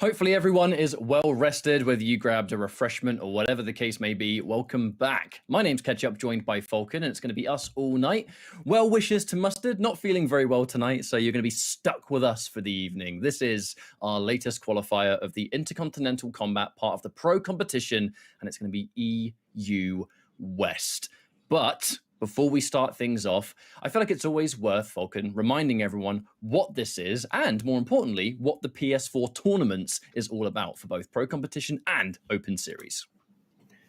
Hopefully everyone is well rested, whether you grabbed a refreshment or whatever the case may be. Welcome back. My name's Ketchup, joined by Falcon, and it's going to be us all night. Well wishes to Mustard, not feeling very well tonight, so you're going to be stuck with us for the evening. This is our latest qualifier of the Intercontinental Combat, part of the Pro Competition, and it's going to be EU West. But before we start things off, I feel like it's always worth, Falcon, reminding everyone what this is and, more importantly, what the PS4 tournaments is all about for both Pro Competition and Open Series.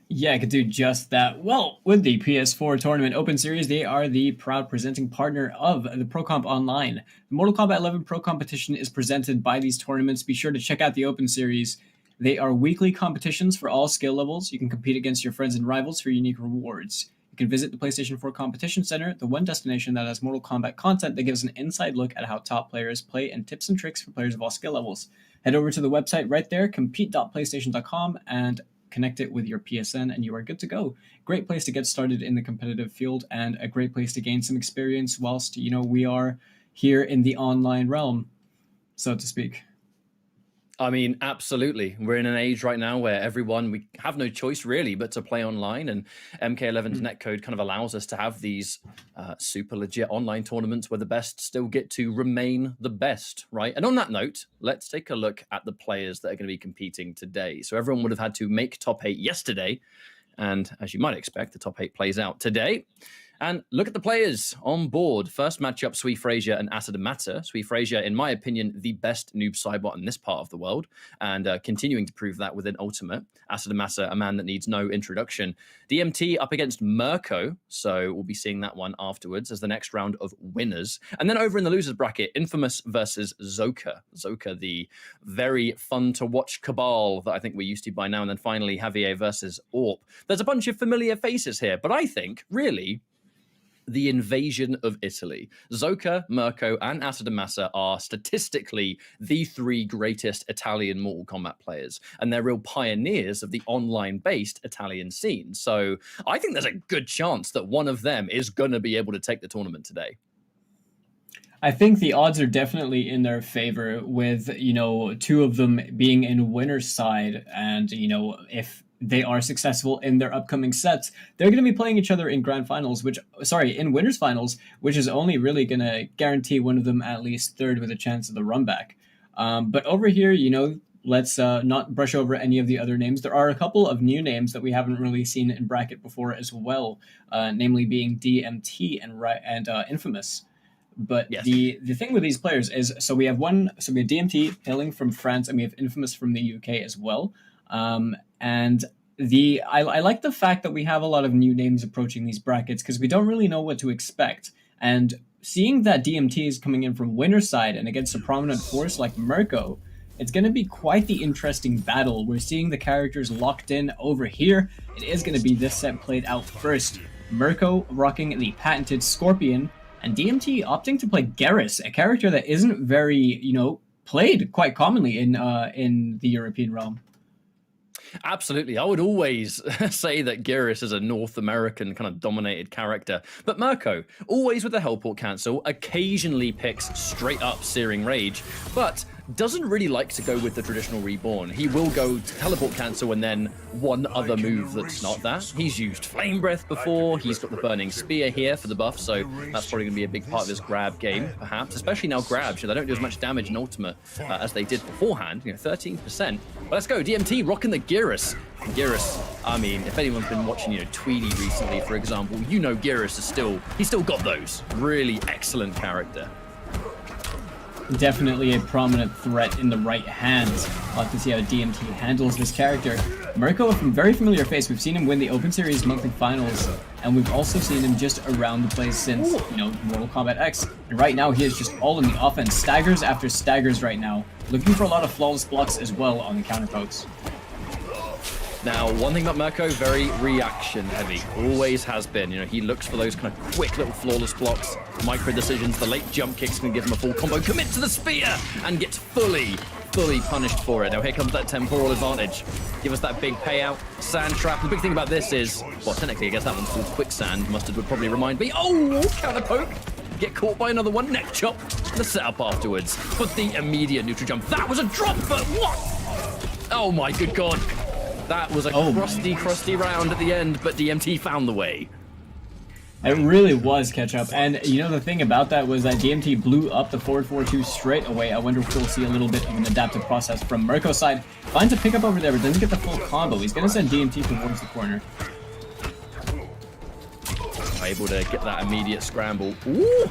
Yeah, I could do just that. Well, with the PS4 Tournament Open Series, they are the proud presenting partner of the Pro Comp Online. The Mortal Kombat 11 Pro Competition is presented by these tournaments. Be sure to check out the Open Series. They are weekly competitions for all skill levels. You can compete against your friends and rivals for unique rewards. You can visit the PlayStation 4 Competition Center, the one destination that has Mortal Kombat content that gives an inside look at how top players play and tips and tricks for players of all skill levels. Head over to the website right there, compete.playstation.com, and connect it with your PSN, and you are good to go. Great place to get started in the competitive field, and a great place to gain some experience whilst, we are here in the online realm, so to speak. I mean, absolutely. We're in an age right now where we have no choice really but to play online, and MK11's netcode kind of allows us to have these super legit online tournaments where the best still get to remain the best, right? And on that note, let's take a look at the players that are going to be competing today. So everyone would have had to make top 8 yesterday, and as you might expect, the top 8 plays out today. And look at the players on board. First matchup, Sui Frazier and Asada Mata. Sui Frazier, in my opinion, the best noob Cybot in this part of the world, and continuing to prove that within Ultimate. Asada Mata, a man that needs no introduction. DMT up against Mirko, so we'll be seeing that one afterwards as the next round of winners. And then over in the losers bracket, Infamous versus Zoka. Zoka, the very fun-to-watch Cabal that I think we're used to by now. And then finally, Javier versus Orp. There's a bunch of familiar faces here, but I think, really, the invasion of Italy. Zoka, Mirko, and Asada Mata are statistically the 3 greatest Italian Mortal Kombat players, and they're real pioneers of the online-based Italian scene. So I think there's a good chance that one of them is going to be able to take the tournament today. I think the odds are definitely in their favor with, 2 of them being in winner's side, and, if they are successful in their upcoming sets, they're going to be playing each other in in winners finals, which is only really going to guarantee one of them at least third with a chance of the run back. But over here, let's not brush over any of the other names. There are a couple of new names that we haven't really seen in bracket before as well, namely being DMT and Infamous. But yes, the thing with these players is, we have DMT hailing from France, and we have Infamous from the UK as well. And I like the fact that we have a lot of new names approaching these brackets because we don't really know what to expect. And seeing that DMT is coming in from winner's side and against a prominent force like Mirko, it's going to be quite the interesting battle. We're seeing the characters locked in over here. It is going to be this set played out first. Mirko rocking the patented Scorpion, and DMT opting to play Garrus, a character that isn't very, played quite commonly in the European realm. Absolutely. I would always say that Garrus is a North American kind of dominated character. But Mirko, always with a Hellport cancel, occasionally picks straight up Searing Rage, but doesn't really like to go with the traditional Reborn. He will go to teleport cancel and then one other move that's not that. He's used Flame Breath before, he's got the Burning Spear here for the buff, so that's probably going to be a big part of his grab game, perhaps, especially now grabs. They don't do as much damage in Ultimate as they did beforehand, 13%. But let's go, DMT rocking the Garrus. Garrus, I mean, if anyone's been watching, Tweedy recently, for example, Garrus is he's still got those. Really excellent character. Definitely a prominent threat in the right hands. I'll have to see how DMT handles this character. Mirko, a very familiar face. We've seen him win the Open Series monthly finals, and we've also seen him just around the place since, Mortal Kombat X. And right now, he is just all in the offense. Staggers after staggers right now. Looking for a lot of flawless blocks as well on the counter pokes. Now, one thing about Mirko, very reaction heavy. Always has been. He looks for those kind of quick little flawless blocks, micro decisions. The late jump kicks can give him a full combo. Commit to the spear and gets fully punished for it. Now here comes that temporal advantage. Give us that big payout. Sand trap. The big thing about this is, well, technically I guess that one's called quicksand. Mustard would probably remind me. Oh, counter poke. Get caught by another one. Neck chop. The setup afterwards. But the immediate neutral jump. That was a drop, but what? Oh my good god. That was a crusty round at the end, but DMT found the way. It really was catch up. And you know, the thing about that was that DMT blew up the forward 4-2 straight away. I wonder if we'll see a little bit of an adaptive process from Mirko's side. Finds a pickup over there, but doesn't get the full combo. He's going to send DMT towards the corner. Able to get that immediate scramble. Ooh!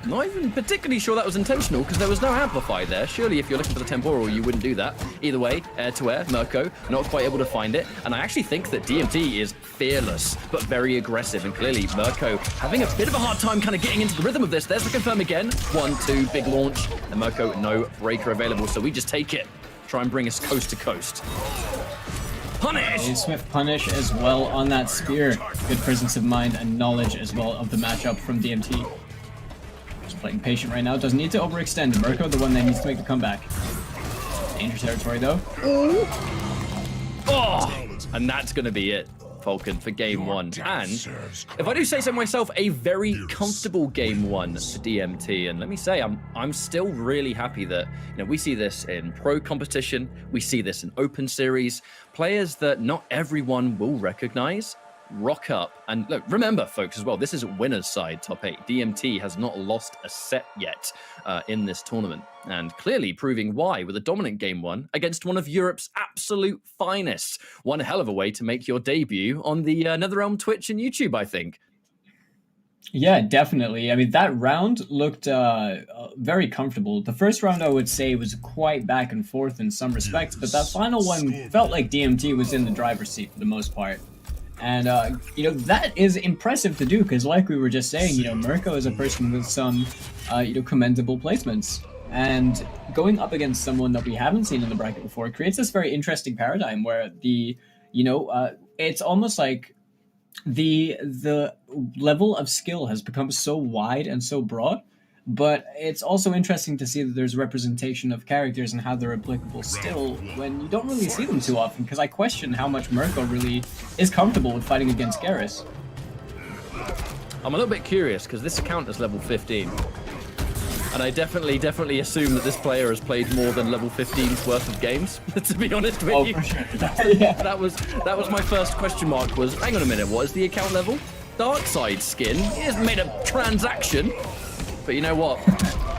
Not even particularly sure that was intentional because there was no amplify there. Surely if you're looking for the temporal, you wouldn't do that. Either way, air to air, Mirko not quite able to find it. And I actually think that DMT is fearless, but very aggressive. And clearly Mirko having a bit of a hard time kind of getting into the rhythm of this. There's the confirm again. 1-2, big launch. And Mirko, no breaker available. So we just take it. Try and bring us coast to coast. Punish! A swift punish as well on that spear. Good presence of mind and knowledge as well of the matchup from DMT. Just playing patient right now. Doesn't need to overextend. Mirko, the one that needs to make the comeback. Danger territory though. Oh! And that's going to be it, Falcon, for game one. And if I do say so myself, a very comfortable game one for DMT. And let me say, I'm still really happy that, you know, we see this in pro competition, we see this in open series, players that not everyone will recognize rock up. And look, remember folks as well, this is winner's side top 8. DMT has not lost a set yet in this tournament, and clearly proving why with a dominant game one against one of Europe's absolute finest. One hell of a way to make your debut on the NetherRealm Twitch and YouTube, I think. Yeah, definitely. I mean, that round looked very comfortable. The first round, I would say, was quite back and forth in some respects, but that final one felt like DMT was in the driver's seat for the most part. And, you know, that is impressive to do because, like we were just saying, you know, Mirko is a person with some, you know, commendable placements. And going up against someone that we haven't seen in the bracket before creates this very interesting paradigm where the, you know, it's almost like the level of skill has become so wide and so broad. But it's also interesting to see that there's representation of characters and how they're applicable still when you don't really see them too often, because I question how much Mirko really is comfortable with fighting against Garrus. I'm a little bit curious because this account is level 15. And I definitely assume that this player has played more than level 15's worth of games, to be honest with you. For sure. Yeah. That was my first question mark was, hang on a minute, what is the account level? Darkside skin? He has made a transaction. But you know what?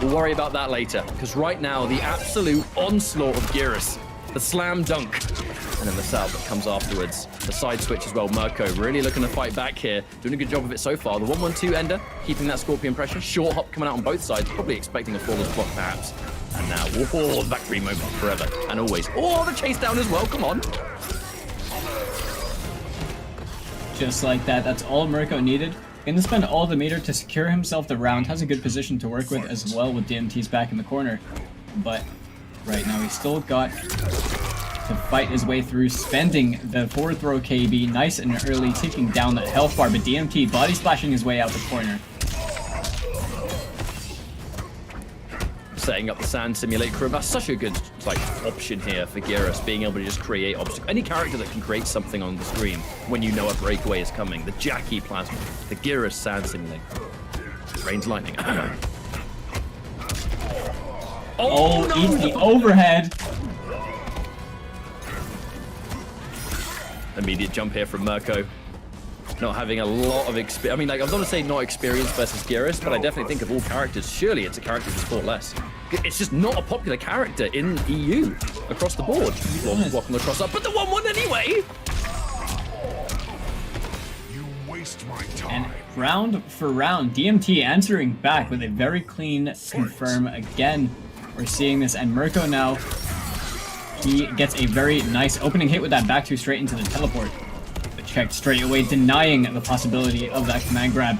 We'll worry about that later, because right now, the absolute onslaught of Garrus, the slam dunk, and then the setup that comes afterwards. The side switch as well. Mirko really looking to fight back here. Doing a good job of it so far. The 1-1-2 ender, keeping that Scorpion pressure. Short hop coming out on both sides, probably expecting a flawless block perhaps. And now, whoa, victory moment forever and always. Oh, the chase down as well, come on. Just like that, that's all Mirko needed. Gonna spend all the meter to secure himself the round. Has a good position to work with as well with DMT's back in the corner. But right now he's still got to fight his way through, spending the forward throw KB nice and early, taking down that health bar, but DMT body splashing his way out the corner. Setting up the sand simulate crew. That's such a good option here for Garrus, being able to just create obstacles. Any character that can create something on the screen when you know a breakaway is coming. The Jackie plasma, the Garrus sand simulate. Rains lightning. Oh, no! Eats the overhead. Immediate jump here from Mirko. Not having a lot of experience. I mean, like, I'm not going to say not experienced versus Garrus, but I definitely think of all characters, surely it's a character who's fought less. It's just not a popular character in EU across the board. Blocking the cross up, but the 1-1 anyway! You waste my time. And round for round, DMT answering back with a very clean confirm again. We're seeing this, and Mirko now, he gets a very nice opening hit with that back two straight into the teleport. Checked straight away, denying the possibility of that command grab.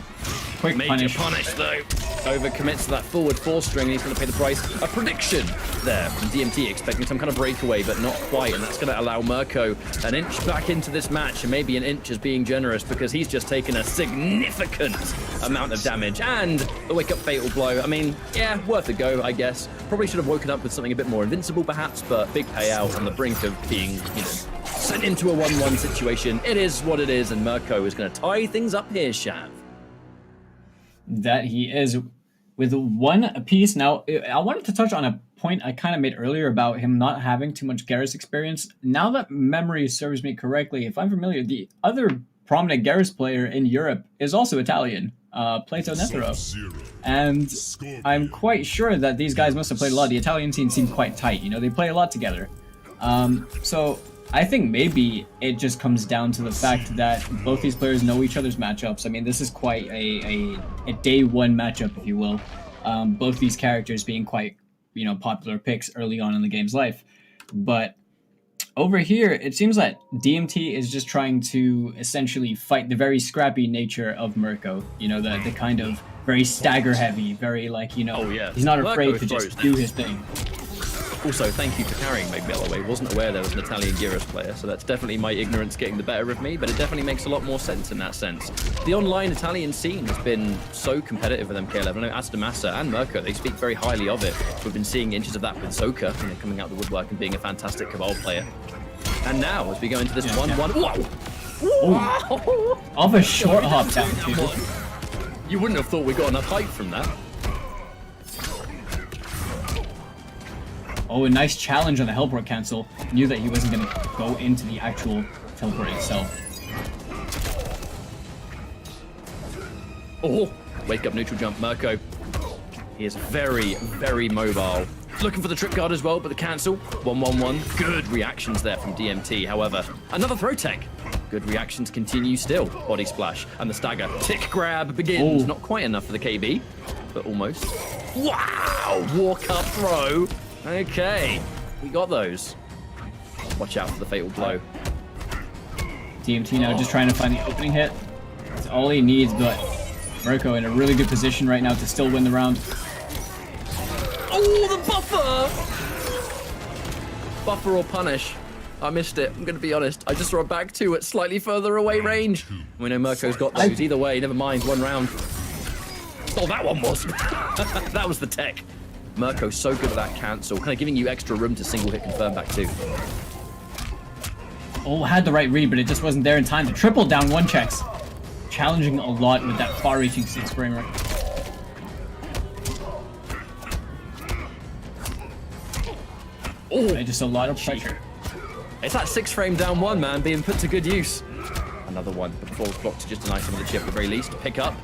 Quick Major punish though. Overcommits to that forward 4 string, and he's going to pay the price. A prediction there from DMT, expecting some kind of breakaway, but not quite, and that's going to allow Mirko an inch back into this match, and maybe an inch is being generous because he's just taken a significant amount of damage, and the wake-up fatal blow. I mean, yeah, worth a go, I guess. Probably should have woken up with something a bit more invincible, perhaps, but big payout on the brink of being, you know, sent into a 1-1 situation. It is what it is, and Mirko is going to tie things up here, Shav. that he is. with 1 apiece. Now, I wanted to touch on a point I kind of made earlier about him not having too much Garrus experience. Now that memory serves me correctly, if I'm familiar, the other prominent Garrus player in Europe is also Italian, Plato Nethero. And I'm quite sure that these guys must have played a lot. The Italian scene seemed quite tight, you know, they play a lot together. So I think maybe it just comes down to the fact that both these players know each other's matchups. I mean, this is quite a day one matchup, if you will. Both these characters being quite, you know, popular picks early on in the game's life. But over here, it seems that DMT is just trying to essentially fight the very scrappy nature of Mirko. You know, the kind of very stagger heavy, very like, you know, he's not afraid to just do his thing. Also, thank you for carrying me, by the way. Wasn't aware there was an Italian Gyros player, so that's definitely my ignorance getting the better of me, but it definitely makes a lot more sense in that sense. The online Italian scene has been so competitive with MK11. I know Astamassa and Mirko, they speak very highly of it. We've been seeing inches of that with Soka, you know, coming out the woodwork and being a fantastic Cabal player. And now, as we go into this 1-1... Whoa! Off a short hop down, too. You wouldn't have thought we got enough hype from that. Oh, a nice challenge on the helport cancel. Knew that he wasn't going to go into the actual teleport itself. Oh, wake up neutral jump, Mirko. He is very, very mobile. Looking for the trip guard as well, but the cancel. 1-1-1. Good reactions there from DMT. However, another throw tech. Good reactions continue still. Body splash and the stagger. Tick grab begins. Not quite enough for the KB, but almost. Wow! Walk up throw. Okay, we got those. Watch out for the fatal blow. DMT now just trying to find the opening hit. That's all he needs, but Mirko in a really good position right now to still win the round. Oh, the buffer! Buffer or punish. I missed it, I'm going to be honest. I just saw a back two at slightly further away range. We know Mirko's got those. Either way, never mind, 1 round. Oh, that one was. That was the tech. Mirko's so good at that cancel, kind of giving you extra room to single hit confirm back two. Oh, had the right read, but it just wasn't there in time. The triple down 1 checks. Challenging a lot with that far-reaching 6 framer. Oh, just a lot of pressure. It's that 6 frame down 1, man, being put to good use. Another one, but before it's blocked to just deny some of the chip at the very least. Pick up.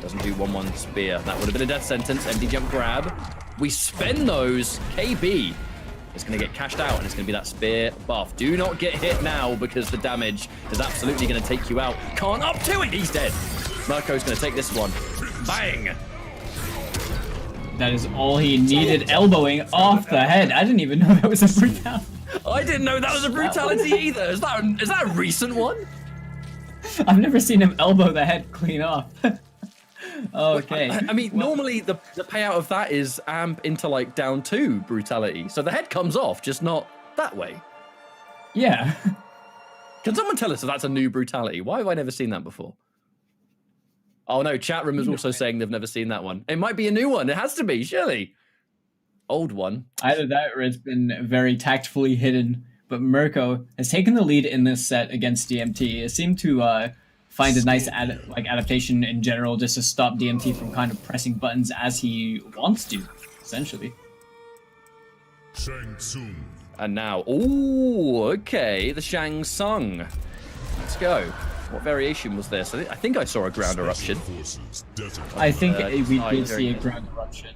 Doesn't do 1-1 spear. That would have been a death sentence. Empty jump grab. We spend those. KB is going to get cashed out, and it's going to be that spear buff. Do not get hit now, because the damage is absolutely going to take you out. Can't up to it. He's dead. Mirko's going to take this one. Bang. That is all he needed. Elbowing off the head. I didn't even know that was a brutality. I didn't know that was a brutality either. Is that a recent one? I've never seen him elbow the head clean off. Okay. I mean, normally the payout of that is amp into like down 2 brutality. So the head comes off, just not that way. Yeah. Can someone tell us if that's a new brutality? Why have I never seen that before? Oh no, chat room is also saying they've never seen that one. It might be a new one. It has to be, surely. Old one. Either that or it's been very tactfully hidden. But Mirko has taken the lead in this set against DMT. It seemed to find a nice adaptation in general, just to stop DMT from kind of pressing buttons as he wants to, essentially. Shang Tsung. And now, oh, okay, the Shang Tsung. Let's go. What variation was this? I think I saw a ground eruption. I think we did see a ground eruption.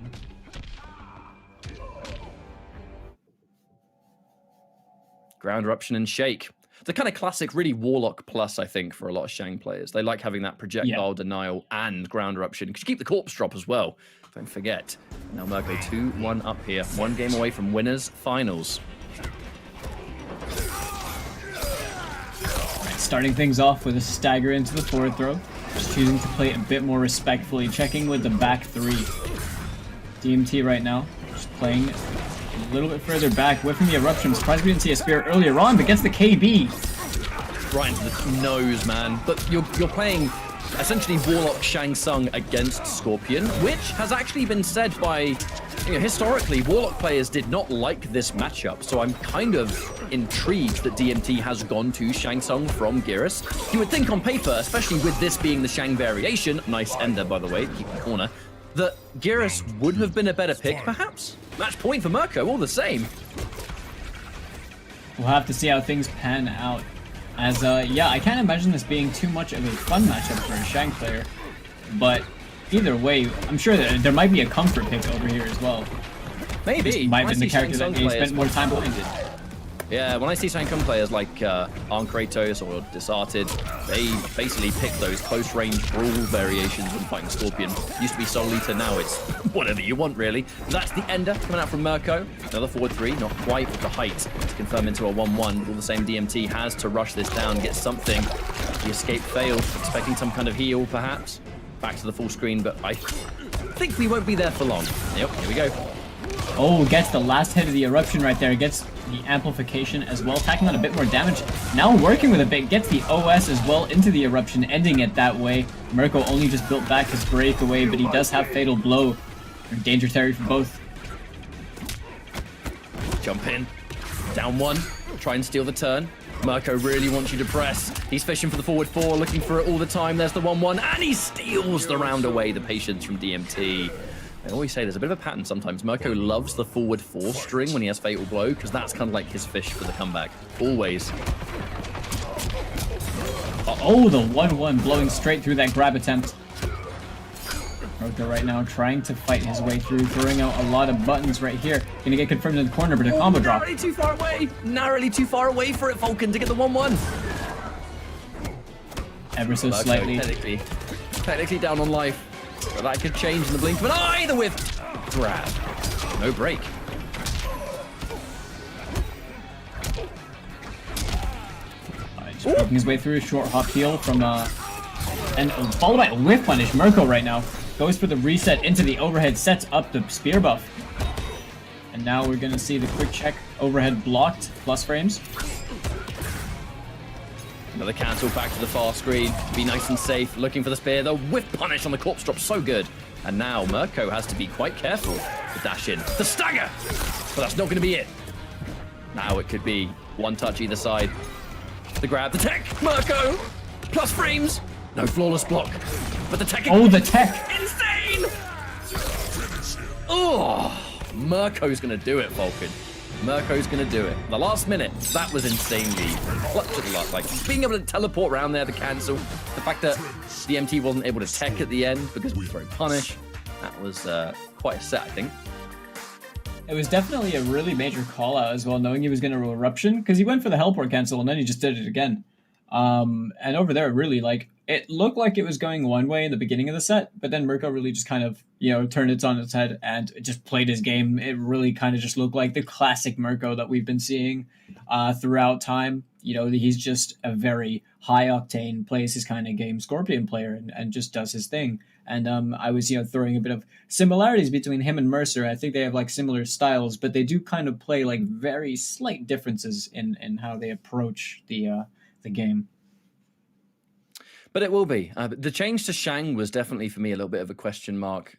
Ground eruption and shake. The kind of classic, really Warlock plus, I think, for a lot of Shang players. They like having that projectile denial and ground eruption. Because you keep the corpse drop as well. Don't forget. Now Mirko 2-1 up here. 1 game away from winners finals. Starting things off with a stagger into the forward throw. Just choosing to play a bit more respectfully. Checking with the back 3. DMT right now. Just playing a little bit further back, whiffing the eruption. Surprised we didn't see a spear earlier on, but gets the KB. Right into the nose, man. But you're playing essentially Warlock Shang Tsung against Scorpion, which has actually been said by, historically, Warlock players did not like this matchup. So I'm kind of intrigued that DMT has gone to Shang Tsung from Gyros. You would think on paper, especially with this being the Shang variation, nice ender by the way, keep the corner, that Geras would have been a better pick, perhaps? Match point for Mirko, all the same. We'll have to see how things pan out. As, yeah, I can't imagine this being too much of a fun matchup for a Shang player. But either way, I'm sure that there might be a comfort pick over here as well. Maybe. This might have been the character that he spent more time playing. Yeah, when I see Shang Tsung players like Arn Kratos or Disarted, they basically pick those close-range brawl variations when fighting Scorpion. Used to be Soul Eater, now it's whatever you want, really. That's the ender coming out from Mirko. Another forward 3, not quite with the height to confirm into a 1-1. All the same, DMT has to rush this down, get something. The escape failed, expecting some kind of heal, perhaps. Back to the full screen, but I think we won't be there for long. Yep, here we go. Oh, gets the last hit of the eruption right there. Gets the amplification as well, tacking on a bit more damage. Now working with a bit, gets the OS as well into the eruption, ending it that way. Mirko only just built back his breakaway, but he does have Fatal Blow. Danger Terry for both. Jump in. Down 1. Try and steal the turn. Mirko really wants you to press. He's fishing for the forward 4, looking for it all the time. There's the 1-1, and he steals the round away. The patience from DMT. I always say there's a bit of a pattern sometimes. Mirko loves the forward 4 string when he has Fatal Blow, because that's kind of like his fish for the comeback. Always. Oh, the 1-1 blowing straight through that grab attempt. Mirko right now trying to fight his way through, throwing out a lot of buttons right here. Gonna get confirmed in the corner, but a combo drop. Narrowly too far away. Narrowly too far away for it, Falcon, to get the 1-1. Ever so Mirko slightly. Technically down on life. But that could change in the blink of an eye. The whip grab. No break. Just working his way through a short hop heal from and followed by a whiff punish. Mirko right now goes for the reset into the overhead, sets up the spear buff. And now we're gonna see the quick check overhead blocked, plus frames. Another cancel back to the far screen. Be nice and safe. Looking for the spear. The whip punish on the corpse drop. So good. And now Mirko has to be quite careful. The dash in. The stagger. But that's not going to be it. Now it could be one touch either side. The grab. The tech. Mirko. Plus frames. No flawless block. But the tech. Oh, the tech. Insane. Oh. Mirko's going to do it, Falcon. Mirko's going to do it. The last minute, that was insanely clutch of luck. Like, being able to teleport around there to cancel. The fact that the MT wasn't able to tech at the end because we throw punish. That was quite a set, I think. It was definitely a really major call out as well, knowing he was going to eruption, because he went for the helport cancel and then he just did it again. And over there, really, like, it looked like it was going one way in the beginning of the set, but then Mirko really just kind of, you know, turned it on its head and just played his game. It really kind of just looked like the classic Mirko that we've been seeing throughout time. You know, he's just a very high octane, plays his kind of game Scorpion player and just does his thing. And I was, you know, throwing a bit of similarities between him and Mercer. I think they have like similar styles, but they do kind of play like very slight differences in how they approach the game. But it will be. The change to Shang was definitely, for me, a little bit of a question mark.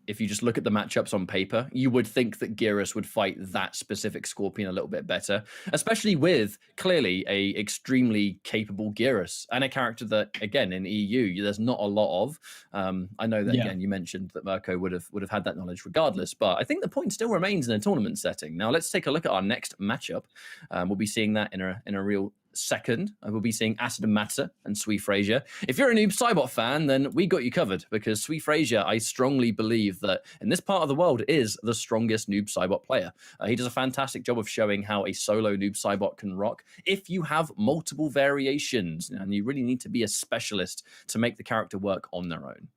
If you just look at the matchups on paper, you would think that Geras would fight that specific Scorpion a little bit better, especially with, clearly, a extremely capable Geras and a character that, again, in EU, there's not a lot of. I know that, again, you mentioned that Mirko would have had that knowledge regardless, but I think the point still remains in a tournament setting. Now, let's take a look at our next matchup. We'll be seeing that in a real second. We'll be seeing Acid and Matter and Sui Frazier. If you're a Noob Saibot fan, then we got you covered, because Sui Frazier, I strongly believe that in this part of the world, is the strongest Noob Saibot player. He does a fantastic job of showing how a solo Noob Saibot can rock if you have multiple variations, and you really need to be a specialist to make the character work on their own.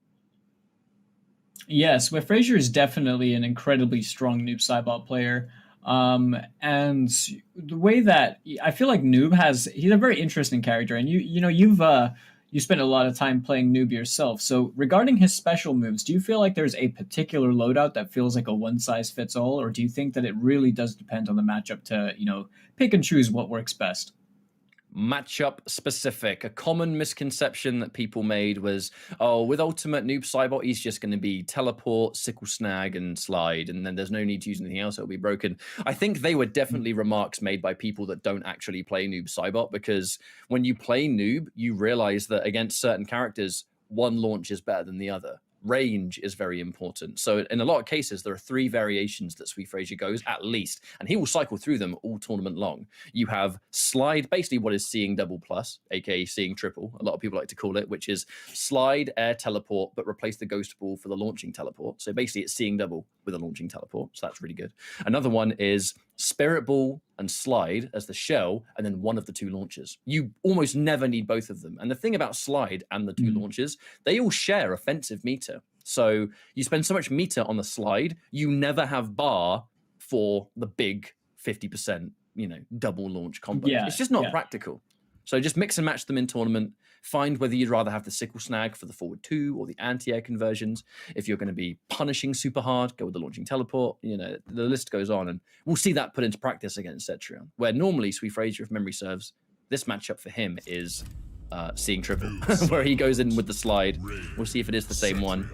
Yes, but Frazier is definitely an incredibly strong Noob Saibot player. And the way that I feel like Noob he's a very interesting character, and you spent a lot of time playing Noob yourself. So regarding his special moves, do you feel like there's a particular loadout that feels like a one size fits all, or do you think that it really does depend on the matchup to, you know, pick and choose what works best? Matchup specific. A common misconception that people made was, oh, with Ultimate Noob Saibot, he's just going to be teleport, sickle snag, and slide, and then there's no need to use anything else, it'll be broken. I think they were definitely remarks made by people that don't actually play Noob Saibot, because when you play Noob, you realize that against certain characters, one launch is better than the other. range is very important. So in a lot of cases, there are 3 variations that Sweet Frazier goes at least, and he will cycle through them all tournament long. You have slide, basically what is seeing double plus, aka seeing triple, a lot of people like to call it, which is slide, air, teleport, but replace the ghost ball for the launching teleport. So basically it's seeing double with a launching teleport. So that's really good. Another one is spirit ball and slide as the shell, and then one of the 2 launches. You almost never need both of them. And the thing about slide and the 2 launches, they all share offensive meter. So you spend so much meter on the slide, you never have bar for the big 50%, double launch combo. Yeah, it's just not practical. So just mix and match them in tournament. Find whether you'd rather have the sickle snag for the forward 2 or the anti-air conversions. If you're going to be punishing super hard, go with the launching teleport. The list goes on, and we'll see that put into practice against Cetrion, where normally Sweet Frazier, if memory serves, this matchup for him is seeing triple, where he goes in with the slide. We'll see if it is the same one.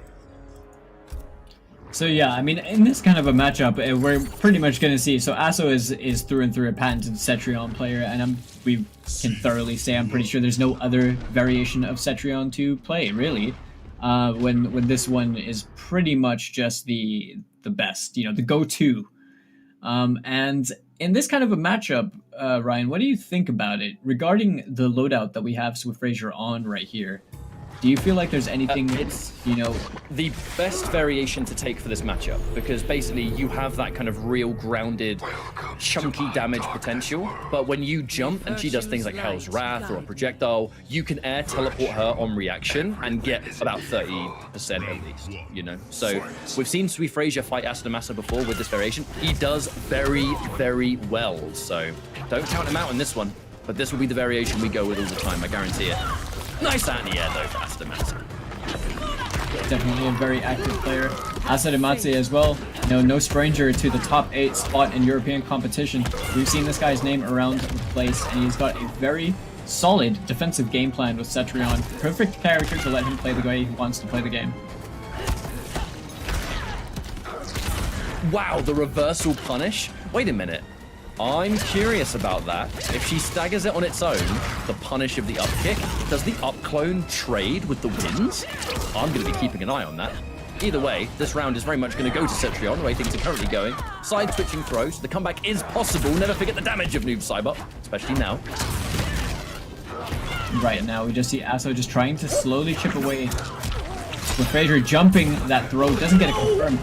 So yeah, I mean, in this kind of a matchup, we're pretty much going to see. So Asso is through and through a patented Cetrion player, and we can thoroughly say I'm pretty sure there's no other variation of Cetrion to play really. When this one is pretty much just the best, the go-to. And in this kind of a matchup, Ryan, what do you think about it regarding the loadout that we have Swift Frazier on right here? Do you feel like there's anything, the best variation to take for this matchup, because basically you have that kind of real grounded, chunky damage potential, but when you jump and she does things like Hell's Wrath or a projectile, you can air teleport her on reaction and get about 30% at least, So we've seen Sweet Frazier fight Asadamasa before with this variation. He does very, very well, so don't count him out in this one, but this will be the variation we go with all the time, I guarantee it. Nice anti-air though for Asadamasa. Definitely a very active player. Asadamasa as well, no stranger to the top 8 spot in European competition. We've seen this guy's name around the place, and he's got a very solid defensive game plan with Cetrion. Perfect character to let him play the way he wants to play the game. Wow, the reversal punish? Wait a minute. I'm curious about that. If she staggers it on its own, the punish of the up kick, does the up clone trade with the wins? I'm going to be keeping an eye on that. Either way, this round is very much going to go to Cetrion, the way things are currently going. Side switching throws, the comeback is possible. Never forget the damage of Noob Saibot, especially now. Right now, we just see Asso just trying to slowly chip away. With Frazier jumping that throw, doesn't get it confirmed.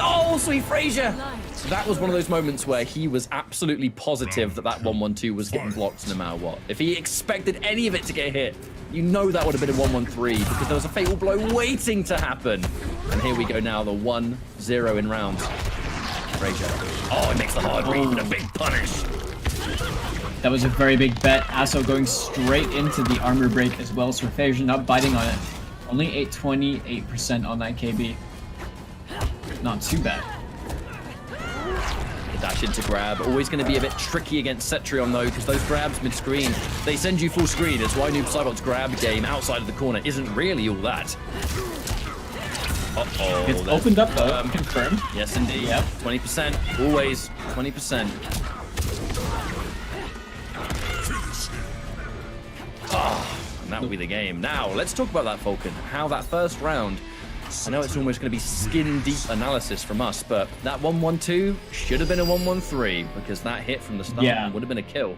Oh, Sweet Frazier! That was one of those moments where he was absolutely positive that 1-1-2 was getting blocked no matter what. If he expected any of it to get hit, that would have been a 1-1-3 because there was a fatal blow waiting to happen. And here we go now, the 1-0 in rounds. Frazier. Oh, it makes the hard read with a big punish. That was a very big bet. Asso going straight into the armor break as well, so Frazier not biting on it. Only 828% on that KB. Not too bad. Dash into grab, always going to be a bit tricky against Cetrion though, because those grabs mid-screen, they send you full screen. It's why Noob Saibot's grab game outside of the corner isn't really all that. Uh-oh. It's opened up though, confirmed. Yes indeed, yep. 20%, always 20%. And that will be the game. Now, let's talk about that, Falcon, how that first round, I know it's almost going to be skin-deep analysis from us, but that 1-1-2 should have been a 1-1-3 because that hit from the start would have been a kill.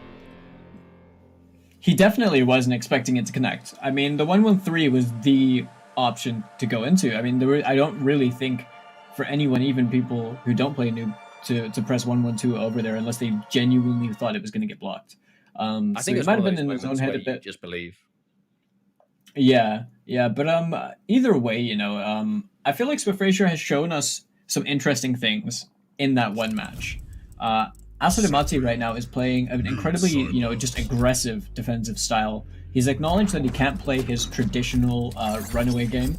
He definitely wasn't expecting it to connect. I mean, the 1-1-3 was the option to go into. I mean, I don't really think for anyone, even people who don't play Noob, to press 1-1-2 over there unless they genuinely thought it was going to get blocked. I think it might have been in his own head a bit. Just believe. Yeah, but either way, I feel like Swift Frazier has shown us some interesting things in that one match. Asadamasa right now is playing an incredibly, just aggressive defensive style. He's acknowledged that he can't play his traditional runaway game,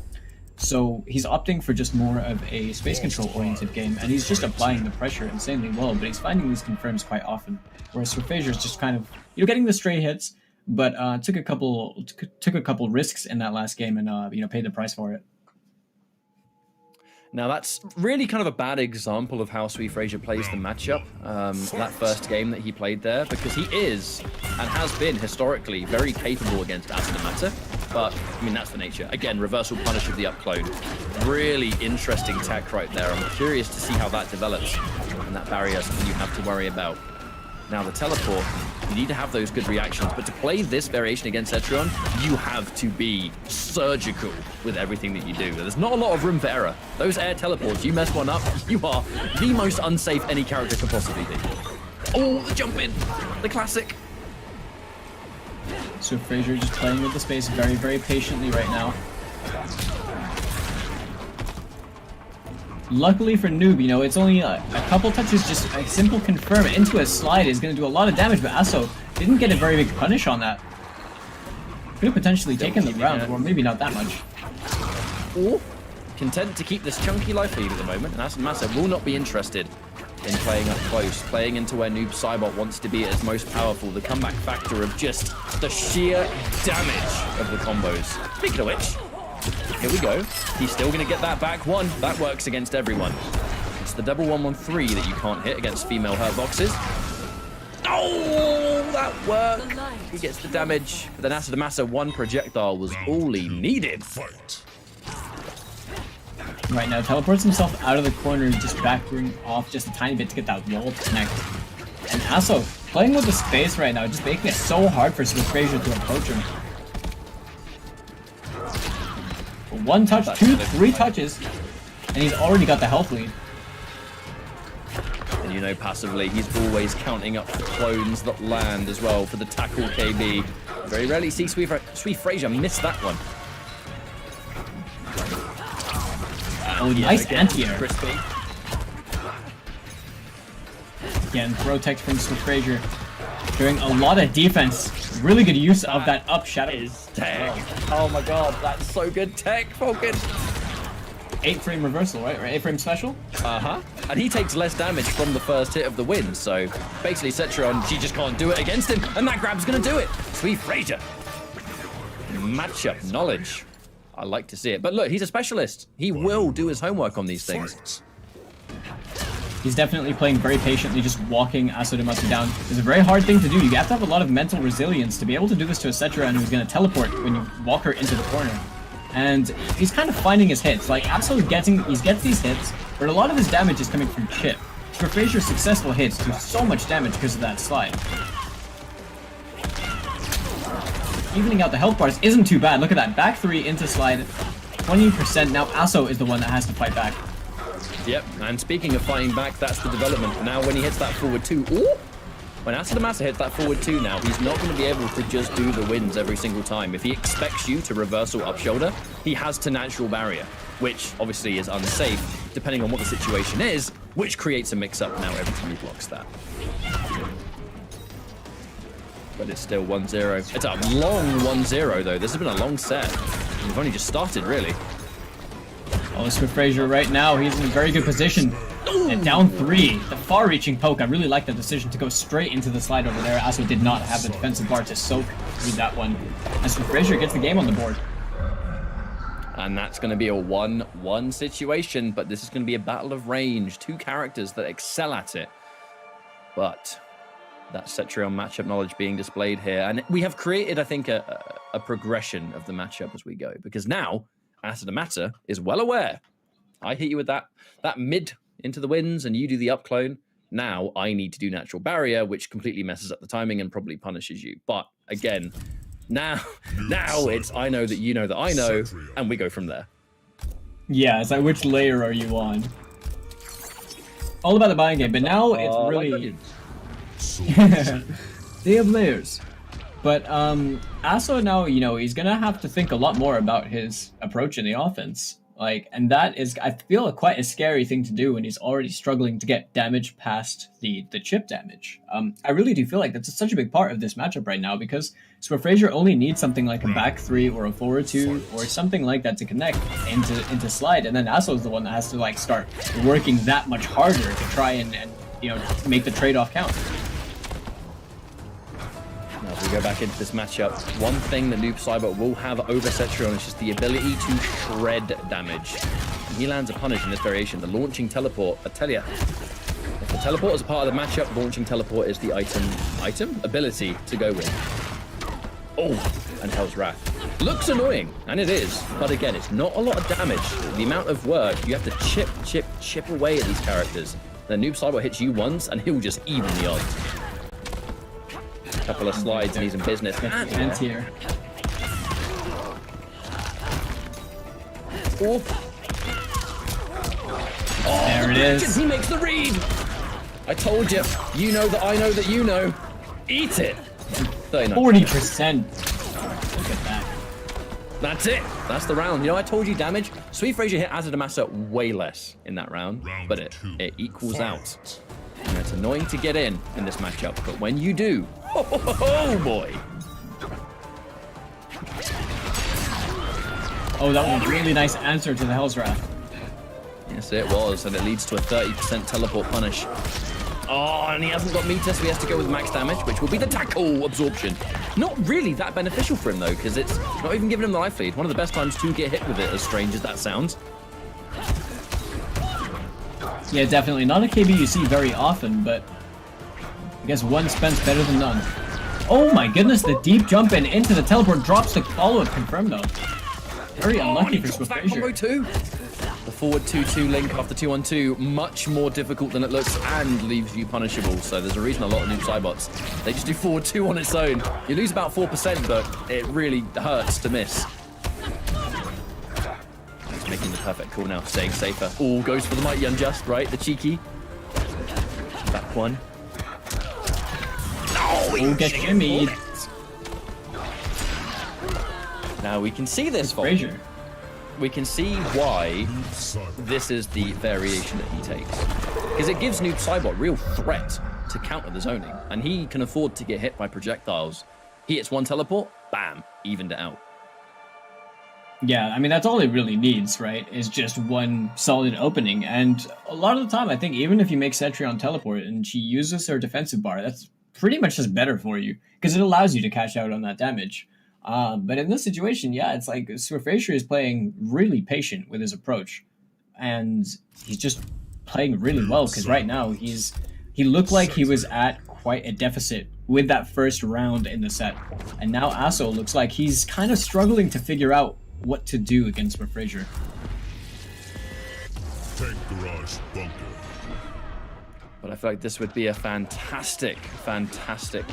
so he's opting for just more of a space control oriented game, and he's just applying the pressure insanely well, but he's finding these confirms quite often, whereas Swift Frazier is just kind of, getting the stray hits, but took a couple risks in that last game and paid the price for it. Now that's really kind of a bad example of how Sweet Frazier plays the matchup, that first game that he played there, because he is, and has been historically, very capable against Asadamasa. but I mean, that's the nature. Again, reversal punish of the up clone. Really interesting tech right there. I'm curious to see how that develops. And that barrier is something you have to worry about. Now, the teleport, you need to have those good reactions, but to play this variation against Cetrion, you have to be surgical with everything that you do. There's not a lot of room for error. Those air teleports, you mess one up, you are the most unsafe any character could possibly be. Oh, the jump in, the classic. So Frazier just playing with the space very, very patiently right now. Luckily for Noob, you know, it's only a couple touches, just a simple confirm into a slide is going to do a lot of damage, but Aso didn't get a very big punish on that. Could have potentially taken the round, or maybe not that much. Or content to keep this chunky life lead at the moment, and Massa will not be interested in playing up close, playing into where Noob Cybot wants to be at its most powerful, the comeback factor of just the sheer damage of the combos. Speaking of which, here we go. He's still going to get that back one. That works against everyone. It's the double 1-1-3 that you can't hit against female hurt boxes. Oh, that worked. He gets the damage. But then after the Massa, one projectile was all he needed. Right now, teleports himself out of the corner, just backing off just a tiny bit to get that wall to connect. And Aso playing with the space right now, just making it so hard for Frazier to approach him. One touch, two, three touches, and he's already got the health lead. And you know, passively, he's always counting up the clones that land as well for the tackle KB. Very rarely see Sweet Frazier miss that one. Oh, nice anti-air. Crispy. Again, throw tech from Sweet Frazier. Doing a lot of defense. Really good use of that up shadow. Is tech. Oh my god, that's so good tech, Falcon. 8-frame reversal, right? Or 8-frame special? Uh-huh. And he takes less damage from the first hit of the win, so basically Cetrion, she just can't do it against him, and that grab's gonna do it. Sweet Frazier. Matchup knowledge. I like to see it. But look, he's a specialist. He will do his homework on these things. He's definitely playing very patiently, just walking Asodematsu down. It's a very hard thing to do. You have to have a lot of mental resilience to be able to do this to a Cetrion who's going to teleport when you walk her into the corner. And he's kind of finding his hits. Like, Aso gets these hits, but a lot of his damage is coming from chip. For Frazier's successful hits do so much damage because of that slide. Evening out the health bars isn't too bad. Look at that. Back 3 into slide. 20%. Now Aso is the one that has to fight back. Yep, and speaking of fighting back, that's the development. Now when he hits that forward 2, ooh! When Asadamasa hits that forward 2 now, he's not going to be able to just do the wins every single time. If he expects you to reversal up shoulder, he has to natural barrier, which obviously is unsafe, depending on what the situation is, which creates a mix-up now every time he blocks that. But it's still 1-0. It's a long 1-0 though. This has been a long set. We've only just started, really. Oh, it's for Frazier right now. He's in a very good position. And down 3. The far-reaching poke. I really like the decision to go straight into the slide over there. Aso did not have the defensive bar to soak through that one. As for Frazier gets the game on the board. And that's going to be a 1-1 situation, but this is going to be a battle of range. 2 characters that excel at it. But that Cetrion matchup knowledge being displayed here. And we have created, I think, a progression of the matchup as we go. Because now, Asadamasa is well aware. I hit you with that mid into the wins and you do the up clone. Now I need to do natural barrier, which completely messes up the timing and probably punishes you. But again, now it's I know that you know that I know, and we go from there. Yeah, it's like, which layer are you on? All about the buying game, but now it's really... They have layers. But Aso now, you know, he's gonna have to think a lot more about his approach in the offense. Like, and that is, I feel, quite a scary thing to do when he's already struggling to get damage past the chip damage. I really do feel like that's such a big part of this matchup right now, because Frazier only needs something like a back 3 or a forward 2 or something like that to connect into slide, and then Aso is the one that has to like start working that much harder to try and you know, make the trade-off count. Now, as we go back into this matchup, one thing that Noob Cybot will have over Cetrion is just the ability to shred damage. And he lands a punish in this variation, the launching teleport. I tell ya, if the teleport is a part of the matchup, launching teleport is the ability to go with. Oh, and Hell's Wrath. Looks annoying, and it is, but again, it's not a lot of damage. The amount of work, you have to chip away at these characters. The Noob Cybot hits you once, and he'll just even the odds. A couple of slides, and he's in business. And here. Oh, There it is. He makes the read. I told you. You know that I know that you know. Eat it. 39. 40%. Look at that. That's it. That's the round. You know, I told you damage. Sweet Frazier hit Azadamasa way less in that round, but it equals out. And it's annoying to get in this matchup, but when you do, oh boy. Oh, that was a really nice answer to the Hell's Wrath. Yes, it was, and it leads to a 30% teleport punish. Oh, and he hasn't got meter, so he has to go with max damage, which will be the tackle absorption. Not really that beneficial for him, though, because it's not even giving him the life lead. One of the best times to get hit with it, as strange as that sounds. Yeah, definitely. Not a KB you see very often, but I guess one spent's better than none. Oh my goodness, the deep jump in into the teleport drops the follow-up confirmed, though. Very unlucky for Swift that combo too. The forward 2-2 link after 2-on-2, much more difficult than it looks and leaves you punishable. So there's a reason a lot of Noob Cybots, they just do forward 2 on its own. You lose about 4%, but it really hurts to miss. He's making the perfect call now, staying safer. All goes for the mighty unjust, right? The cheeky. Back one. Oh, get shimmied. Now we can see this, Frazier. We can see why this is the variation that he takes. Because it gives Noob Cybot real threat to counter the zoning, and he can afford to get hit by projectiles. He hits one teleport, bam, evened it out. Yeah, I mean, that's all it really needs, right? Is just one solid opening. And a lot of the time, I think, even if you make Sentry on teleport and she uses her defensive bar, that's pretty much just better for you, because it allows you to cash out on that damage. But in this situation, yeah, it's like Swift Frazier is playing really patient with his approach, and he's just playing really well, because right now he looked like he was at quite a deficit with that first round in the set, and now Aso looks like he's kind of struggling to figure out what to do against Swift Frazier. Tank garage bunker. But I feel like this would be a fantastic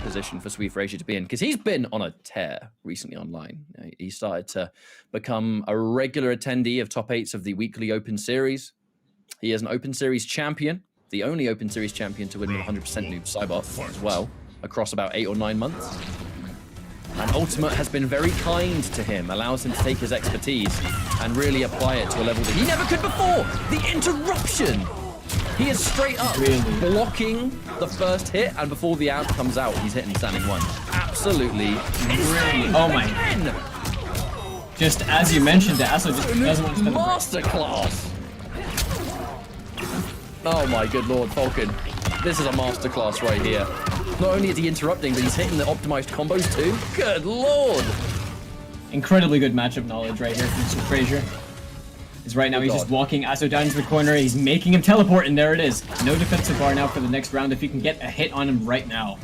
position for Sweet Frazier to be in, because he's been on a tear recently online. He started to become a regular attendee of top 8s of the weekly Open Series. He is an Open Series champion, the only Open Series champion to win with 100% Noob Cybot as well, across about 8 or 9 months. And Ultimate has been very kind to him, allows him to take his expertise and really apply it to a level that he never could before. The interruption! He is straight up blocking the first hit, and before the out comes out, he's hitting standing one. Absolutely insane. Oh my. Just as you mentioned, the Aso just doesn't want to masterclass. Oh my good lord, Falcon. This is a masterclass right here. Not only is he interrupting, but he's hitting the optimized combos too. Good lord. Incredibly good matchup knowledge right here from Swift Frazier. Right now he's just walking Aso down into the corner, he's making him teleport, and there it is. No defensive bar now for the next round if he can get a hit on him right now.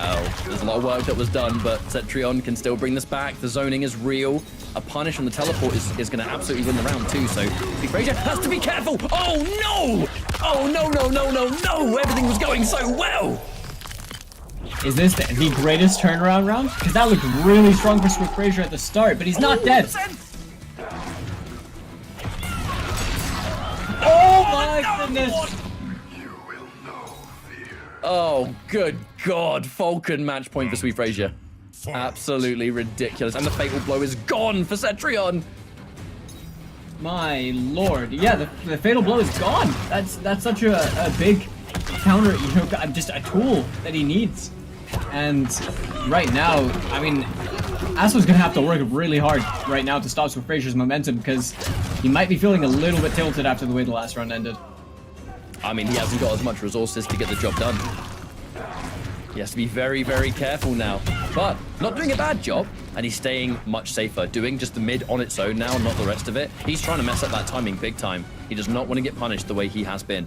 Oh, there's a lot of work that was done, but Cetrion can still bring this back. The zoning is real. A punish on the teleport is going to absolutely win the round too, so Frazier has to be careful. Oh no! Oh no! Everything was going so well! Is this the greatest turnaround round? Because that looked really strong for Swift Frazier at the start, but he's not dead. Oh my goodness! Oh, good God. Falcon match point for Sweet Frazier. Absolutely ridiculous. And the fatal blow is gone for Cetrion. My lord. Yeah, the fatal blow is gone. That's such a big counter, you know, just a tool that he needs. And right now, I mean, Aso's gonna have to work really hard right now to stop Swift Frazier's momentum, because he might be feeling a little bit tilted after the way the last round ended. I mean, he hasn't got as much resources to get the job done. He has to be very, very careful now. But not doing a bad job, and he's staying much safer, doing just the mid on its own now, not the rest of it. He's trying to mess up that timing big time. He does not want to get punished the way he has been.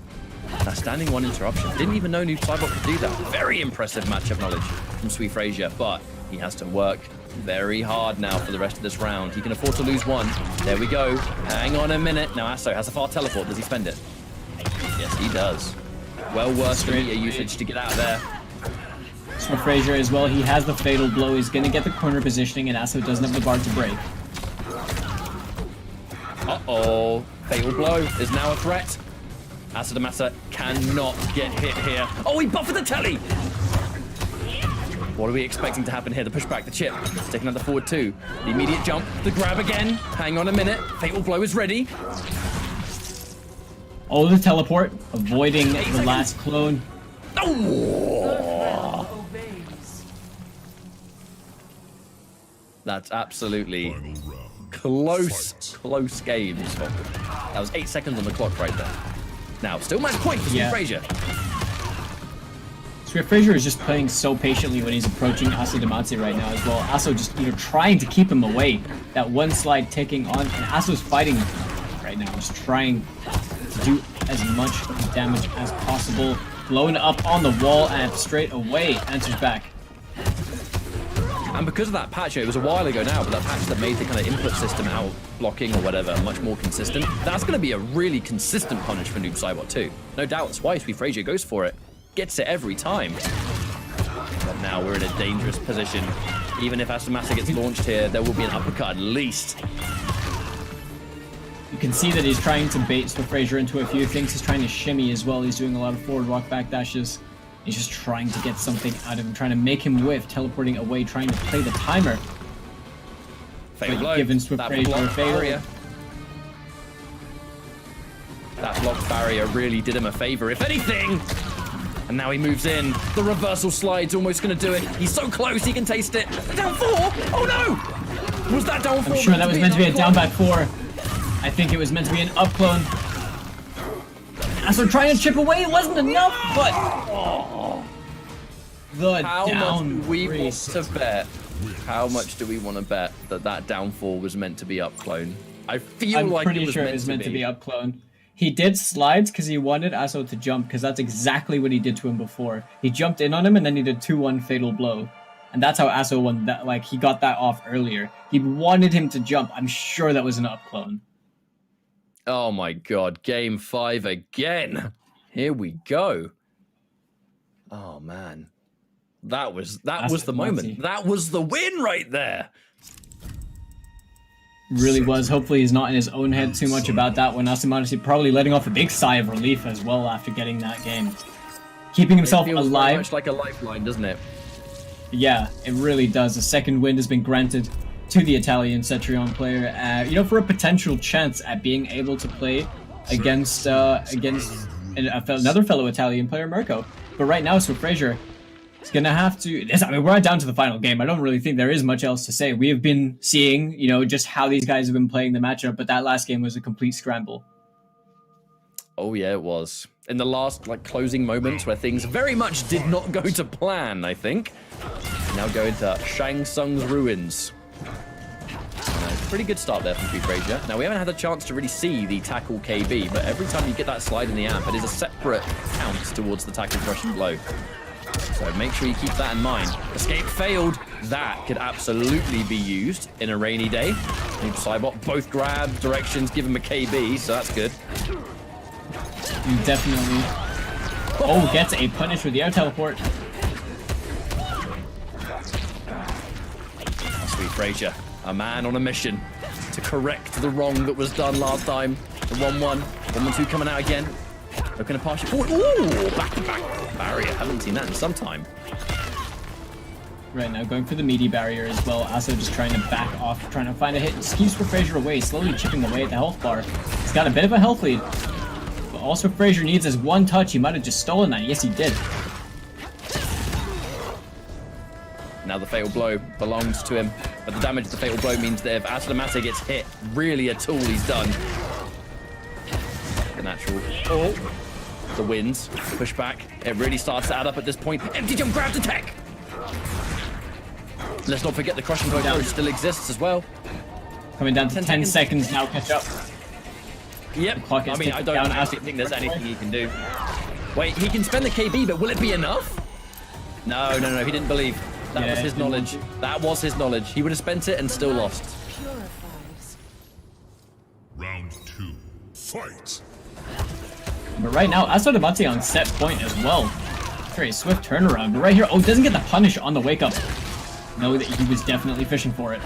That standing one interruption. Didn't even know Noob Cybot could do that. Very impressive matchup knowledge from Sweet Frazier, but he has to work very hard now for the rest of this round. He can afford to lose one. There we go. Hang on a minute. Now Asso has a far teleport. Does he spend it? Yes, he does. Well worth the meter usage to get out of there. So Frazier as well, he has the fatal blow. He's going to get the corner positioning, and Asso doesn't have the bar to break. Uh-oh. Fatal blow is now a threat. Asadamasa cannot get hit here. Oh, he buffered the telly! What are we expecting to happen here? The pushback, the chip. Taking out the forward two. The immediate jump, the grab again. Hang on a minute. Fatal blow is ready. Oh, the teleport, avoiding the last clone. Oh! That's absolutely close games. That was 8 seconds on the clock right there. Now, still match point for Sweet Frazier. Sweet Frazier is just playing so patiently when he's approaching Asso Damatse right now as well. Asso just, trying to keep him away. That one slide taking on, and Asso's fighting right now, just trying to do as much damage as possible. Blown up on the wall, and straight away answers back. And because of that patch, it was a while ago now, but that patch that made the kind of input system out blocking or whatever much more consistent, that's going to be a really consistent punish for Noob Saibot too. No doubt, that's why Sweet Frazier goes for it. Gets it every time. But now we're in a dangerous position. Even if Asadamasa gets launched here, there will be an uppercut at least. You can see that he's trying to bait Sweet Frazier into a few things. He's trying to shimmy as well. He's doing a lot of forward walk back dashes. He's just trying to get something out of him, trying to make him whiff, teleporting away, trying to play the timer. Fatal blow. Giving Swift Frazier a fail. That block barrier really did him a favor, if anything. And now he moves in. The reversal slide's almost going to do it. He's so close, he can taste it. Down 4? Oh no! Was that down 4? I'm sure that was meant to be a down back 4. I think it was meant to be an up clone. Asso trying to chip away, it wasn't enough, but the How down much do we three. want to bet? How much do we want to bet that that downfall was meant to be up clone? I feel I'm like pretty it was sure it was meant to be up clone. He did slides because he wanted Asso to jump, because that's exactly what he did to him before. He jumped in on him and then he did 2-1 fatal blow. And that's how Asso won that, like he got that off earlier. He wanted him to jump. I'm sure that was an up clone. Oh my god, game 5 again. Here we go. Oh man. That was the moment. That was the win right there. Really was. Hopefully he's not in his own head too much about that one. Asadamasa probably letting off a big sigh of relief as well after getting that game. Keeping himself it feels alive. very much like a lifeline, doesn't it? Yeah, it really does. A second win has been granted to the Italian Cetrion player, for a potential chance at being able to play against another fellow Italian player, Mirko. But right now, Swift Frazier is going to have to... we're down to the final game. I don't really think there is much else to say. We have been seeing, just how these guys have been playing the matchup, but that last game was a complete scramble. Oh yeah, it was. In the last, closing moments where things very much did not go to plan, I think. Now going to Shang Tsung's ruins. Pretty good start there from Sweet Frazier. Now, we haven't had a chance to really see the tackle KB, but every time you get that slide in the amp, it is a separate count towards the tackle crushing blow. So make sure you keep that in mind. Escape failed. That could absolutely be used in a rainy day. Noob Saibot, both grab directions, give him a KB, so that's good. Definitely. Oh, gets a punish with the air teleport. Sweet Frazier. A man on a mission to correct the wrong that was done last time. The 1-1. 1-1-2 coming out again. Looking to pass you forward. Ooh, back-to-back barrier. Haven't seen that in some time. Right now, going for the meaty barrier as well. Also just trying to back off, trying to find a hit. Just keeps Frazier away, slowly chipping away at the health bar. He's got a bit of a health lead. But also Frazier needs his one touch. He might have just stolen that. Yes, he did. Now the fatal blow belongs to him, but the damage of the fatal blow means that if Asadamasa gets hit really at all, he's done. The natural the wins, push back. It really starts to add up at this point. Empty jump grab to tech. Let's not forget the crushing blow still exists as well. Coming down to 10 seconds now, catch up. Yep, I mean, I don't actually think there's anything he can do. Wait, he can spend the KB, but will it be enough? No, he didn't believe. That was his knowledge. That was his knowledge. He would have spent it and still lost. Purifies. Round 2. Fight! But right now, Asadamati on set point as well. Very swift turnaround. But right here, oh, doesn't get the punish on the wake up. Know that he was definitely fishing for it.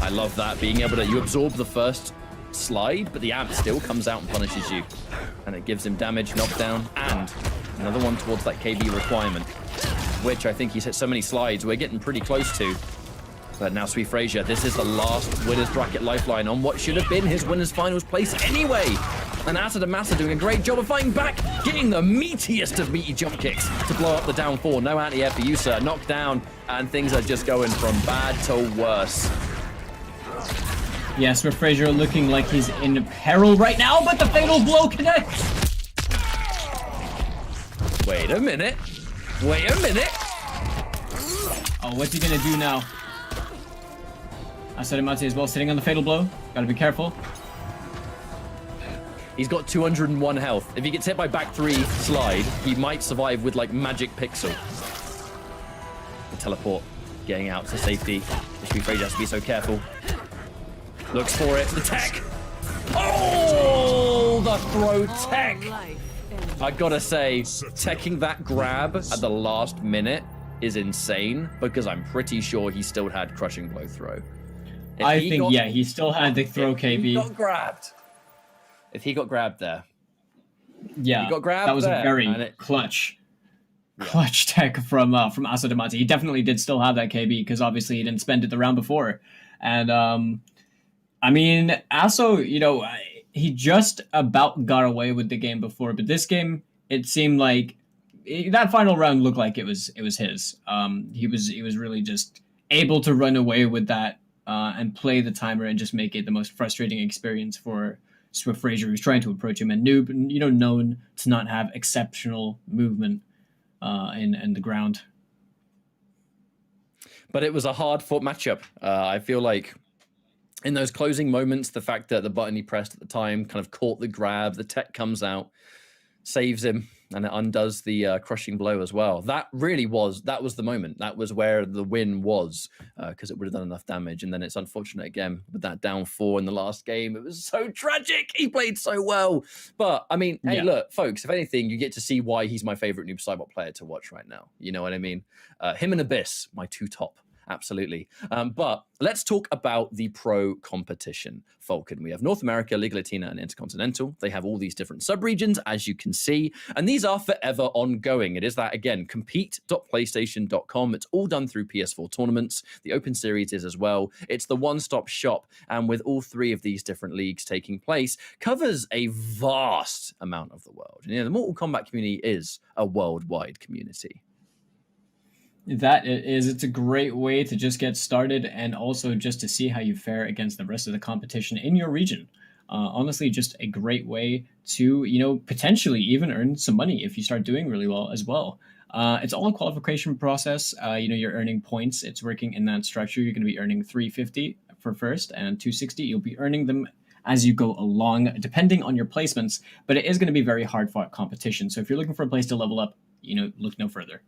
I love that, being able to, you absorb the first slide, but the amp still comes out and punishes you. And it gives him damage, knockdown, and another one towards that KB requirement, which I think he's hit so many slides, we're getting pretty close to. But now Sweet Frazier, this is the last winner's bracket lifeline on what should have been his winner's finals place anyway. And Asadamasa doing a great job of fighting back, getting the meatiest of meaty jump kicks to blow up the down 4. No anti-air for Yusa, knocked down, and things are just going from bad to worse. Yes, Swift Frazier looking like he's in peril right now, but the fatal blow connects. Wait a minute. Wait a minute. Oh, what's he gonna do now? Asadamati as well, sitting on the fatal blow. Gotta be careful. He's got 201 health. If he gets hit by back 3 slide, he might survive with like magic pixel. The teleport getting out to safety. Sweet Frazier has to be so careful. Looks for it. The tech. Oh, the throw tech. I gotta say, teching that grab at the last minute is insane because I'm pretty sure he still had crushing blow throw. I think, yeah, he still had the throw KB. He got grabbed. If he got grabbed there. Yeah, he got grabbed that was there, a very clutch tech from Asadamati. He definitely did still have that KB because obviously he didn't spend it the round before. And I mean, Aso, you know, he just about got away with the game before, but this game, it seemed like that final round looked like it was his. He was really just able to run away with that and play the timer and just make it the most frustrating experience for Swift Frazier, who's trying to approach him, and Noob, you know, known to not have exceptional movement in the ground. But it was a hard-fought matchup. I feel like in those closing moments, the fact that the button he pressed at the time kind of caught the grab, the tech comes out, saves him, and it undoes the crushing blow as well. That was the moment. That was where the win was, because it would have done enough damage. And then it's unfortunate again with that down 4 in the last game. It was so tragic. He played so well. But I mean, hey, look, folks, if anything, you get to see why he's my favorite Noob Saibot player to watch right now. You know what I mean? Him and Abyss, my 2 top. Absolutely. But let's talk about the pro competition, Falcon. We have North America, Liga Latina, and Intercontinental. They have all these different sub-regions, as you can see, and these are forever ongoing. It is that, again, compete.playstation.com. It's all done through PS4 tournaments. The Open Series is as well. It's the one-stop shop, and with all 3 of these different leagues taking place, covers a vast amount of the world. And, you know, the Mortal Kombat community is a worldwide community. That it is. It's a great way to just get started and also just to see how you fare against the rest of the competition in your region. Honestly, just a great way to, you know, potentially even earn some money if you start doing really well as well. It's all a qualification process. You know, you're earning points. It's working in that structure. You're going to be earning 350 for first and 260. You'll be earning them as you go along, depending on your placements. But it is going to be very hard-fought competition. So if you're looking for a place to level up, you know, look no further.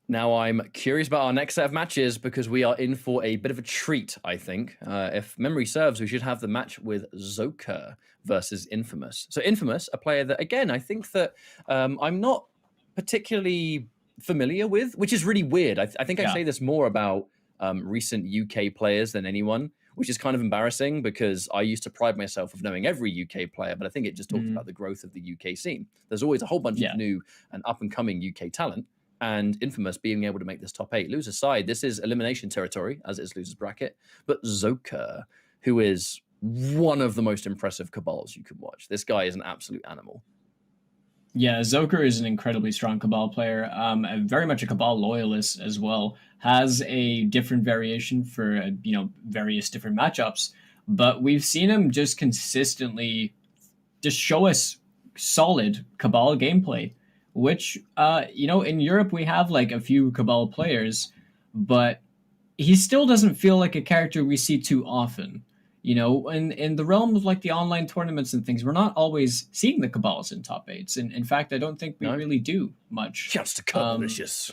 Now, I'm curious about our next set of matches because we are in for a bit of a treat, I think. If memory serves, we should have the match with Zoker versus Infamous. So Infamous, a player that, again, I think that I'm not particularly familiar with, which is really weird. I think I say this more about recent UK players than anyone, which is kind of embarrassing because I used to pride myself of knowing every UK player, but I think it just talks about the growth of the UK scene. There's always a whole bunch of new and up-and-coming UK talent. And Infamous being able to make this top 8. Lose aside, this is elimination territory, as it is loser's bracket. But Zoker, who is one of the most impressive Cabals you can watch. This guy is an absolute animal. Yeah, Zoker is an incredibly strong Cabal player, very much a Cabal loyalist as well. Has a different variation for, you know, various different matchups. But we've seen him just consistently just show us solid Cabal gameplay. Which, you know, in Europe, we have like a few Cabal players, but he still doesn't feel like a character we see too often. You know, in the realm of like the online tournaments and things, we're not always seeing the Cabals in top 8s. And in fact, I don't think we really do much. Just a couple vicious.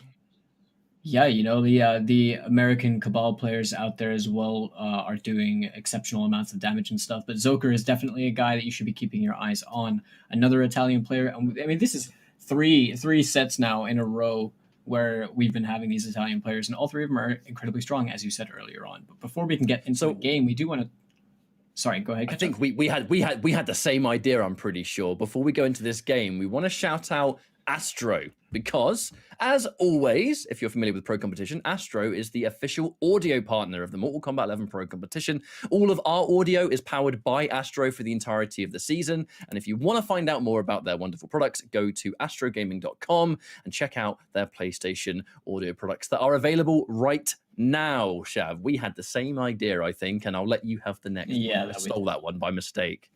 Yeah, you know, the American Cabal players out there as well are doing exceptional amounts of damage and stuff. But Zoker is definitely a guy that you should be keeping your eyes on. Another Italian player. And I mean, this is three sets now in a row where we've been having these Italian players, and all three of them are incredibly strong, as you said earlier on. But before we can get into the game, we do want to. Sorry, go ahead. I think we had the same idea, I'm pretty sure. Before we go into this game, we want to shout out Astro, because as always, if you're familiar with Pro Competition, Astro is the official audio partner of the Mortal Kombat 11 Pro Competition. All of our audio is powered by Astro for the entirety of the season. And if you want to find out more about their wonderful products, go to astrogaming.com and check out their PlayStation audio products that are available right now. Shav, we had the same idea, I think, and I'll let you have the next one. I stole that one by mistake.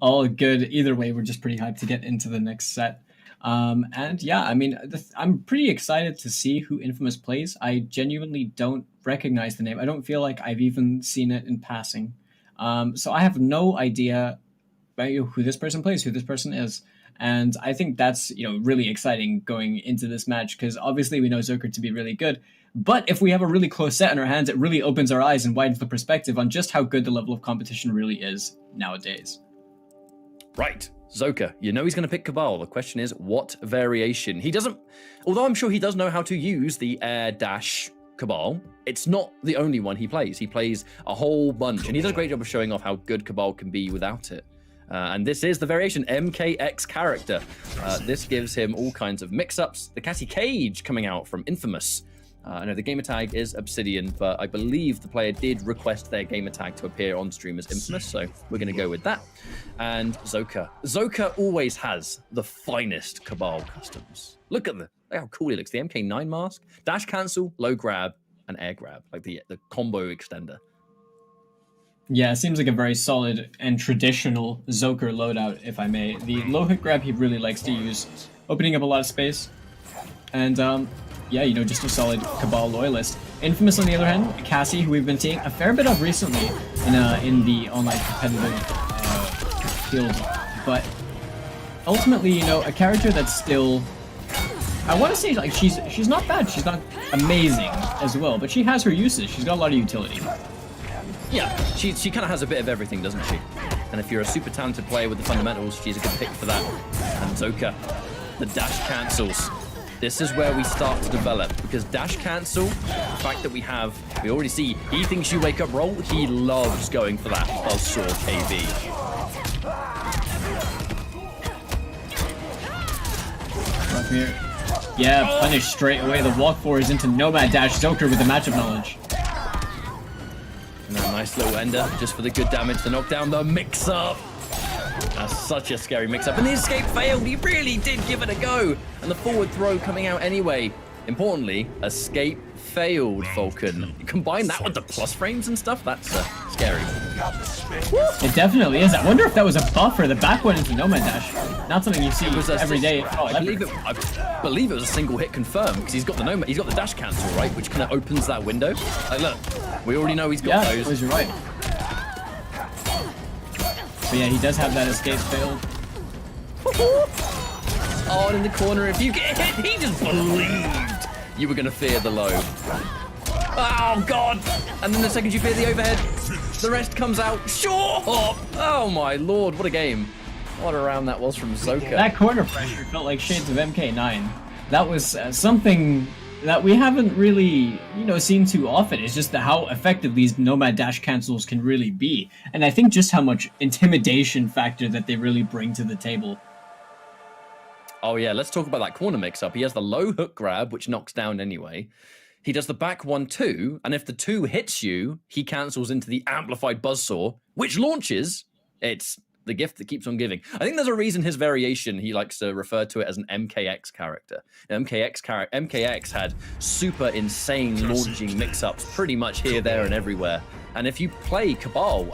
All good. Either way, we're just pretty hyped to get into the next set. And yeah, I mean, I'm pretty excited to see who Infamous plays. I genuinely don't recognize the name. I don't feel like I've even seen it in passing. So I have no idea who this person plays, who this person is. And I think that's, you know, really exciting going into this match, because obviously we know Zoker to be really good. But if we have a really close set in our hands, it really opens our eyes and widens the perspective on just how good the level of competition really is nowadays. Right. Zoker, you know he's going to pick Cabal. The question is, what variation? He doesn't, although I'm sure he does know how to use the air dash Cabal, it's not the only one he plays. He plays a whole bunch, and he does a great job of showing off how good Cabal can be without it. And this is the variation, MKX character. This gives him all kinds of mix-ups. The Cassie Cage coming out from Infamous. I know the gamertag is Obsidian, but I believe the player did request their gamertag to appear on stream as Infamous, so we're going to go with that. And Zoker. Zoker always has the finest Cabal customs. Look at how cool he looks. The MK9 mask, dash cancel, low grab, and air grab, like the combo extender. Yeah, it seems like a very solid and traditional Zoker loadout, if I may. The low hit grab he really likes to use, opening up a lot of space. And yeah, you know, just a solid Cabal loyalist. Infamous, on the other hand, Cassie, who we've been seeing a fair bit of recently in the online competitive field. But ultimately, you know, a character that's still, I want to say, like, she's not bad. She's not amazing as well, but she has her uses. She's got a lot of utility. Yeah, she kind of has a bit of everything, doesn't she? And if you're a super talented player with the fundamentals, she's a good pick for that. And Zoker, the dash cancels. This is where we start to develop, because dash cancel, the fact that we already see, he thinks you wake up roll, he loves going for that buzzsaw KV. Up here. Yeah, punish straight away. The walk forward is into Nomad Dash. Zoker with the matchup knowledge. And a nice little ender, just for the good damage, the knockdown, the mix-up. That's such a scary mix-up. And the escape failed. He really did give it a go. And the forward throw coming out anyway. Importantly, escape failed, Falcon. Combine that with the plus frames and stuff, that's scary. It definitely is. I wonder if that was a buffer. The back went into Nomad Dash. Not something you see every day. I believe it was a single hit confirmed, because he's got the dash cancel, right? Which kind of opens that window. Like, look, we already know he's got those. You're right. But yeah, he does have that escape failed. Oh, in the corner, if you get hit, he just believed you were going to fear the low. Oh, God. And then the second you fear the overhead, the rest comes out. Sure. Oh, my Lord. What a game. What a round that was from Zoker. That corner pressure felt like shades of MK9. That was something that we haven't really, you know, seen too often. It's just how effective these Nomad Dash cancels can really be. And I think just how much intimidation factor that they really bring to the table. Oh, yeah, let's talk about that corner mix-up. He has the low hook grab, which knocks down anyway. He does the back 1-2, and if the 2 hits you, he cancels into the amplified buzzsaw, which launches. It's the gift that keeps on giving. I think there's a reason his variation, he likes to refer to it as an MKX character. MKX had super insane launching mix-ups pretty much here, there, and everywhere. And if you play Cabal,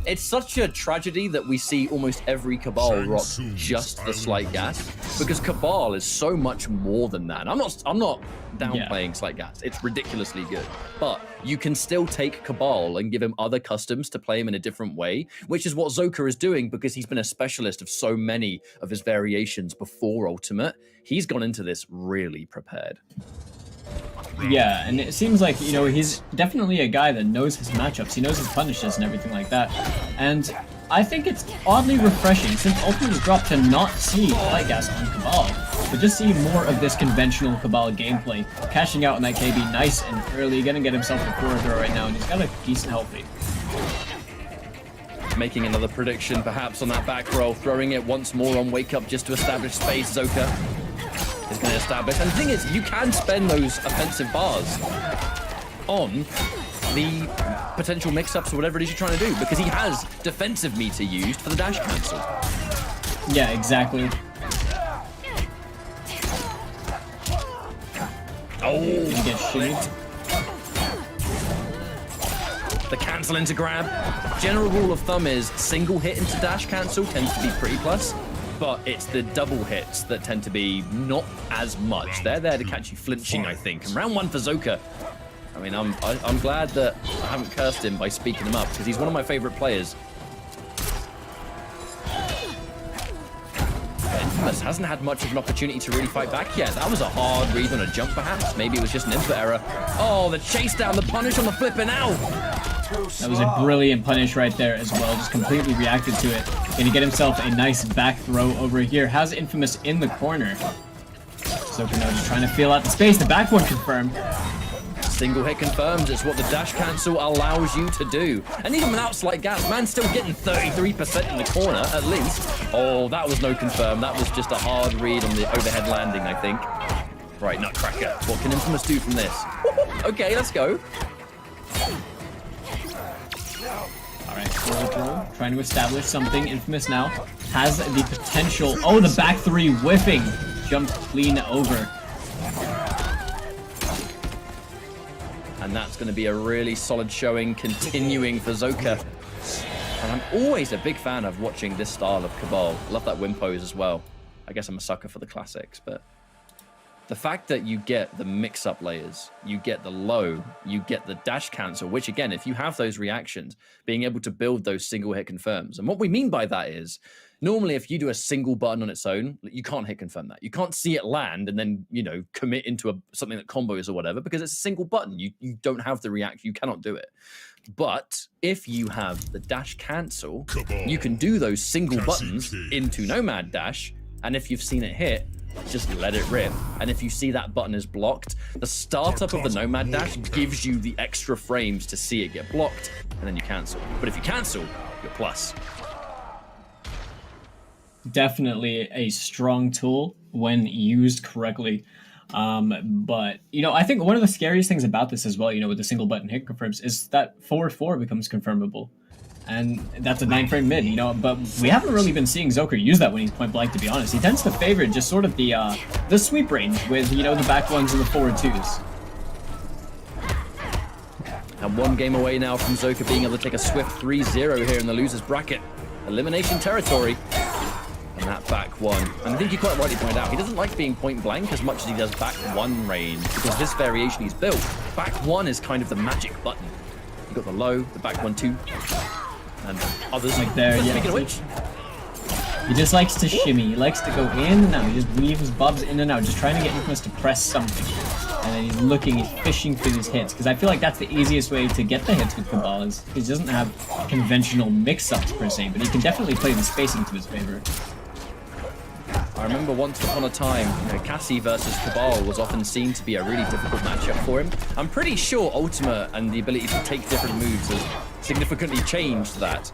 It's such a tragedy that we see almost every Cabal rock just the slight gas, because Cabal is so much more than that. And I'm not downplaying slight gas. It's ridiculously good, but you can still take Cabal and give him other customs to play him in a different way, which is what Zoka is doing because he's been a specialist of so many of his variations before Ultimate. He's gone into this really prepared. Yeah, and it seems like, you know, he's definitely a guy that knows his matchups, he knows his punishes and everything like that. And I think it's oddly refreshing since Ultimate was dropped to not see Light Gas on Cabal, but just see more of this conventional Cabal gameplay. Cashing out on that KB nice and early, gonna get himself a forward throw right now, and he's got a decent health lead. Making another prediction perhaps on that back roll, throwing it once more on Wake Up just to establish space. Zoka is going to establish. And the thing is, you can spend those offensive bars on the potential mix-ups or whatever it is you're trying to do, because he has defensive meter used for the dash cancel. Yeah, exactly. Oh, He gets shitty. The cancel into grab. General rule of thumb is single hit into dash cancel tends to be pretty plus, but it's the double hits that tend to be not as much. They're there to catch you flinching, I think. And round one for Zoka. I mean, I'm glad that I haven't cursed him by speaking him up, because he's one of my favorite players. Infamous hasn't had much of an opportunity to really fight back yet. That was a hard read on a jump, perhaps. Maybe it was just an input error. Oh, the chase down, the punish on the flipping out. That was a brilliant punish right there as well, just completely reacted to it. Gonna get himself a nice back throw over here. Has Infamous in the corner. Zoka now just trying to feel out the space. The back one confirmed. Single hit confirmed. It's what the dash cancel allows you to do. And even without slight gas, man's still getting 33% in the corner, at least. Oh, that was no confirm. That was just a hard read on the overhead landing, I think. Right, Nutcracker. What can Infamous do from this? Okay, let's go. Alright, throw, trying to establish something. Infamous now has the potential. Oh, the back three whiffing. Jumped clean over. And that's going to be a really solid showing, continuing for Zoka. And I'm always a big fan of watching this style of Cabal. I love that win pose as well. I guess I'm a sucker for the classics, but the fact that you get the mix-up layers, you get the low, you get the dash cancel, which again, if you have those reactions, being able to build those single hit confirms. And what we mean by that is, normally if you do a single button on its own, you can't hit confirm that. You can't see it land and then, you know, commit into something that combos or whatever, because it's a single button. You don't have the react, you cannot do it. But if you have the dash cancel, you can do those single buttons into Nomad Dash, and if you've seen it hit, just let it rip. And if you see that button is blocked, the startup of the Nomad Dash gives you the extra frames to see it get blocked, and then you cancel. But if you cancel, you're plus. Definitely a strong tool when used correctly. But, you know, I think one of the scariest things about this as well, you know, with the single button hit confirms, is that forward 4 becomes confirmable. And that's a 9-frame mid, you know, but we haven't really been seeing Zoka use that when he's point blank, to be honest. He tends to favor just sort of the sweep range with, you know, the back ones and the forward 2s. And one game away now from Zoka being able to take a swift 3-0 here in the loser's bracket. Elimination territory. And that back one. And I think you quite rightly pointed out, he doesn't like being point blank as much as he does back one range, because this variation he's built, back one is kind of the magic button. You've got the low, the back one too, and others. Like there, yeah. Speaking of which, he just likes to shimmy. He likes to go in and out. He just weaves bobs in and out, just trying to get Infamous to press something. And then he's looking, he's fishing for these hits, because I feel like that's the easiest way to get the hits with Cabal, is he doesn't have conventional mix-ups per se, but he can definitely play the spacing to his favor. I remember once upon a time, you know, Cassie versus Cabal was often seen to be a really difficult matchup for him. I'm pretty sure Ultimate and the ability to take different moves has significantly changed that.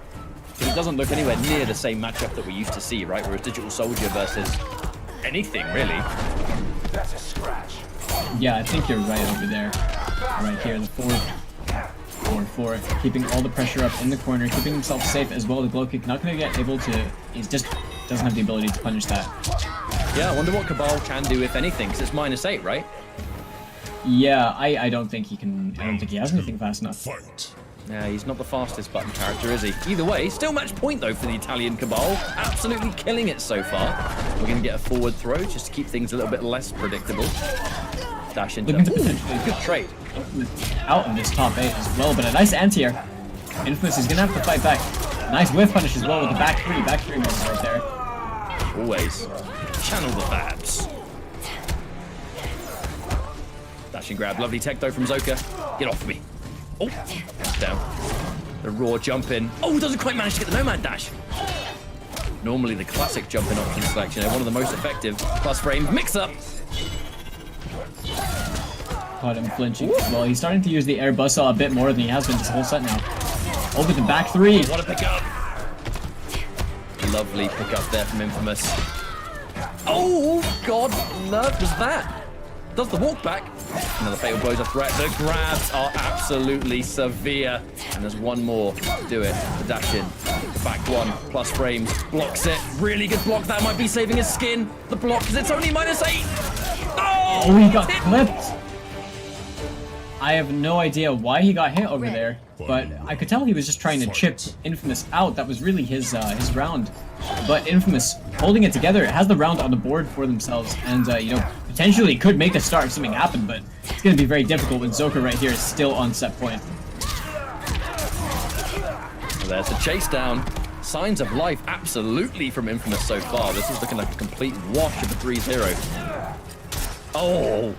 Because it doesn't look anywhere near the same matchup that we used to see, right? Whereas Digital Soldier versus anything, really. That's a scratch. Yeah, I think you're right over there. Right here, the forward 4, keeping all the pressure up in the corner, keeping himself safe as well. The glow kick not going to get able to, he's just doesn't have the ability to punish that. Yeah, I wonder what Cabal can do, if anything, because it's -8, right? Yeah, I don't think he can, I don't think he has anything fast enough. Fight. Yeah, he's not the fastest button character, is he? Either way, still match point, though, for the Italian Cabal. Absolutely killing it so far. We're going to get a forward throw just to keep things a little bit less predictable. Dash into... Ooh, good trade. Out in this top 8 as well, but a nice anti-air. Infamous is going to have to fight back. Nice whiff punish as well with the back 3. Back 3 moves right there. Always. Channel the Babs. Dash and grab. Lovely tech, though, from Zoka. Get off me. Oh, down. The raw jump in. Oh, doesn't quite manage to get the Nomad dash. Normally the classic jump in option selection, one of the most effective. Plus frame, mix up. Caught him flinching. Well, he's starting to use the air buzzsaw a bit more than he has been this whole set now. Over the back 3. What a pick up. Lovely pick up there from Infamous. Oh, God, love was that. Does the walk back. Another fatal blows a threat. The grabs are absolutely severe. And there's one more. Do it. The dash in. Back 1. Plus frames. Blocks it. Really good block. That might be saving his skin. The block, because it's only -8. Oh, he got clipped. I have no idea why he got hit over there, but I could tell he was just trying to chip Infamous out. That was really his round. But Infamous holding it together, it has the round on the board for themselves, and potentially could make a start if something happened, but it's going to be very difficult when Zoka right here is still on set point. Well, there's the chase down. Signs of life absolutely from Infamous so far. This is looking like a complete wash of a 3-0. Oh!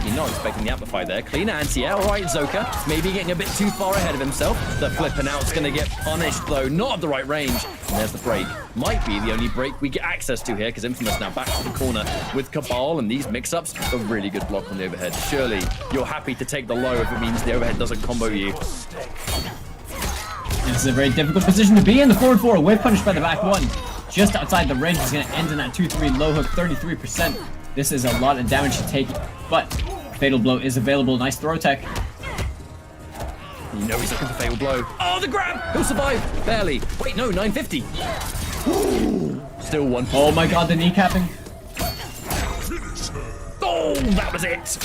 You're not expecting the amplify there. Clean anti-air. All right, Zoka. Maybe getting a bit too far ahead of himself. The flipping out's going to get punished, though. Not at the right range. And there's the break. Might be the only break we get access to here, because Infamous now back to the corner with Cabal, and these mix-ups. A really good block on the overhead. Surely you're happy to take the low if it means the overhead doesn't combo you. This is a very difficult position to be in. The forward 4, whip punished by the back 1. Just outside the range. He's going to end in that 2-3 low hook, 33%. This is a lot of damage to take, but Fatal Blow is available. Nice throw tech. You know he's looking for Fatal Blow. Oh, the grab! He'll survive. Barely. Wait, no, 950. Ooh, still 1. Oh my god, the kneecapping. Oh, that was it.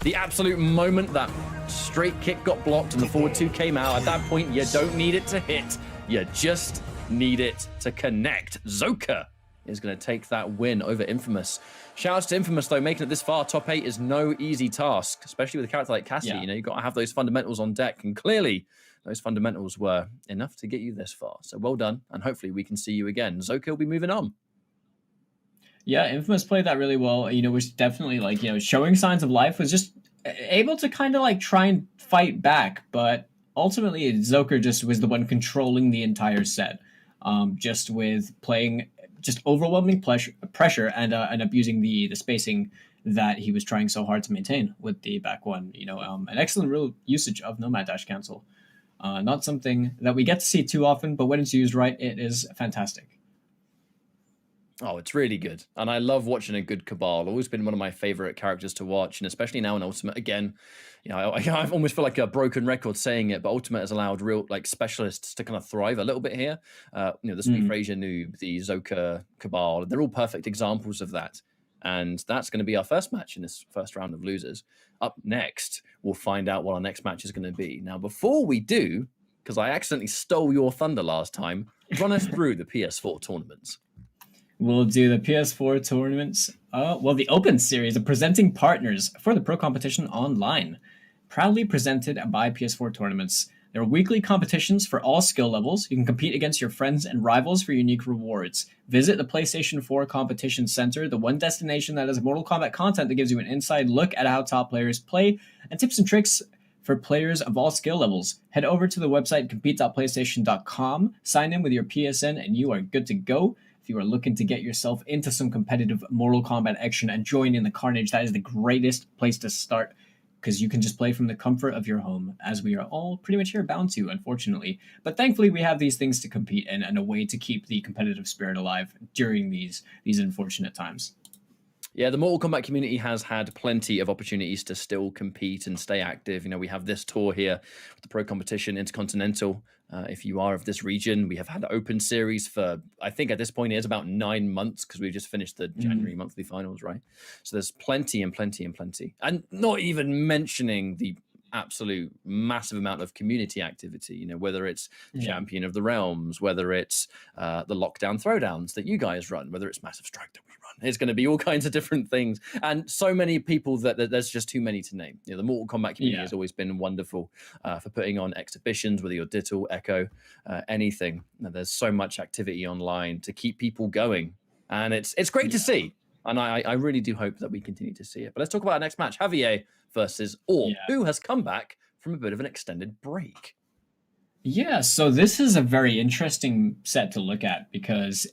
The absolute moment that straight kick got blocked and the forward 2 came out. At that point, you don't need it to hit. You just need it to connect. Zoka is going to take that win over Infamous. Shoutouts to Infamous, though. Making it this far, top 8 is no easy task, especially with a character like Cassie. Yeah. You've got to have those fundamentals on deck, and clearly those fundamentals were enough to get you this far. So well done, and hopefully we can see you again. Zoka will be moving on. Yeah, Infamous played that really well. Was definitely showing signs of life, was just able to kind of try and fight back, but ultimately Zoka just was the one controlling the entire set, just with playing just overwhelming pressure and abusing the spacing that he was trying so hard to maintain with the back 1. An excellent real usage of Nomad Dash Cancel. Not something that we get to see too often, but when it's used right, it is fantastic. Oh, it's really good. And I love watching a good Cabal. Always been one of my favorite characters to watch. And especially now in Ultimate, again, I almost feel like a broken record saying it, but Ultimate has allowed real specialists to kind of thrive a little bit here. The Sweet Frazier noob, the Zoka Cabal, they're all perfect examples of that. And that's going to be our first match in this first round of losers. Up next, we'll find out what our next match is going to be. Now, before we do, because I accidentally stole your thunder last time, run us through the PS4 tournaments. We'll do the PS4 tournaments. The Open Series of presenting partners for the Pro Competition Online. Proudly presented by PS4 Tournaments. There are weekly competitions for all skill levels. You can compete against your friends and rivals for unique rewards. Visit the PlayStation 4 Competition Center, the one destination that has Mortal Kombat content that gives you an inside look at how top players play and tips and tricks for players of all skill levels. Head over to the website compete.playstation.com, sign in with your PSN, and you are good to go. If you are looking to get yourself into some competitive Mortal Kombat action and join in the carnage, that is the greatest place to start, because you can just play from the comfort of your home, as we are all pretty much here bound to, unfortunately. But thankfully, we have these things to compete in and a way to keep the competitive spirit alive during these unfortunate times. Yeah, the Mortal Kombat community has had plenty of opportunities to still compete and stay active. We have this tour here with the Pro Competition Intercontinental. If you are of this region, we have had Open Series for, I think at this point, it is about 9 months, because we've just finished the January monthly finals, right? So there's plenty and plenty and plenty. And not even mentioning the absolute massive amount of community activity, you know, whether it's Yeah. Champion of the Realms, whether it's the lockdown throwdowns that you guys run, whether it's Massive Strike that we run. It's going to be all kinds of different things, and so many people that there's just too many to name. You know, the Mortal Kombat community Yeah. has always been wonderful for putting on exhibitions, whether you're Digital, Echo, anything. You know, there's so much activity online to keep people going, and it's great to see. And I really do hope that we continue to see it. But let's talk about our next match. Javier versus Orb, Yeah. who has come back from a bit of an extended break. Yeah, so this is a very interesting set to look at because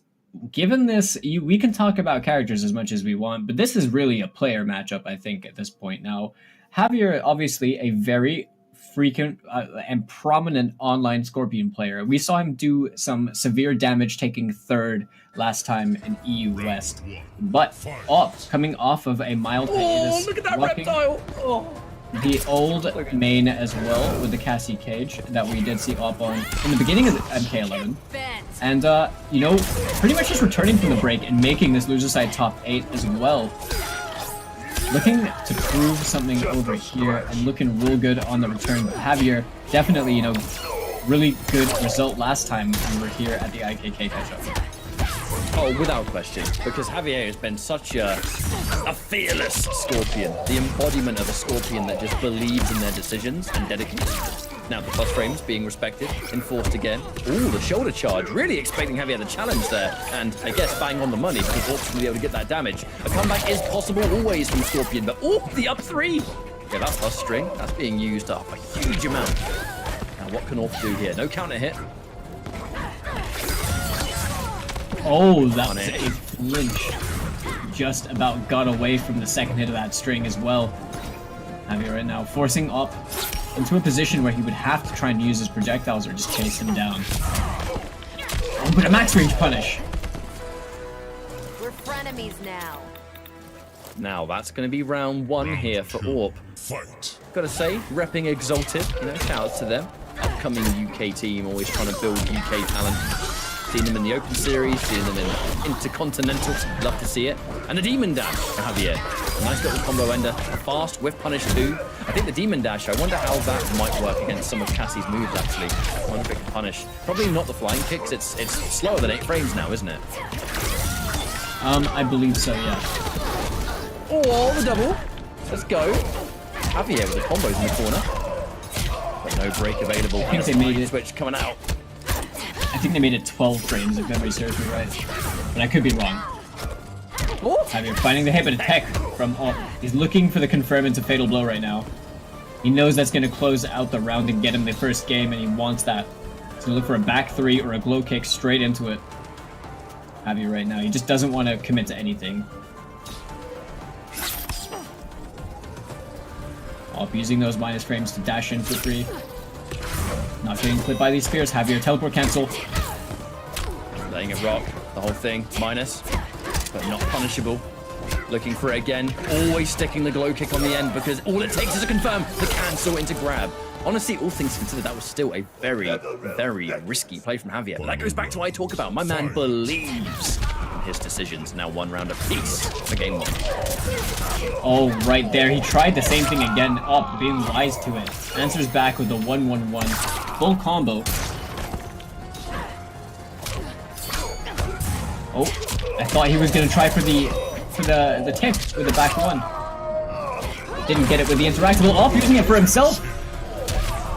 given this, we can talk about characters as much as we want, but this is really a player matchup, I think, at this point. Now, Javier, obviously a very frequent and prominent online Scorpion player. We saw him do some severe damage taking third last time in EU West, but coming off of a mild hiatus, look at that walking reptile! Oh. the old main as well with the Cassie Cage that we did see up on in the beginning of the MK11. And, you know, pretty much just returning from the break and making this loser side top 8 as well. Looking to prove something over here and looking real good on the return. But Javier, definitely, you know, really good result last time we were here at the IKK catch-up. Oh, without question, because Javier has been such a fearless Scorpion, the embodiment of a Scorpion that just believes in their decisions and dedicates to them. Now the plus frames being respected, enforced again. Ooh, the shoulder charge, really expecting Javier the challenge there, and I guess bang on the money because Orc's going to be able to get that damage. A comeback is possible always from Scorpion, but oh, the up 3! Okay, that plus string, that's being used up a huge amount. Now what can Orc do here? No counter hit. Oh, that was a flinch. Just about got away from the second hit of that string as well. Javier right now forcing up into a position where he would have to try and use his projectiles or just chase him down. Oh, but a max range punish. We're frenemies now. Now that's going to be round 1 here for Orp. Fight. Gotta say, repping Exalted, you know, shout out to them. Upcoming UK team, always trying to build UK talent. Seen them in the Open Series, seen them in Intercontinentals, love to see it. And the Demon Dash for Javier. A nice little combo ender, a fast with punish too. I think the Demon Dash, I wonder how that might work against some of Cassie's moves actually. I wonder if it can punish. Probably not the flying kicks, it's slower than 8 frames now, isn't it? I believe so, yeah. Oh, the double. Let's go. Javier with the combos in the corner. But no break available. I think they made it. Switch coming out. I think they made it 12 frames if memory serves me right. But I could be wrong. Oh. Javier finding the hit, but a tech from he's looking for the confirm into Fatal Blow right now. He knows that's going to close out the round and get him the first game, and he wants that. He's going to look for a back 3 or a glow kick straight into it. Javier right now, he just doesn't want to commit to anything. Using those minus frames to dash in for free. Not getting clipped by these spears. Javier teleport cancel. Letting it rock, the whole thing, minus, but not punishable. Looking for it again, always sticking the glow kick on the end because all it takes is to confirm the cancel into grab. Honestly, all things considered, that was still a very, very risky play from Javier. But that goes back to what I talk about. My man believes in his decisions. Now 1 round apiece for game 1. Oh, right there. He tried the same thing again. Being wise to it. Answers back with the 1-1-1. Full combo. Oh, I thought he was going to try for the tip with the back 1. Didn't get it with the interactable. Using it for himself.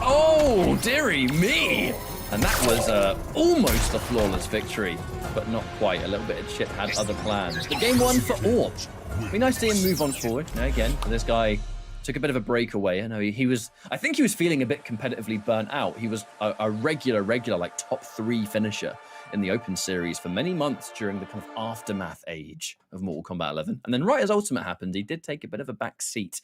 Oh, dearie me! And that was almost a flawless victory, but not quite. A little bit of shit had other plans. The game 1 for Orb. Be nice to see him move on forward. Now again, this guy took a bit of a breakaway. I know he was. I think he was feeling a bit competitively burnt out. He was a regular like top 3 finisher in the Open Series for many months during the kind of aftermath age of Mortal Kombat 11. And then right as Ultimate happened, he did take a bit of a back seat.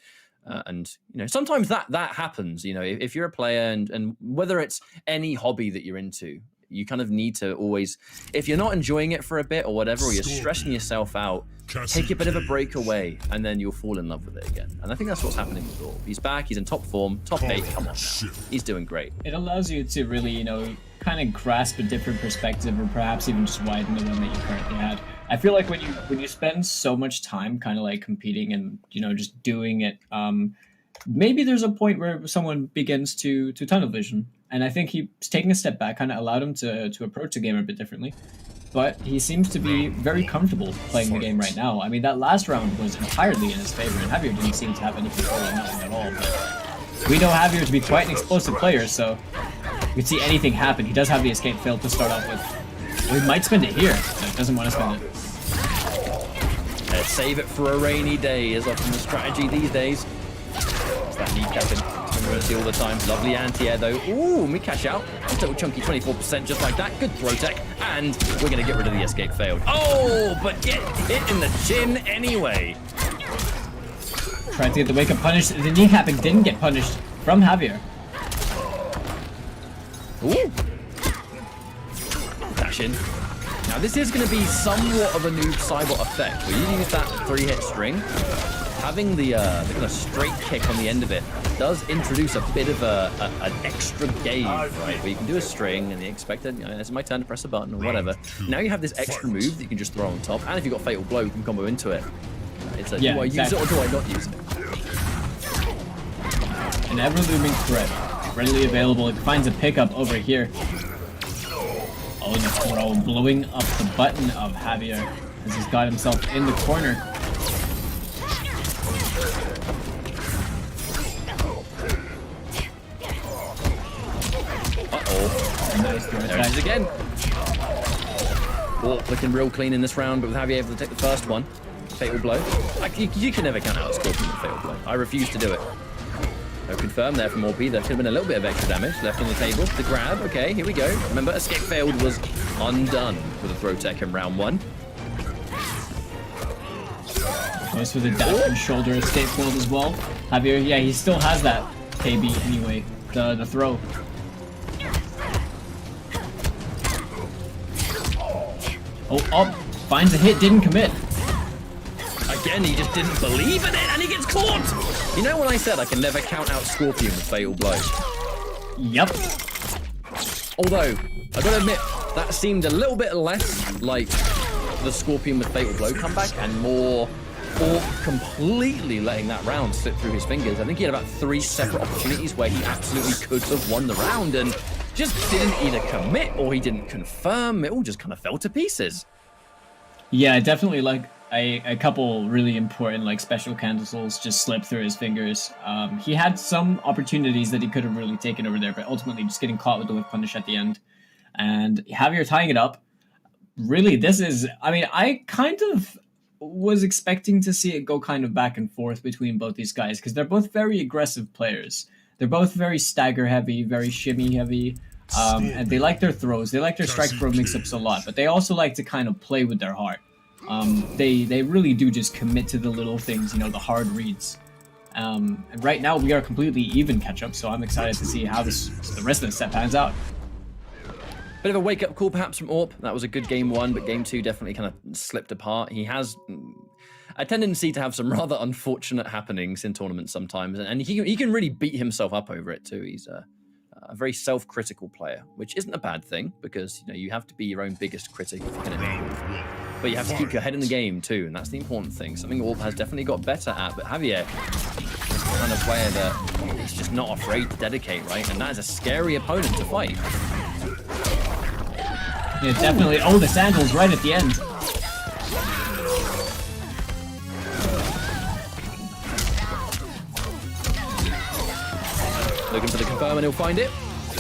And, you know, sometimes that happens, you know, if you're a player and whether it's any hobby that you're into, you kind of need to always, if you're not enjoying it for a bit or whatever, or you're stressing yourself out, take a bit of a break away and then you'll fall in love with it again. And I think that's what's happening with Orb. He's back, he's in top form, top 8, come on now. He's doing great. It allows you to really, you know, kind of grasp a different perspective or perhaps even just widen the one that you currently had. I feel like when you spend so much time kind of like competing and, you know, just doing it maybe there's a point where someone begins to tunnel vision, and I think he's taking a step back, kind of allowed him to approach the game a bit differently. But he seems to be very comfortable playing the game right now. I mean, that last round was entirely in his favor, and Javier didn't seem to have any control on that one at all. But we know Javier to be quite an explosive player, so we could see anything happen. He does have the escape failed to start off with. We might spend it here, but doesn't want to spend it. Save it for a rainy day is often the strategy these days. It's that kneecapping. We're going to see all the time. Lovely anti-air though. Ooh, we cash out. A little chunky 24% just like that. Good throw tech. And we're going to get rid of the escape failed. Oh, but get hit in the chin anyway. Tried to get the wake up punished. The kneecapping didn't get punished from Javier. Ooh. Dash in. Now this is going to be somewhat of a noob Cybot effect. Where you use that 3-hit string. Having the kind of straight kick on the end of it does introduce a bit of an extra game, right? Where you can do a string and you expect it, you know, it's my turn to press a button or whatever. Now you have this extra move that you can just throw on top, and if you've got Fatal Blow, you can combo into it. It's a, do I use it or do I not use it? An ever-looming threat, readily available. It finds a pickup over here. Oh, the throw blowing up the button of Javier as he's got himself in the corner. Nice there it is again. Oh, looking real clean in this round, but with Javier able to take the first one. Fatal Blow. You can never count out a Scorpion with Fatal Blow. I refuse to do it. No confirm there from Orby. There could have been a little bit of extra damage left on the table. The grab, okay, here we go. Remember, escape failed was undone with a throw tech in round 1. Goes for the dash and shoulder escape failed as well. Javier, yeah, he still has that KB anyway, the throw. Oh, up, finds a hit, didn't commit. Again, he just didn't believe in it, and he gets caught! You know when I said I can never count out Scorpion with Fatal Blow? Yep. Although, I gotta admit, that seemed a little bit less like the Scorpion with Fatal Blow comeback, and more completely letting that round slip through his fingers. I think he had about 3 separate opportunities where he absolutely could have won the round, and just didn't either commit or he didn't confirm. It all just kind of fell to pieces. Yeah, definitely like a couple really important like special cancels just slipped through his fingers. He had some opportunities that he could have really taken over there, but ultimately just getting caught with the whip punish at the end. And Javier tying it up. Really, this is, I mean, I kind of was expecting to see it go kind of back and forth between both these guys because they're both very aggressive players. They're both very stagger heavy, very shimmy heavy. And they like their throws. They like their strike throw mix-ups a lot, but they also like to kind of play with their heart. They really do just commit to the little things, you know, the hard reads. And right now we are completely even catch-up, so I'm excited to see how the rest of the set pans out. Bit of a wake-up call perhaps from Orp. That was a good game 1, but game 2 definitely kind of slipped apart. He has a tendency to have some rather unfortunate happenings in tournaments sometimes, and he can really beat himself up over it too. He's a very self-critical player, which isn't a bad thing because you know you have to be your own biggest critic if you're going to improve. But you have to keep your head in the game too, and that's the important thing. Something Orp has definitely got better at, but Javier is the kind of player that he's just not afraid to dedicate, right? And that is a scary opponent to fight. Yeah, definitely. Oh, the sandals right at the end. Looking for the confirm and he'll find it.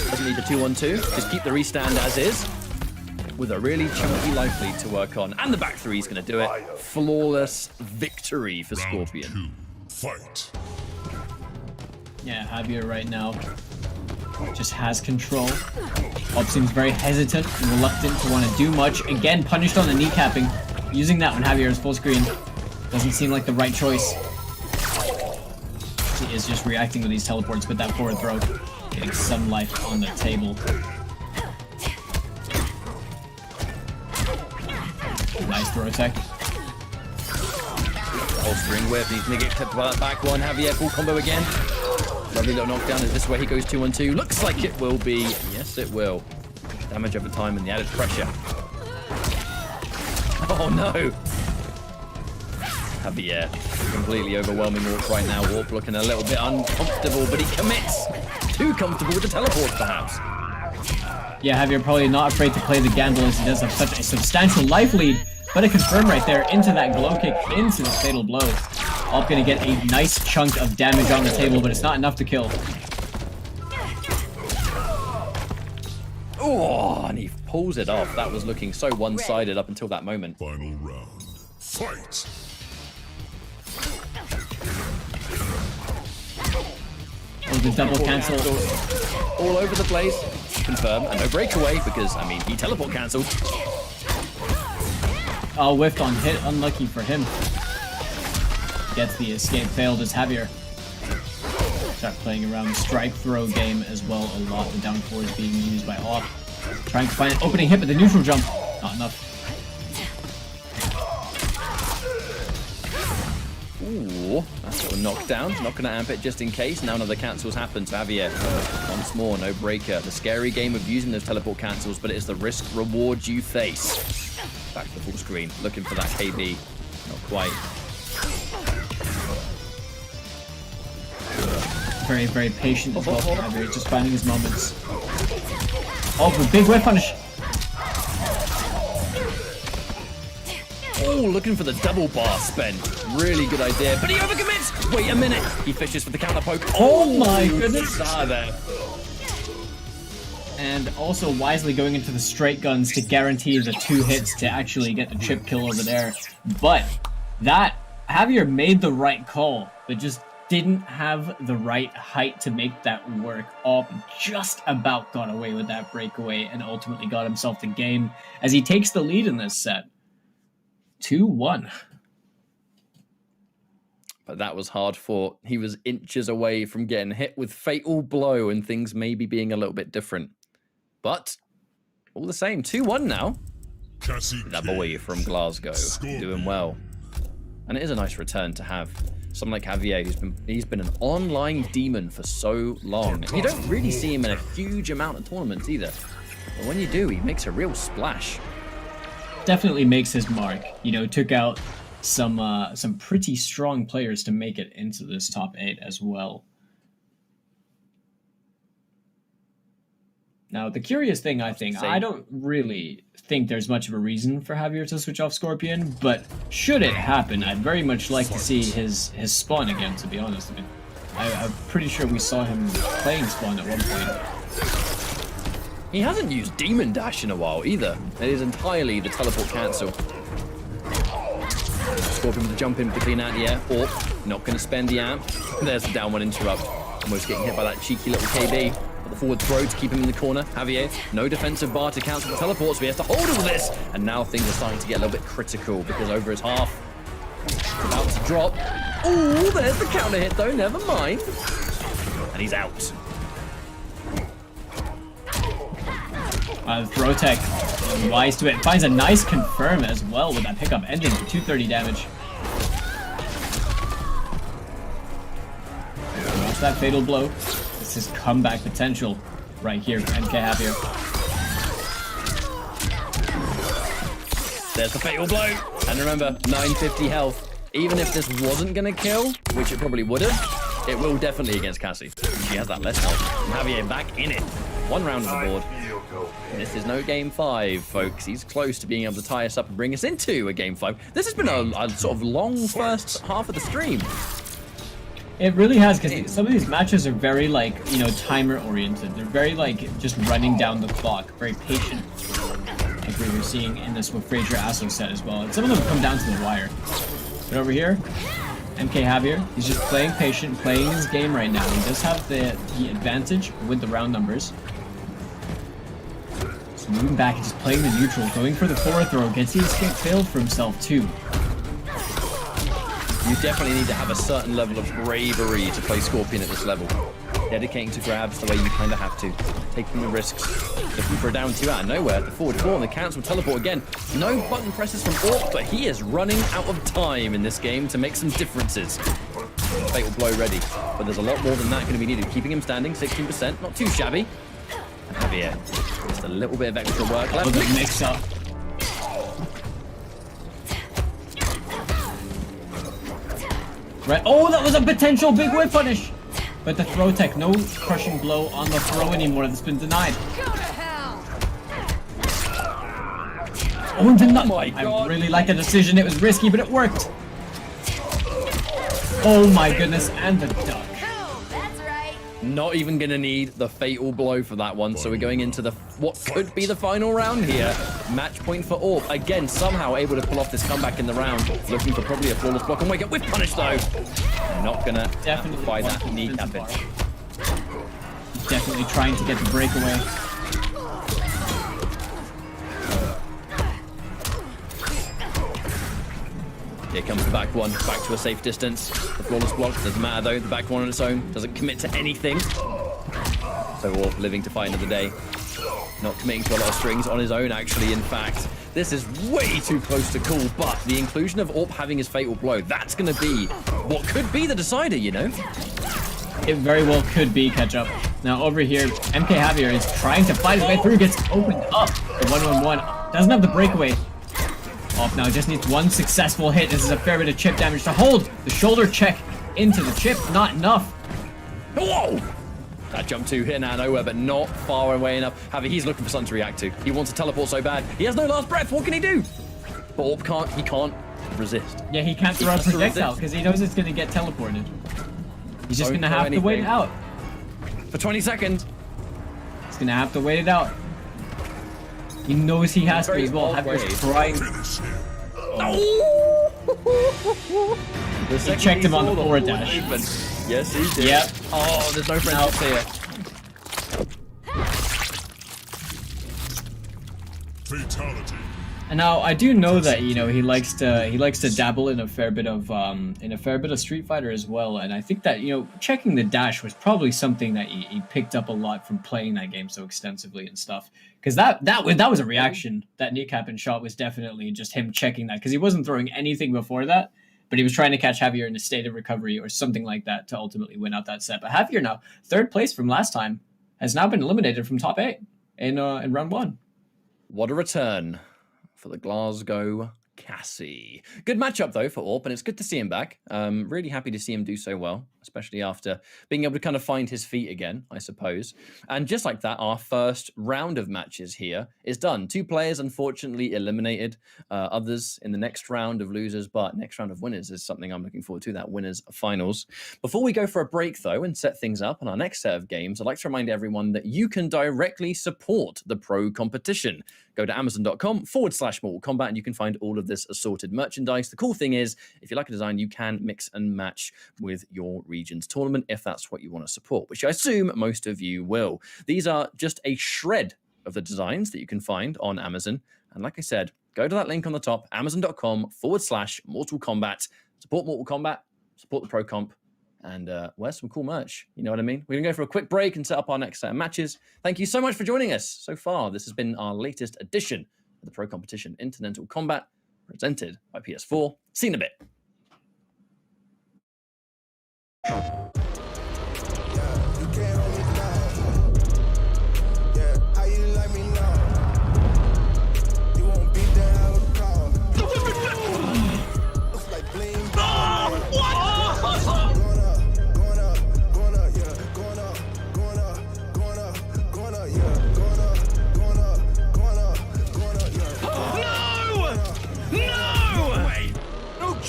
Doesn't need the 2-1-2. Just keep the restand as is. With a really chunky life lead to work on. And the back 3 is going to do it. Flawless victory for Scorpion. Round 2, fight. Yeah, Javier right now just has control. Bob seems very hesitant and reluctant to want to do much. Again, punished on the kneecapping. Using that when Javier is full screen. Doesn't seem like the right choice. He is just reacting with these teleports with that forward throw. Getting some life on the table. Nice throw attack. Whole string whip. He's going to get kept by that back one. Javier, full combo again. Lovely little knockdown. Is this where he goes 2-1-2? Looks like it will be. Yes, it will. Damage over time and the added pressure. Oh no! Javier Completely overwhelming Orc right now. Orc looking a little bit uncomfortable, but he commits. Too comfortable with the teleports, perhaps. Yeah, Javier probably not afraid to play the gamble as he does have such a substantial life lead. But a confirm right there into that glow kick, into the fatal blow. Alp gonna get a nice chunk of damage on the table, but it's not enough to kill. Oh, and he pulls it off. That was looking so one-sided up until that moment. Final round. Fight! Oh, the double cancel. All over the place. Confirm, and no breakaway, because, I mean, he teleport cancelled. Oh, whiffed on hit. Unlucky for him. Gets the escape failed as Javier. Start playing around the strike throw game as well a lot. The down four is being used by Op. Trying to find an opening hit, but the neutral jump. Not enough. Ooh, that's got a knockdown. Not going to amp it just in case. Now another cancels happen to Javier. Once more, no breaker. The scary game of using those teleport cancels, but it's the risk reward you face. Back to the full screen, looking for that KB. Not quite. Very, very patient as well. Javier just finding his moments. Oh, the big whip punish. Oh, looking for the double bar spend. Really good idea, but he overcommits. Wait a minute. He fishes for the counter poke. Oh my goodness. There. And also wisely going into the straight guns to guarantee the 2 hits to actually get the chip kill over there. But that, Javier made the right call, but just didn't have the right height to make that work. Op just about got away with that breakaway and ultimately got himself the game as he takes the lead in this set. 2-1. But that was hard fought. He was inches away from getting hit with fatal blow and things maybe being a little bit different. But all the same, 2-1 now. That boy from Glasgow doing well. And it is a nice return to have someone like Javier, he's been an online demon for so long. You don't really see him in a huge amount of tournaments either. But when you do, he makes a real splash. Definitely makes his mark. You know, took out some pretty strong players to make it into this top 8 as well. Now, the curious thing, I think, I don't really think there's much of a reason for Javier to switch off Scorpion, but should it happen, I'd very much like to see his spawn again, to be honest. I mean, I'm pretty sure we saw him playing spawn at one point. He hasn't used Demon Dash in a while either. It is entirely the teleport cancel. Scorpion with the jump in between anti-air, or not going to spend the amp. There's the down one interrupt. Almost getting hit by that cheeky little KB. But the forward throw to keep him in the corner. Javier, no defensive bar to cancel the teleports, but he has to hold all this. And now things are starting to get a little bit critical because over his half. It's about to drop. Ooh, there's the counter hit though, never mind. And he's out. Throw tech, wise to it. Finds a nice confirm as well with that pickup ending for 230 damage. Watch that fatal blow. This is comeback potential right here for MK Javier. There's the fatal blow. And remember, 950 health. Even if this wasn't going to kill, which it probably would have, it will definitely against Cassie. She has that less health. And Javier back in it. 1 round on the board. This is no game 5, folks. He's close to being able to tie us up and bring us into a game 5. This has been a sort of long first half of the stream. It really has, because some of these matches are very, like, you know, timer oriented. They're very, like, just running down the clock, very patient, like we were seeing in this with Frazier Asso set as well. And some of them come down to the wire. But over here, MK Javier, he's just playing patient, playing his game right now. He does have the advantage with the round numbers. So moving back and just playing the neutral, going for the forward throw, gets the escape failed for himself too. You definitely need to have a certain level of bravery to play Scorpion at this level. Dedicating to grabs the way you kind of have to. Taking the risks. Looking for a down 2 out of nowhere. The forward 4 and the cancel teleport again. No button presses from Orc, but he is running out of time in this game to make some differences. Fatal blow ready. But there's a lot more than that going to be needed. Keeping him standing, 16%. Not too shabby. And Javier, just a little bit of extra work left. The mix up. Right. Oh, that was a potential big whip punish. But the throw tech, no crushing blow on the throw anymore. That's been denied. Oh, did not. my God. I really like the decision. It was risky, but it worked. Oh my goodness, and the duck. That's right. Not even gonna need the fatal blow for that one. So we're going into the what could be the final round here. Match point for Orp. Again, somehow able to pull off this comeback in the round. Looking for probably a flawless block and wake up with punish though. Not gonna Definitely amplify that kneecap it. Definitely trying to get the breakaway. Here comes the back one, back to a safe distance. The flawless block doesn't matter though. The back one on its own doesn't commit to anything. So Orp living to fight another day. Not committing to a lot of strings on his own, actually, in fact. This is way too close to call, but the inclusion of Orp having his fatal blow, that's going to be what could be the decider, you know? It very well could be catch-up. Now over here, MK Javier is trying to fight his way through, gets opened up. The 1-1-1 doesn't have the breakaway. Off now, just needs one successful hit. This is a fair bit of chip damage to hold. The shoulder check into the chip, not enough. Whoa! That jump 2 hit out of nowhere, but not far away enough. Javier, he's looking for something to react to. He wants to teleport so bad. He has no last breath. What can he do? But Orp can't. He can't resist. Yeah, he can't throw a projectile because he knows it's going to get teleported. He's just Don't going to throw have to wait it anything. out. For 20 seconds. He's going to have to wait it out. He knows he has to Very as well. odd Javier's way. trying. The second checked him on saw the forward forward dash. movement. Yes, he did. Yep. Oh, there's no friendships here. Fatality. And now I do know that he likes to dabble in a fair bit of Street Fighter as well, and I think that checking the dash was probably something that he picked up a lot from playing that game so extensively and stuff. Because that was a reaction. That kneecap and shot was definitely just him checking that because he wasn't throwing anything before that, but he was trying to catch Javier in a state of recovery or something like that to ultimately win out that set. But Javier now, third place from last time, has now been eliminated from top 8 in round 1. What a return for the Glasgow Cassie. Good matchup, though, for Orp, and it's good to see him back. Really happy to see him do so well, especially after being able to kind of find his feet again, I suppose. And just like that, our first round of matches here is done. 2 players, unfortunately, eliminated. Others in the next round of losers, but next round of winners is something I'm looking forward to, that winners finals. Before we go for a break, though, and set things up on our next set of games, I'd like to remind everyone that you can directly support the Pro Competition. Go to amazon.com/Mortal Kombat and you can find all of this assorted merchandise. The cool thing is, if you like a design, you can mix and match with your region's tournament if that's what you want to support, which I assume most of you will. These are just a shred of the designs that you can find on Amazon. And like I said, go to that link on the top, amazon.com/Mortal Kombat. Support Mortal Kombat, support the Pro Comp, and wear some cool merch. You know what I mean? We're going to go for a quick break and set up our next set of matches. Thank you so much for joining us so far. This has been our latest edition of the Pro Competition Intercontinental Combat, presented by PS4. See you in a bit.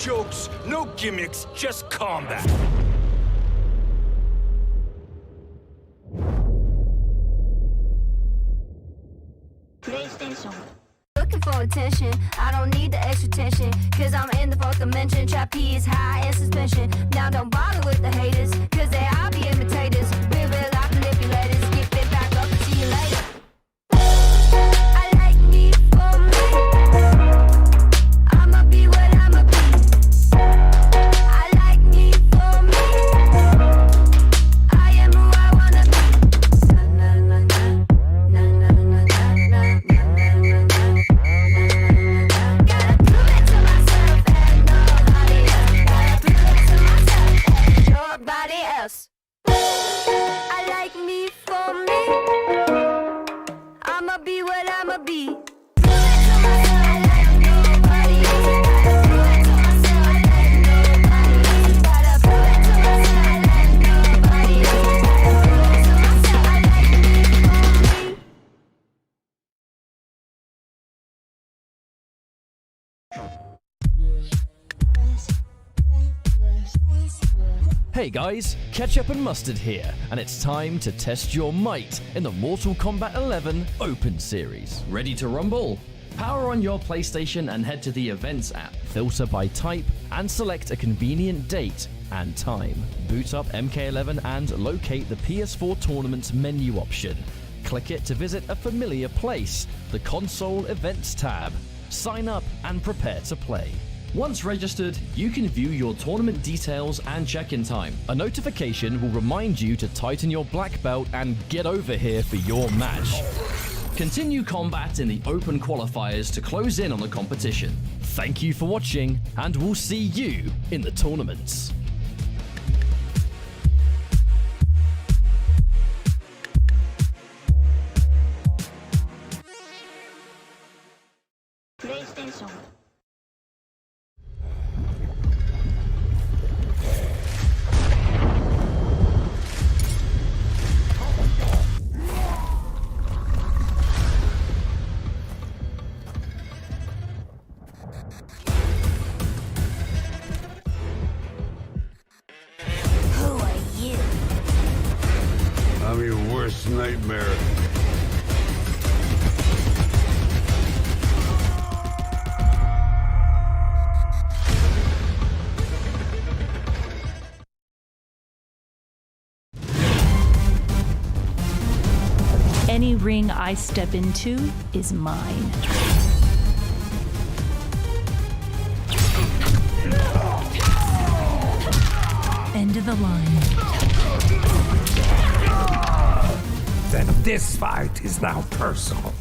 Jokes, no gimmicks, just combat. PlayStation. Looking for attention, I don't need the extra tension, cause I'm in the 4th dimension, trapeze high in suspension. Now don't bother with the haters, cause they all be imitators. We real life manipulators, get it back up, see you later. I like me for me, I'ma be what I'ma be. I like me for me, I am who I wanna be. Na na na na, na na na na na, na na na na. Gotta prove it to myself and nobody else. Gotta prove it to myself and nobody else. I like me for me, I'ma be what I'ma be. Prove it to myself like nobody else. Gotta prove it to myself like nobody else. Gotta Hey guys, Ketchup and Mustard here, and it's time to test your might in the Mortal Kombat 11 Open Series. Ready to rumble? Power on your PlayStation and head to the Events app. Filter by type and select a convenient date and time. Boot up MK11 and locate the PS4 Tournaments menu option. Click it to visit a familiar place, the Console Events tab. Sign up and prepare to play. Once registered, you can view your tournament details and check-in time. A notification will remind you to tighten your black belt and get over here for your match. Continue combat in the open qualifiers to close in on the competition. Thank you for watching, and we'll see you in the tournaments. PlayStation. Who are you? I'm your worst nightmare. Any ring I step into is mine. End of the line. Then this fight is now personal.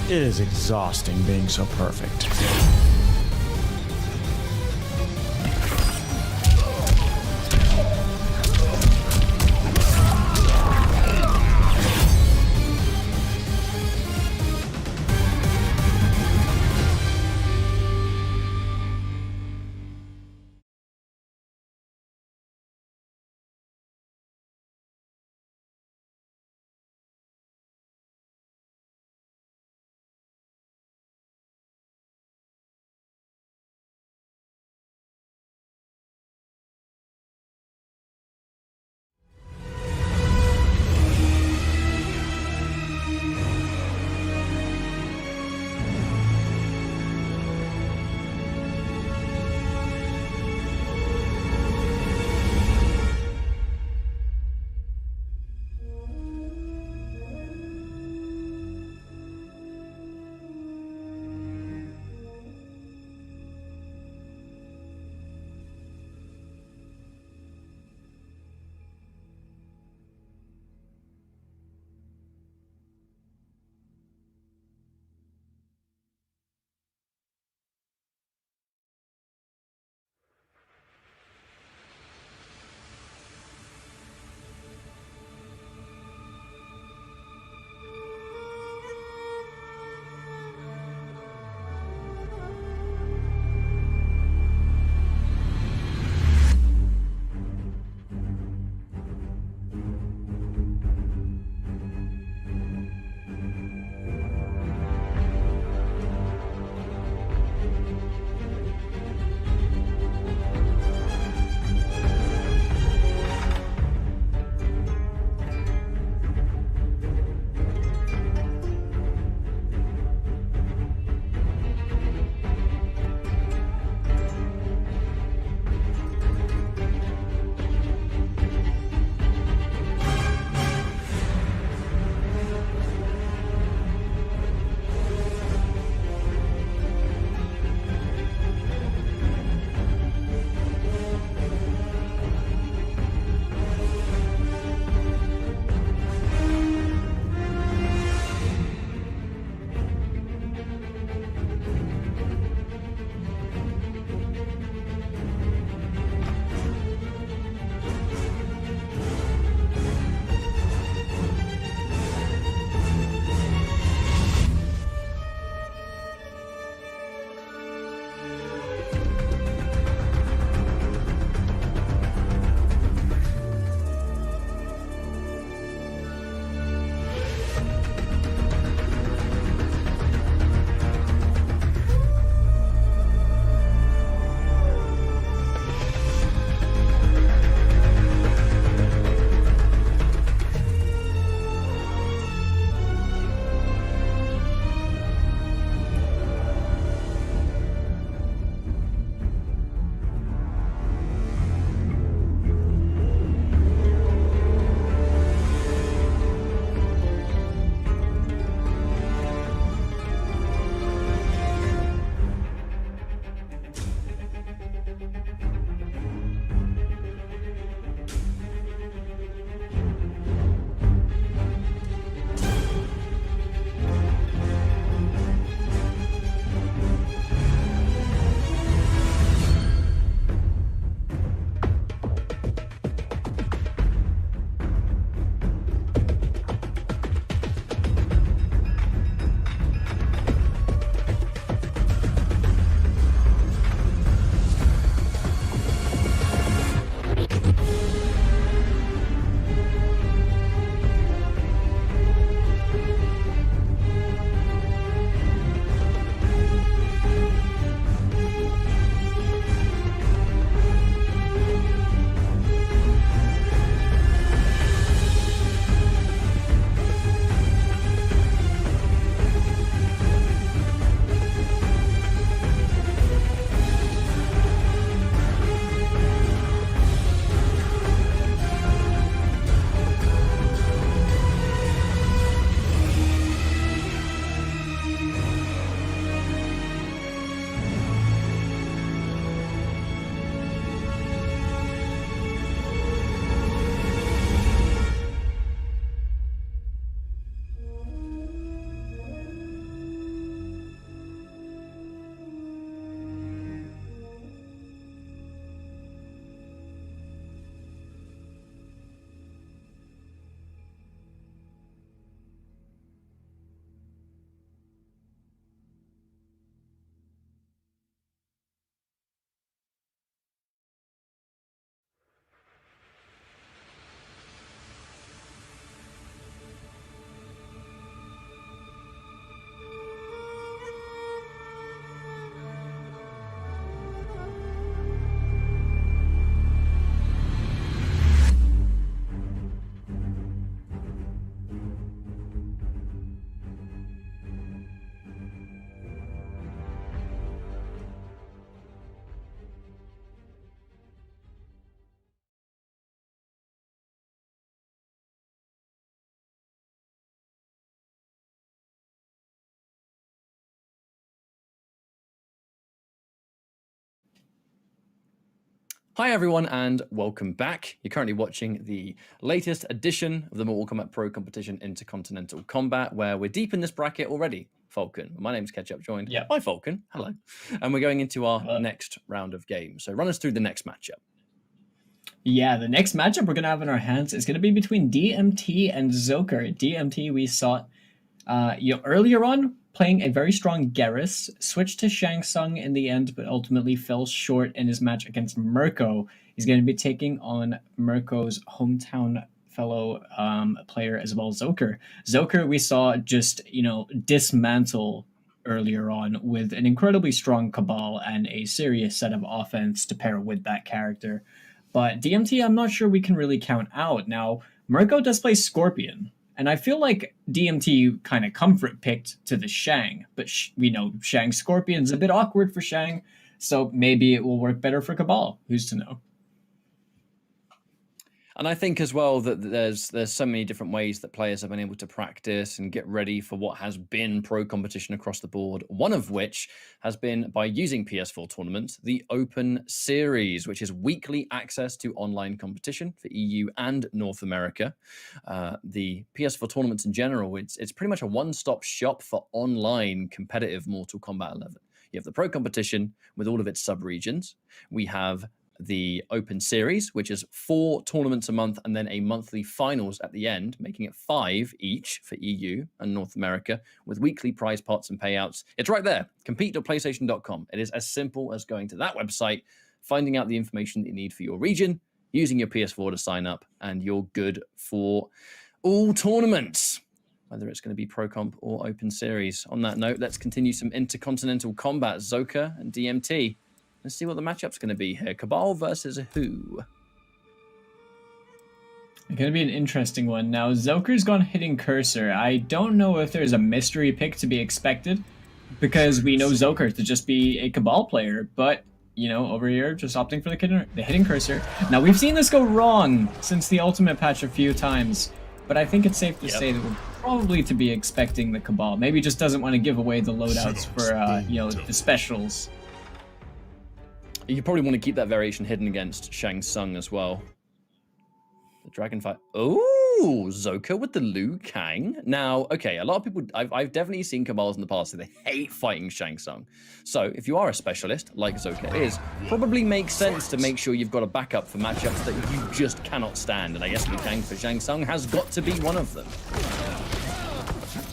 It is exhausting being so perfect. Hi everyone and welcome back. You're currently watching the latest edition of the Mortal Kombat Pro Competition Intercontinental Combat, where we're deep in this bracket already. Falcon. My name's Ketchup, joined by Falcon. Hello. And we're going into our next round of games. So run us through the next matchup. Yeah, the next matchup we're going to have in our hands is going to be between DMT and Zoker. DMT, we saw earlier on playing a very strong Garrus, switched to Shang Tsung in the end, but ultimately fell short in his match against Mirko. He's going to be taking on Mirko's hometown fellow player as well, Zoker. Zoker, we saw just, dismantle earlier on with an incredibly strong Cabal and a serious set of offense to pair with that character. But DMT, I'm not sure we can really count out. Now, Mirko does play Scorpion, and I feel like DMT kind of comfort picked to the Shang, but we know Shang Scorpion's a bit awkward for Shang, so maybe it will work better for Cabal. Who's to know? And I think as well that there's so many different ways that players have been able to practice and get ready for what has been pro competition across the board. One of which has been by using PS4 tournaments, the Open Series, which is weekly access to online competition for EU and North America. The PS4 tournaments in general, it's pretty much a one-stop shop for online competitive Mortal Kombat 11. You have the pro competition with all of its sub-regions. We have the Open Series, which is 4 tournaments a month and then a monthly finals at the end, making it 5 each for EU and North America with weekly prize pots and payouts. It's right there, compete.playstation.com. It is as simple as going to that website, finding out the information that you need for your region, using your PS4 to sign up, and you're good for all tournaments, whether it's going to be Pro Comp or Open Series. On that note, let's continue some intercontinental combat, Zoka and DMT. Let's see what the matchup's going to be here. Cabal versus who? It's going to be an interesting one. Now, Zoker's gone Hidden Cursor. I don't know if there's a mystery pick to be expected, because we know Zoker to just be a Cabal player, but, over here, just opting for the Hidden Cursor. Now, we've seen this go wrong since the Ultimate patch a few times, but I think it's safe to say that we're probably to be expecting the Cabal. Maybe just doesn't want to give away the loadouts for, the specials. You probably want to keep that variation hidden against Shang Tsung as well. The Dragon Fight. Oh, Zoka with the Liu Kang. Now, okay, a lot of people, I've definitely seen Cabals in the past, so they hate fighting Shang Tsung. So if you are a specialist, like Zoka is, probably makes sense to make sure you've got a backup for matchups that you just cannot stand. And I guess Liu Kang for Shang Tsung has got to be one of them.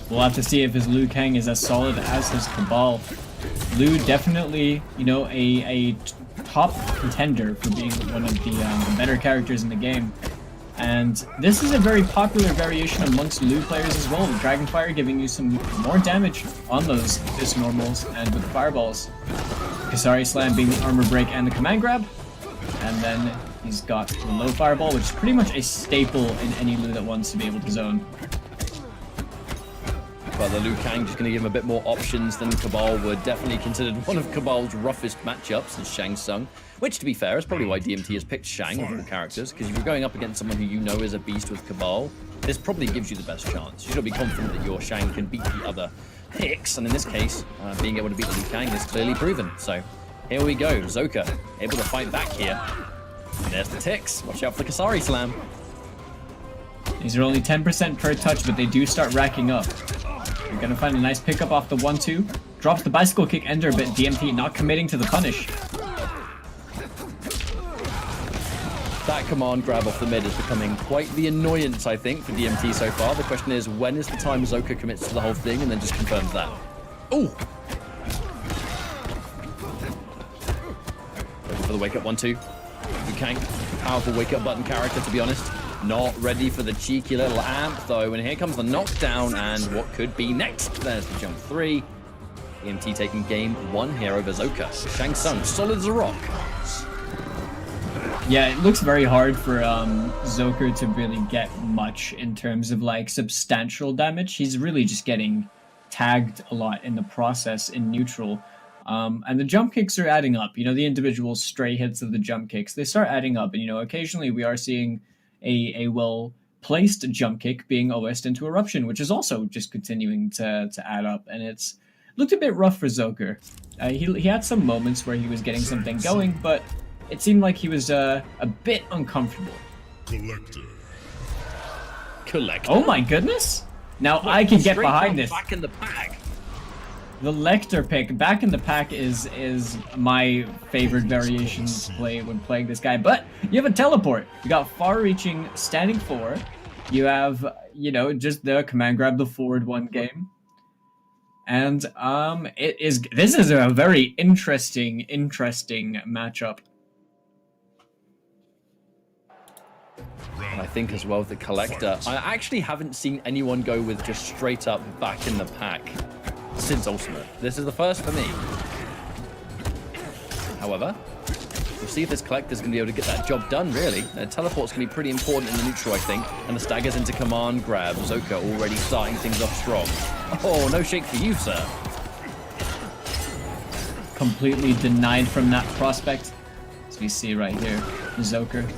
We'll have to see if his Liu Kang is as solid as his Cabal. Liu definitely, a top contender for being one of the better characters in the game. And this is a very popular variation amongst Liu players as well, with Dragonfire giving you some more damage on those normals and with the fireballs. Kasari Slam being the armor break and the command grab. And then he's got the low fireball, which is pretty much a staple in any Liu that wants to be able to zone. But the Liu Kang just going to give him a bit more options than Cabal would. Definitely considered one of Cabal's roughest matchups is Shang Tsung, which, to be fair, is probably why DMT has picked Shang of all characters, because if you're going up against someone who you know is a beast with Cabal, this probably gives you the best chance. You should be confident that your Shang can beat the other picks, and in this case, being able to beat Liu Kang is clearly proven. So here we go, Zoka able to fight back here. And there's the ticks. Watch out for the Kasari Slam. These are only 10% per touch, but they do start racking up. You're gonna find a nice pickup off the 1-2. Drops the bicycle kick ender, but DMT not committing to the punish. That command grab off the mid is becoming quite the annoyance, I think, for DMT so far. The question is, when is the time Zoka commits to the whole thing and then just confirms that? Ooh! Looking for the wake-up 1-2. Liu Kang, powerful wake-up button character, to be honest. Not ready for the cheeky little amp, though. And here comes the knockdown and what could be next. There's the jump 3. DMT taking game 1 here over Zoka. Shang Tsung, solid as a rock. Yeah, it looks very hard for Zoker to really get much in terms of substantial damage. He's really just getting tagged a lot in the process in neutral. And the jump kicks are adding up. The individual stray hits of the jump kicks, they start adding up. And, occasionally we are seeing a well-placed jump kick being OS'd into Eruption, which is also just continuing to add up. And it's looked a bit rough for Zoker. He had some moments where he was getting something going, but it seemed like he was a bit uncomfortable. Collector. Oh my goodness! Now I can get Straight behind up this. Back in the pack. The Lecter pick, back in the pack, is my favorite variation to play when playing this guy. But you have a teleport. You got far-reaching standing 4. You have, you know, just the command grab the forward one game. And this is a very interesting matchup. And I think as well the Collector. I actually haven't seen anyone go with just straight up back in the pack since Ultimate. This is the first for me. However, we'll see if this Collector's going to be able to get that job done, really. Teleport's going to be pretty important in the neutral, I think. And the staggers into command grab. Zoka already starting things off strong. Oh, no shake for you, sir. Completely denied from that prospect. As we see right here, Zoker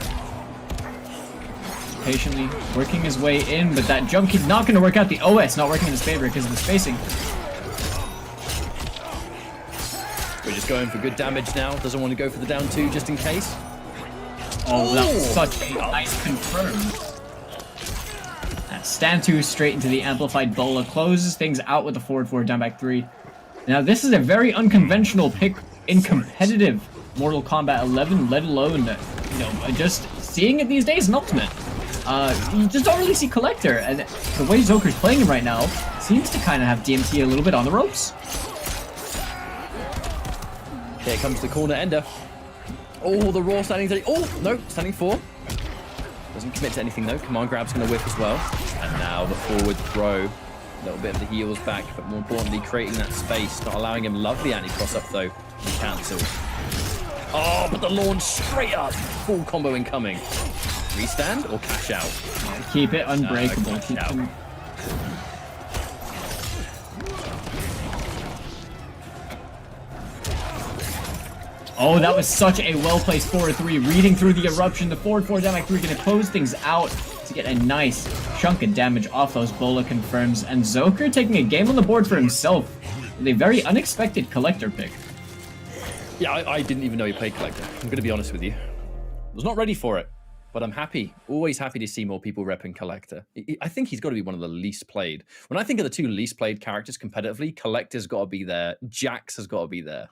patiently working his way in, but that jump key's not going to work out. The OS not working in his favor because of the spacing. We're just going for good damage now. Doesn't want to go for the down 2 just in case. Oh, that was such a nice confirm. That stand 2 straight into the amplified bola closes things out with the forward down back 3. Now this is a very unconventional pick in competitive Mortal Kombat 11, let alone, you know, just seeing it these days in Ultimate. You just don't really see Collector, and the way Zoker's playing him right now seems to kind of have DMT a little bit on the ropes. Here comes the corner ender. Oh, the raw standing 3. Oh, no, standing 4. Doesn't commit to anything though. Command grab's going to whip as well. And now the forward throw. A little bit of the heels back, but more importantly, creating that space, not allowing him lovely anti-cross up though. He cancelled. Oh, but the launch straight up. Full combo incoming. Restand or cash out? Keep it unbreakable. Keep him. Oh, that was such a well-placed forward 3, reading through the eruption. The forward down back 3 going to close things out to get a nice chunk of damage off those bola confirms. And Zoker taking a game on the board for himself with a very unexpected Collector pick. Yeah, I didn't even know he played Collector. I'm going to be honest with you. I was not ready for it, but I'm happy. Always happy to see more people repping Collector. I think he's got to be one of the least played. When I think of the 2 least played characters competitively, Collector's got to be there. Jax has got to be there.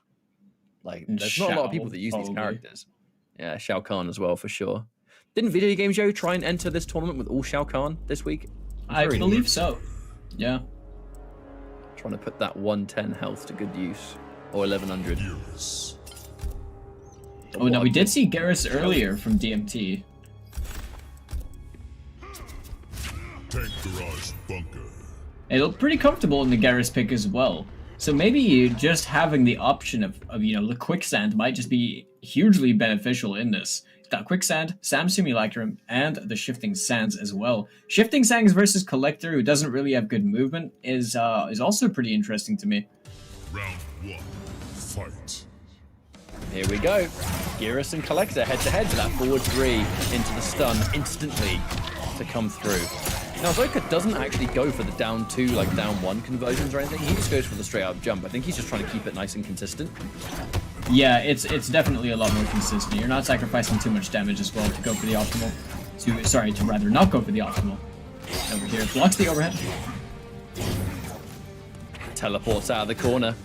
Like, there's not a lot of people that use these characters. Yeah, Shao Kahn as well, for sure. Didn't Video Game Joe try and enter this tournament with all Shao Kahn this week? I believe so. Yeah. Trying to put that 110 health to good use. Or 1100. Oh, no, we did see Garrus earlier from DMT. Tank garage bunker. It looked pretty comfortable in the Garrus pick as well. So maybe just having the option of you know, the quicksand might just be hugely beneficial in this. You've got quicksand, Sam Simulacrum, and the shifting sands as well. Shifting sands versus Collector, who doesn't really have good movement, is also pretty interesting to me. Round 1, fight. Here we go. Garrus and Collector head to head for that forward 3 into the stun instantly to come through. Now, Zoka doesn't actually go for the down 2, like down 1 conversions or anything. He just goes for the straight up jump. I think he's just trying to keep it nice and consistent. Yeah, it's definitely a lot more consistent. You're not sacrificing too much damage as well to go for the optimal. To rather not go for the optimal. Over here, blocks the overhead. Teleports out of the corner.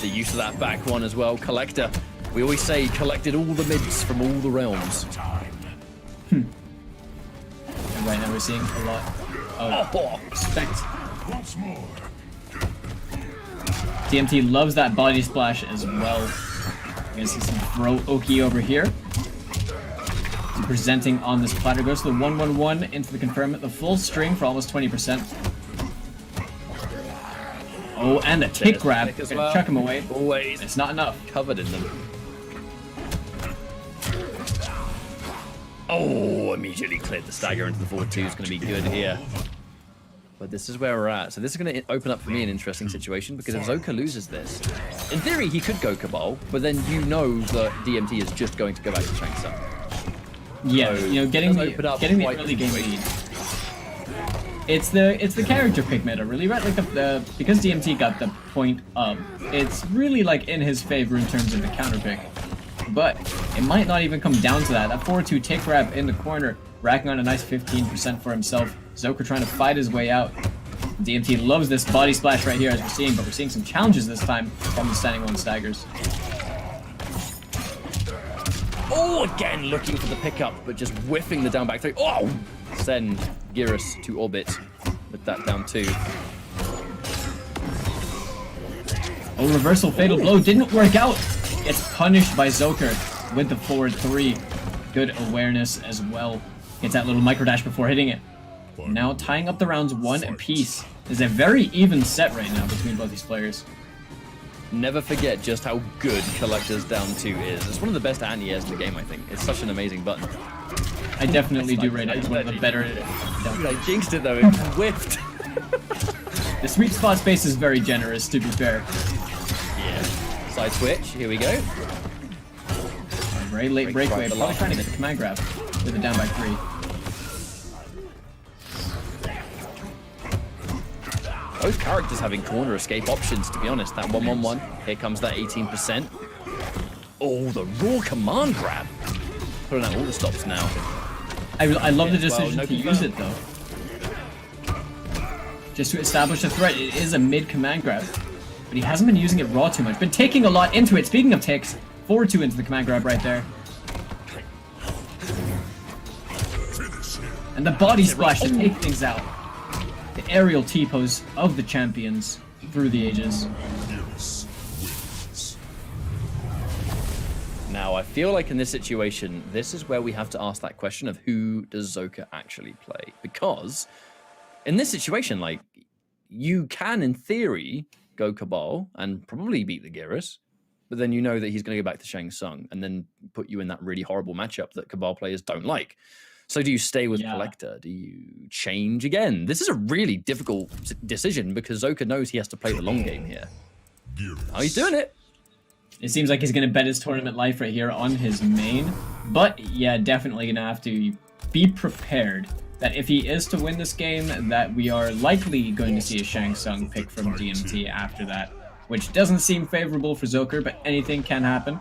The use of that back one as well. Collector. We always say collected all the mids from all the realms. And right now we're seeing a lot of respect. Once more. DMT loves that body splash as well. You're gonna see some throw Oki over here. Presenting on this platter. Goes to the 1-1-1 into the confirm. The full string for almost 20%. Oh, and the tick grab. Well. Chuck him away. Always. It's not enough. Covered in them. Oh, immediately cleared the stagger into the forward 2 is going to be good here. But this is where we're at. So this is going to open up for me an interesting situation, because if Zoka loses this, in theory he could go Cabal, but then you know that DMT is just going to go back to Shang Tsung. Yeah, so you know, getting the early game lead. It's the character pick meta, really, right? Like because DMT got the point up, it's really like in his favor in terms of the counter pick. but it might not even come down to that. That 4-2 tick grab in the corner, racking on a nice 15% for himself. Zoker trying to fight his way out. DMT loves this body splash right here, as we're seeing, but we're seeing some challenges this time from the standing one staggers. Oh, again looking for the pickup, but just whiffing the down back three. Oh! Send Girus to orbit with that down 2. Oh, reversal fatal blow didn't work out. Gets punished by Zoker with the forward 3. Good awareness as well. Gets that little micro dash before hitting it. Now tying up the rounds 1 apiece. Is a very even set right now between both these players. Never forget just how good Collector's down 2 is. It's one of the best anti-airs in the game, I think. It's such an amazing button. I definitely do rate it as one of the better. I jinxed it though, it whiffed. The sweet spot space is very generous, to be fair. Yeah. Side switch, here we go. Very late breakaway, probably trying to get the command grab with a down by 3. Both characters having corner escape options, to be honest. That 1-1-1, here comes that 18%. Oh, the raw command grab. Putting out all the stops now. I love the decision to use it though. Just to establish a threat. It is a mid command grab, but he hasn't been using it raw too much. Been taking a lot into it. Speaking of ticks, 4-2 into the command grab right there. And the body splash to take things out. The aerial T-pose of the champions through the ages. Now, I feel like in this situation, this is where we have to ask that question of who does Zoka actually play? Because in this situation, like, you can, in theory, go Cabal and probably beat the Girus, but then you know that he's going to go back to Shang Tsung and then put you in that really horrible matchup that Cabal players don't like. So do you stay with Collector? Do you change again? This is a really difficult decision because Zoka knows he has to play the long game here. Oh, he's doing it. It seems like he's going to bet his tournament life right here on his main. But yeah, definitely going to have to be prepared that if he is to win this game, that we are likely going to see a Shang Tsung pick from DMT after that, which doesn't seem favorable for Zoker, but anything can happen.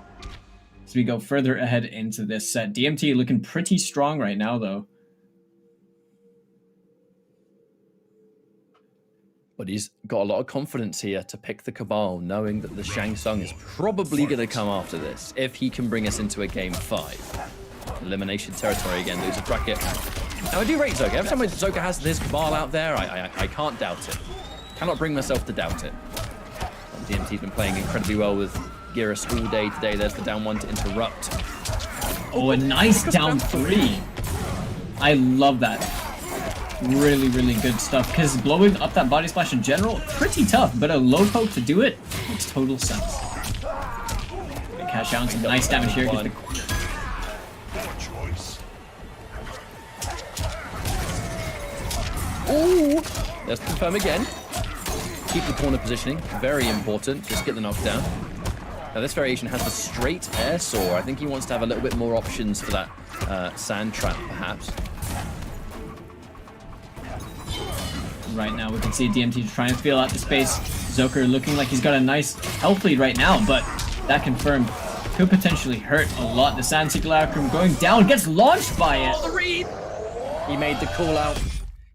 As we go further ahead into this set. DMT looking pretty strong right now, though. But he's got a lot of confidence here to pick the Cabal, knowing that the Shang Tsung is probably going to come after this, if he can bring us into a game 5. Elimination territory again, lose a bracket. Now, I do rate Zoka. Every time Zoka has this Cabal out there, I can't doubt it. Cannot bring myself to doubt it. DMT's been playing incredibly well with Girus all day today. There's the down 1 to interrupt. Oh, a nice down 3. I love that. Really, really good stuff. Because blowing up that body splash in general, pretty tough. But a low poke to do it makes total sense. Cash out some nice damage here. Get the Ooh! Let's confirm again. Keep the corner positioning. Very important. Just get the knockdown. Now this variation has the straight air saw. I think he wants to have a little bit more options for that sand trap, perhaps. Right now we can see DMT trying to feel out the space. Zoker looking like he's got a nice health lead right now, but that confirmed could potentially hurt a lot. The Sand Simulacrum going down, gets launched by it. Oh, the read! He made the call out.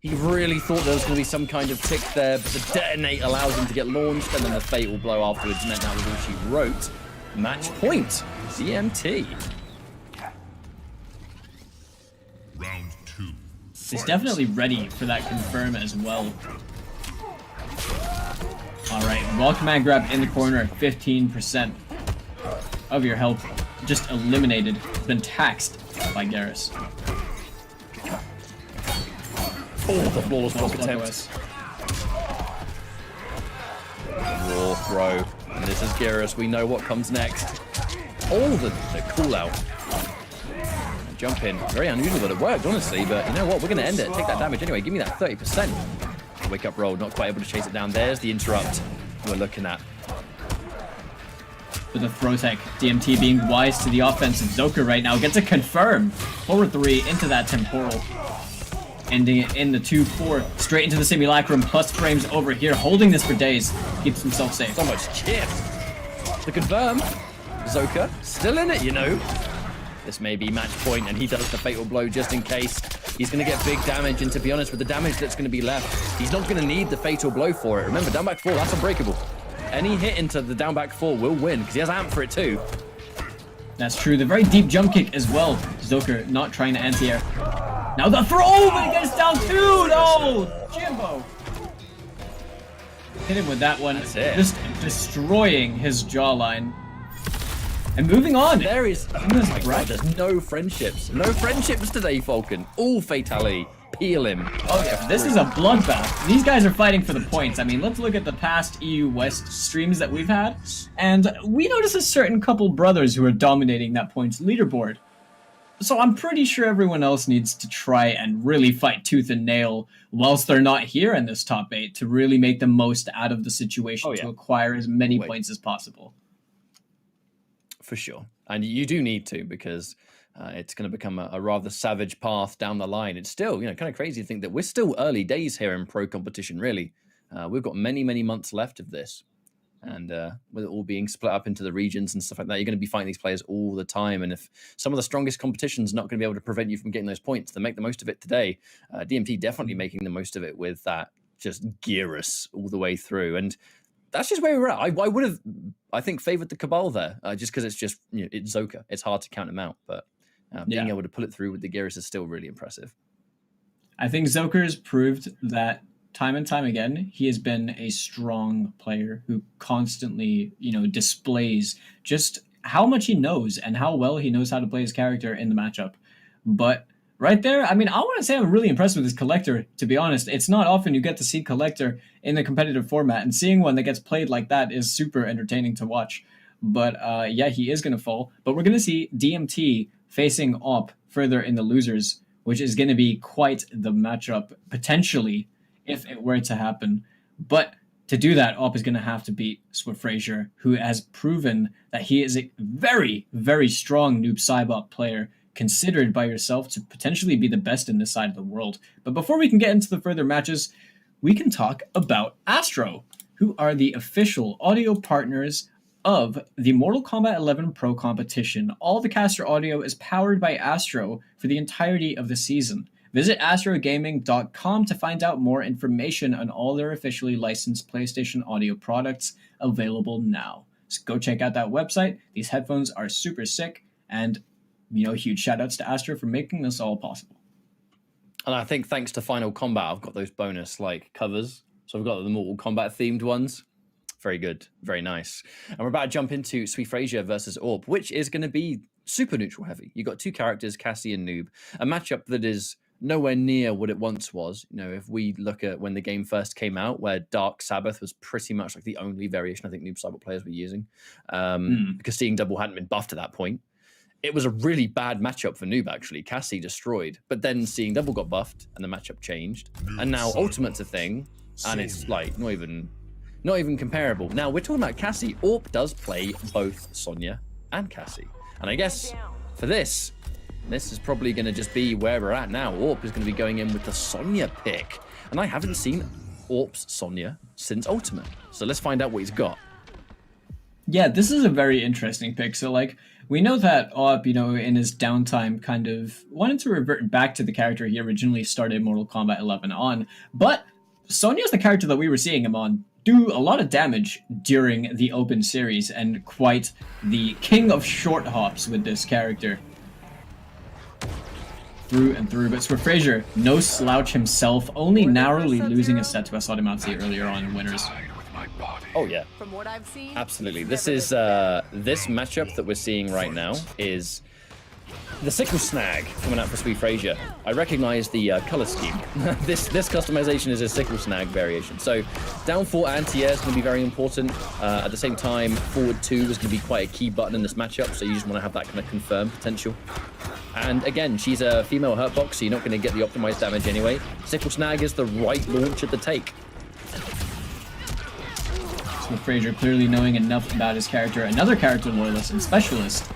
He really thought there was going to be some kind of tick there, but the detonate allows him to get launched, and then the fatal blow afterwards meant that was all she wrote. Match point, DMT. Round 2. He's definitely ready for that confirm as well. Alright, raw command grab in the corner at 15% of your health. Just eliminated. Been taxed by Girus. Oh, the flawless block attempt. Raw throw. And this is Girus. We know what comes next. Oh, the call out. Jump in. Very unusual that it worked, honestly, but you know what? We're going to end it. Take that damage anyway. Give me that 30%. Wake up roll. Not quite able to chase it down. There's the interrupt we're looking at. With a throw tech, DMT being wise to the offensive. Zoker right now gets a confirm. Forward 3 into that temporal. Ending it in the 2-4. Straight into the simulacrum. Plus frames over here. Holding this for days. Keeps himself safe. So much chip. The confirm. Zoka still in it, you know. This may be match point, and he does the fatal blow just in case. He's going to get big damage, and to be honest, with the damage that's going to be left, he's not going to need the fatal blow for it. Remember, down back 4, that's unbreakable. Any hit into the down back 4 will win, because he has amp for it too. That's true. The very deep jump kick as well. Zoker not trying to anti-air. Now the throw, but he gets down 2! No! Jimbo! Hit him with that one. Just destroying his jawline. And moving on. There is... Oh my god, there's no friendships. No friendships today, Falcon. All fatality. Peel him. Oh yeah, this is a bloodbath. These guys are fighting for the points. I mean, let's look at the past EU West streams that we've had. And we notice a certain couple brothers who are dominating that points leaderboard. So I'm pretty sure everyone else needs to try and really fight tooth and nail whilst they're not here in this top 8 to really make the most out of the situation to acquire as many points as possible. For sure. And you do need to, because it's going to become a rather savage path down the line. It's still, you know, kind of crazy to think that we're still early days here in pro competition, really. We've got many, many months left of this. And with it all being split up into the regions and stuff like that, you're going to be fighting these players all the time. And if some of the strongest competition's not going to be able to prevent you from getting those points, then make the most of it today. DMT definitely making the most of it with that just Gearus all the way through. And that's just where we're at. I would have, I think, favored the Cabal there, just because it's just, you know, it's Zoka. It's hard to count him out, but being able to pull it through with the Gearus is still really impressive. I think Zoker's proved that time and time again, he has been a strong player who constantly, you know, displays just how much he knows and how well he knows how to play his character in the matchup. But right there, I mean, I want to say I'm really impressed with his Collector, to be honest. It's not often you get to see Collector in the competitive format, and seeing one that gets played like that is super entertaining to watch. But yeah, he is going to fall. But we're going to see DMT facing Op further in the losers, which is going to be quite the matchup, potentially, if it were to happen. But to do that, Op is going to have to beat Swift Frazier, who has proven that he is a very, very strong Noob Saibot player, considered by yourself to potentially be the best in this side of the world. But before we can get into the further matches, we can talk about Astro, who are the official audio partners of the Mortal Kombat 11 Pro Competition. All the caster audio is powered by Astro for the entirety of the season. Visit astrogaming.com to find out more information on all their officially licensed PlayStation audio products available now. So go check out that website. These headphones are super sick, and you know, huge shout outs to Astro for making this all possible. And I think thanks to Final Combat, I've got those bonus like covers. So I've got the Mortal Kombat themed ones. Very good, very nice. And we're about to jump into Sweet Frazier versus Orb, which is going to be super neutral heavy. You've got two characters, Cassie and Noob, a matchup that is nowhere near what it once was. You know, if we look at when the game first came out, where Dark Sabbath was pretty much like the only variation I think Noob Saibot players were using, because Seeing Double hadn't been buffed at that point. It was a really bad matchup for Noob, actually. Cassie destroyed, but then Seeing Double got buffed and the matchup changed, and now Ultimate's a thing, and it's like not even comparable. Now we're talking about Cassie. Orp does play both Sonya and Cassie, and I guess for this is probably going to just be where we're at now. Orp is going to be going in with the Sonya pick, and I haven't seen Orp's Sonya since Ultimate, so let's find out what he's got. Yeah, this is a very interesting pick. So, like, we know that Op, you know, in his downtime kind of wanted to revert back to the character he originally started Mortal Kombat 11 on, but Sonya's the character that we were seeing him on do a lot of damage during the open series, and quite the king of short hops with this character. Through and through, but Swift Frazier, no slouch himself, only narrowly losing a set to Asadimansi earlier on in winners. Oh yeah, From what I've seen, absolutely. This is this matchup that we're seeing right now is the Sickle Snag coming out for Sweet Frazier. I recognize the color scheme. this customization is a Sickle Snag variation. So down 4 anti-air is going to be very important. At the same time, forward 2 is going to be quite a key button in this matchup, so you just want to have that kind of confirmed potential. And again, she's a female hurtbox, so you're not going to get the optimized damage anyway. Sickle Snag is the right launch at the take. Swift Frazier clearly knowing enough about his character. Another character loyalist and specialist,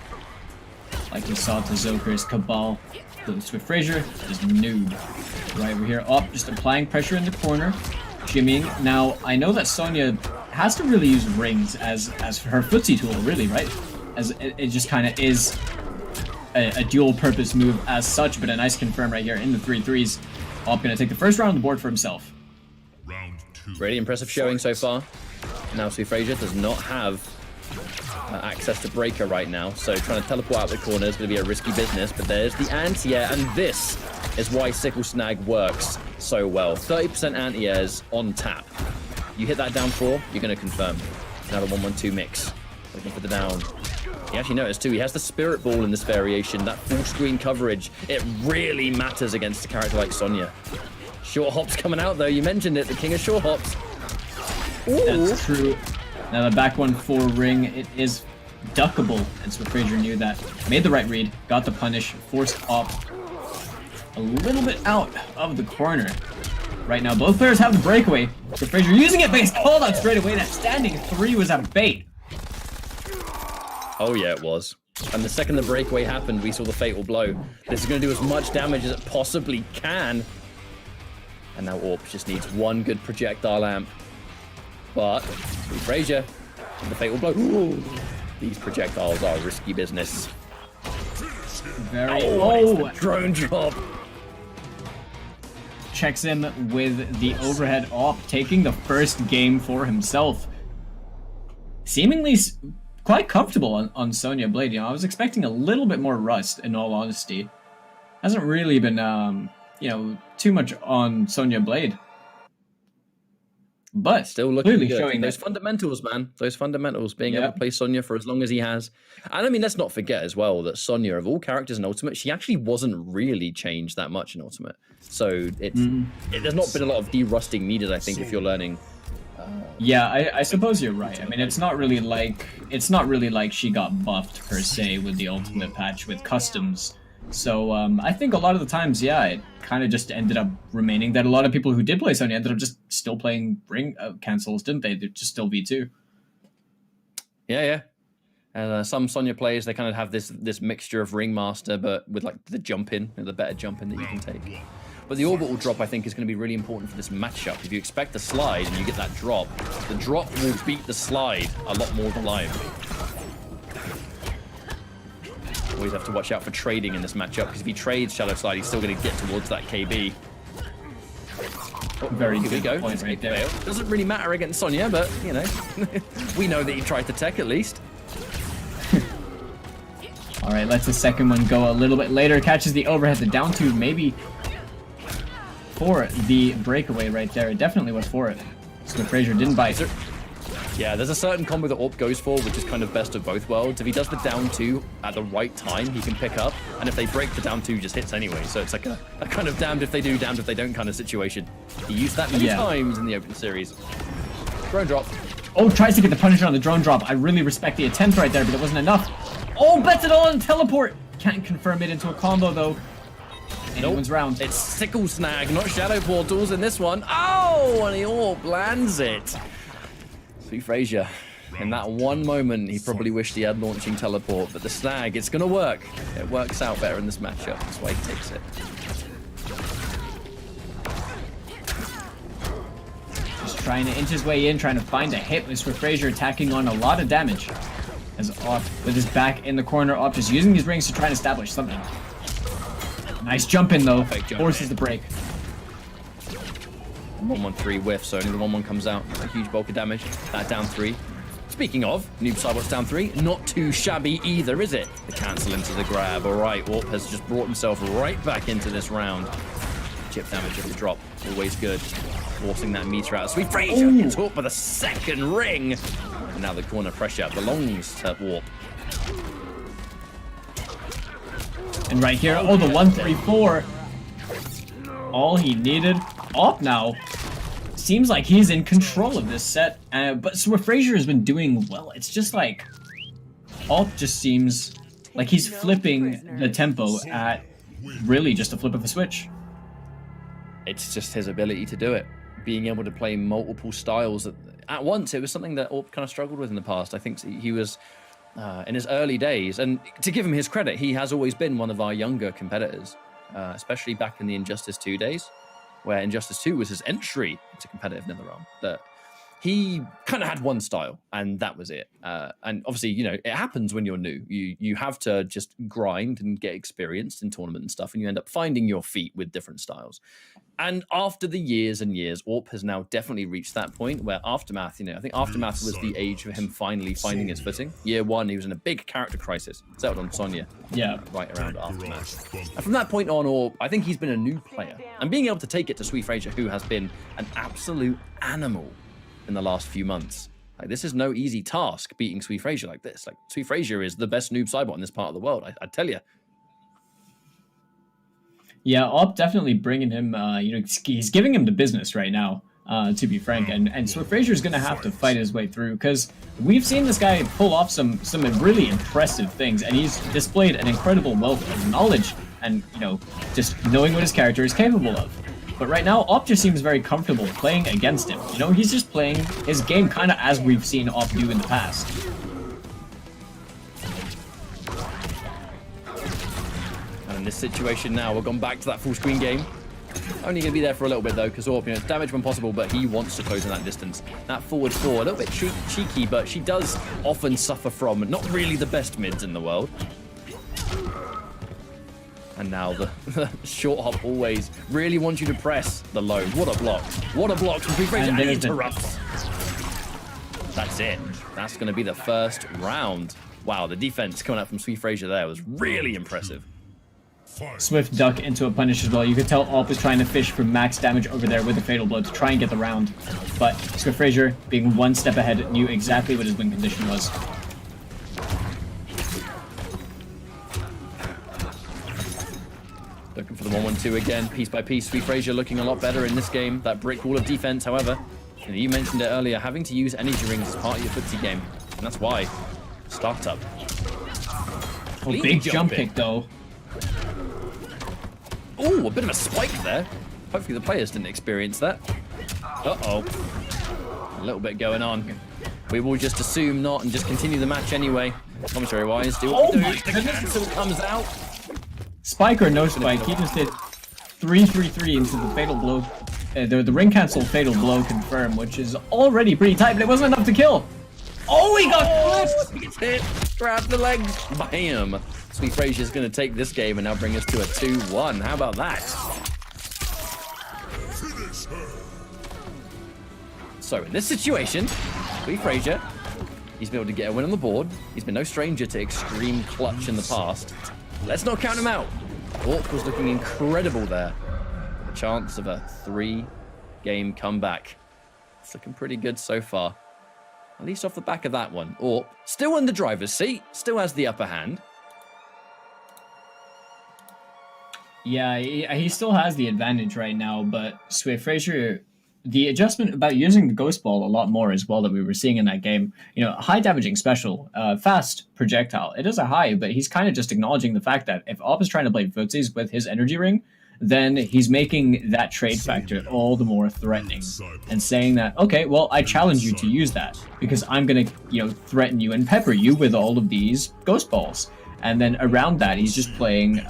like we saw to Zoker's Cabal. The Swift Frazier is Noob. Right over here, Op just applying pressure in the corner, jimmying. Now, I know that Sonya has to really use rings as her footsie tool, really, right? as it just kind of is a dual purpose move as such, but a nice confirm right here in the 3-3s. Op gonna take the first round on the board for himself. Round 2. Really impressive showing so far. Now SweetFrazier does not have access to Breaker right now, so trying to teleport out the corner is going to be a risky business, but there's the anti-air, and this is why Sickle Snag works so well. 30% anti-airs on tap. You hit that down 4, you're going to confirm. Now the 1-1-2 mix. Looking for the down. He actually noticed too, he has the Spirit Ball in this variation. That full screen coverage, it really matters against a character like Sonya. Short hops coming out though, you mentioned it, the king of short hops. Ooh. That's true. Now the back 1-4 ring, it is duckable, and SweetFrazier knew that. Made the right read, got the punish, forced Op a little bit out of the corner. Right now, both players have the breakaway. SweetFrazier using it, but he's called out straight away. That standing 3 was a bait. Oh yeah, it was. And the second the breakaway happened, we saw the fatal blow. This is going to do as much damage as it possibly can. And now Orp just needs one good projectile amp. But SweetFrazier, the fatal blow. Ooh, these projectiles are risky business. Very drone drop. Checks him with the overhead Op, taking the first game for himself. Seemingly quite comfortable on Sonya Blade. You know, I was expecting a little bit more rust, in all honesty. Hasn't really been, you know, too much on Sonya Blade. But still looking clearly good. Showing those that fundamentals, man. Those fundamentals, being able to play Sonya for as long as he has. And I mean, let's not forget as well that Sonya, of all characters in Ultimate, she actually wasn't really changed that much in Ultimate. So there's not been a lot of de-rusting needed, I think, if you're learning. Yeah, I suppose you're right. I mean, it's not really like she got buffed per se with the Ultimate patch with customs. So I think a lot of the times, yeah, it kind of just ended up remaining that a lot of people who did play Sonya ended up just still playing ring cancels, didn't they? They're just still V2. Yeah. And some Sonya players, they kind of have this mixture of Ringmaster, but with like the jump in, the better jump in that you can take. But the orbital drop, I think, is going to be really important for this matchup. If you expect a slide and you get that drop, the drop will beat the slide a lot more reliably. Always have to watch out for trading in this matchup, because if he trades Shadow Slide, he's still going to get towards that KB. Oh, very good point right there. Doesn't really matter against Sonya, but, you know, we know that he tried to tech at least. All right, lets the second one go a little bit later. Catches the overhead, the down 2 maybe for the breakaway right there. It definitely was for it. SweetFrazier didn't bite. Yeah, there's a certain combo that Orp goes for, which is kind of best of both worlds. If he does the down 2 at the right time, he can pick up. And if they break, the down 2 just hits anyway. So it's like a kind of damned if they do, damned if they don't kind of situation. He used that many times in the open series. Drone drop. Oh, tries to get the Punisher on the drone drop. I really respect the attempt right there, but it wasn't enough. Oh, bets it all on teleport. Can't confirm it into a combo, though. Anyone's round. It's Sickle Snag, not Shadow Portals in this one. Oh, and he Orp lands it. SweetFrazier, in that one moment, he probably wished he had launching teleport, but the snag, it's going to work. It works out better in this matchup. That's why he takes it. Just trying to inch his way in, trying to find a hit with SweetFrazier attacking on a lot of damage. As Op, with his back in the corner, Op just using these rings to try and establish something. Nice jump in, though. Forces the break. 1-1-3 whiff, so only the 1-1 comes out. A huge bulk of damage. That down 3. Speaking of, Noob Cybot's down 3. Not too shabby either, is it? The cancel into the grab. All right, Orp has just brought himself right back into this round. Chip damage of the drop. Always good. Forcing that meter out. SweetFrazier gets Orp with a second ring. And now the corner pressure belongs to Orp. And right here, oh, the 1-3-4. All he needed. Op now seems like he's in control of this set, but SweetFrazier has been doing well. It's just like Op just seems like he's flipping the tempo at really just a flip of a switch. It's just his ability to do it, being able to play multiple styles at once. It was something that Orp kind of struggled with in the past. I think he was in his early days, and to give him his credit, he has always been one of our younger competitors, especially back in the Injustice 2 days, where Injustice 2 was his entry into competitive Netherrealm. That he kind of had one style, and that was it. And obviously, you know, it happens when you're new. You have to just grind and get experienced in tournament and stuff, and you end up finding your feet with different styles. And after the years and years, AWP has now definitely reached that point where Aftermath, you know, I think Aftermath was the age of him finally finding his footing. Year 1, he was in a big character crisis, settled on Sonya. Yeah. Right around Aftermath. And from that point on, AWP, I think he's been a new player. And being able to take it to Sweet Frazier, who has been an absolute animal in the last few months. Like, this is no easy task, beating Sweet Frazier like this. Like, Sweet Frazier is the best noob Cybot in this part of the world, I tell you. Yeah, AWP definitely bringing him, you know, he's giving him the business right now, to be frank. And Sweet Frazier's going to have to fight his way through, because we've seen this guy pull off some really impressive things, and he's displayed an incredible wealth of knowledge and, you know, just knowing what his character is capable of. But right now, AWP just seems very comfortable playing against him. You know, he's just playing his game kind of as we've seen AWP do in the past. And in this situation now, we're gone back to that full screen game. Only going to be there for a little bit though, because AWP, you know, damage when possible, but he wants to close in that distance. That forward 4, a little bit cheeky, but she does often suffer from not really the best mids in the world. And now the short hop always really wants you to press the low. What a block. What a block from Sweet Frazier, and he interrupts. That's it. That's going to be the first round. Wow, the defense coming out from Sweet Frazier there was really impressive. Swift duck into a punish as well. You could tell AWP is trying to fish for max damage over there with the Fatal Blow to try and get the round. But Swift Frazier, being one step ahead, knew exactly what his win condition was. Looking for the 1-1-2 again, piece by piece. Sweet Frazier looking a lot better in this game. That brick wall of defense, however, and you mentioned it earlier, having to use energy rings as part of your footsie game. And that's why. Startup. Oh, big jump pick, though. Oh, a bit of a spike there. Hopefully the players didn't experience that. Uh-oh. A little bit going on. We will just assume not and just continue the match anyway. Commentary-wise, do what we do. The cancel comes out. Spike or no spike, he just did 3-3-3 into the Fatal Blow. The ring cancel Fatal Blow confirmed, which is already pretty tight, but it wasn't enough to kill. Oh, he got clipped! He gets hit. Grab the legs. Bam. Sweet Frazier's going to take this game and now bring us to a 2-1. How about that? So in this situation, Sweet Frazier, he's been able to get a win on the board. He's been no stranger to extreme clutch in the past. Let's not count him out. AWP was looking incredible there. The chance of a 3-game comeback. It's looking pretty good so far. At least off the back of that one. AWP still in the driver's seat, still has the upper hand. Yeah, he still has the advantage right now, but Sweet Frazier, the adjustment about using the Ghost Ball a lot more as well that we were seeing in that game. You know, high damaging special, fast projectile. It is a high, but he's kind of just acknowledging the fact that if AWP is trying to play footsies with his energy ring, then he's making that trade factor all the more threatening and saying that, okay, well, I challenge you to use that because I'm going to, you know, threaten you and pepper you with all of these Ghost Balls. And then around that, he's just playing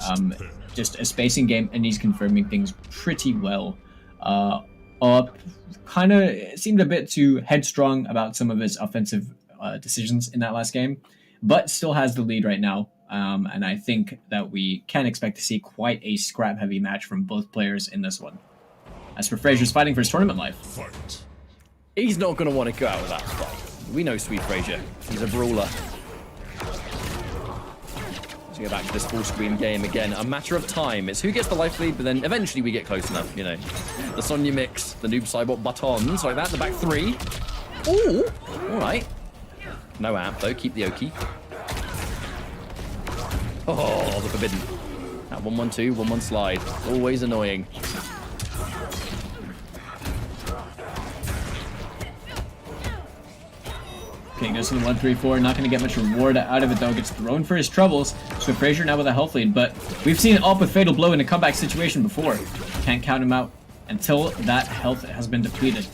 just a spacing game and he's confirming things pretty well. AWP kind of seemed a bit too headstrong about some of his offensive decisions in that last game, but still has the lead right now. And I think that we can expect to see quite a scrap-heavy match from both players in this one. As for Frazier's fighting for his tournament life. He's not going to want to go out with that fight. We know Sweet Frazier. He's a brawler. Let's go back to this full-screen game again. A matter of time. It's who gets the life lead, but then eventually we get close enough, you know. The Sonya mix, the noob Cybot buttons, like that, the back 3. Ooh, all right. No amp, though. Keep the Oki. Oh, the forbidden. That 1-1-2, 1-1 slide. Always annoying. Okay, goes to the 1-3-4. Not going to get much reward out of it, though. Gets thrown for his troubles. So Frazier now with a health lead, but we've seen AWP with Fatal Blow in a comeback situation before. Can't count him out until that health has been depleted.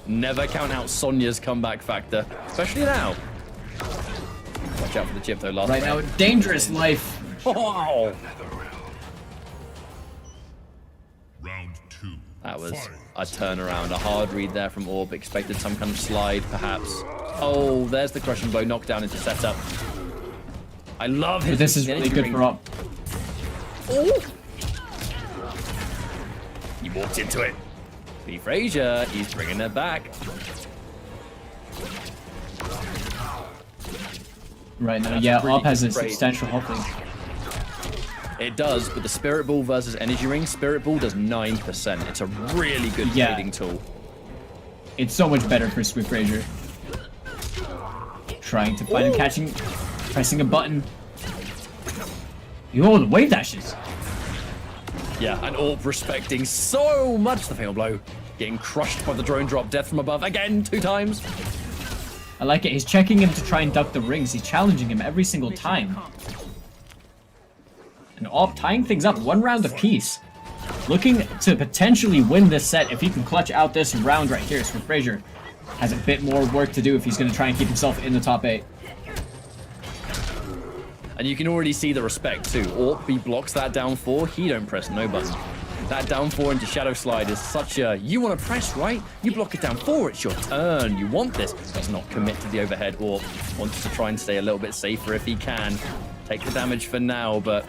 Never count out Sonya's comeback factor, especially now. Watch out for the chip, though. Last right now, dangerous life. Oh. Round 2. That was a turnaround. A hard read there from Orb. Expected some kind of slide, perhaps. Oh, there's the crushing blow. Knocked down into setup. I love his... This is really good for Orb. Oh! He walked into it. B. Frazier, he's bringing it back. Right now, That's yeah, really Op has a great. substantial health lead. It does, but the Spirit Ball versus Energy Ring, Spirit Ball does 9%. It's a really good trading tool. It's so much better for Swift Frazier. Trying to find him, catching, pressing a button. Oh, the wave dashes. Yeah, and Orb respecting so much the Fatal Blow. Getting crushed by the drone drop, death from above again, 2 times. I like it. He's checking him to try and duck the rings. He's challenging him every single time. And Op tying things up 1 round apiece. Looking to potentially win this set if he can clutch out this round right here. So Frazier has a bit more work to do if he's going to try and keep himself in the top 8. And you can already see the respect too. Orb, he blocks that down 4. He don't press no button. That down 4 into Shadow Slide is such a, you want to press, right? You block it down 4, it's your turn. You want this. Does not commit to the overhead. Orb wants to try and stay a little bit safer if he can. Take the damage for now, but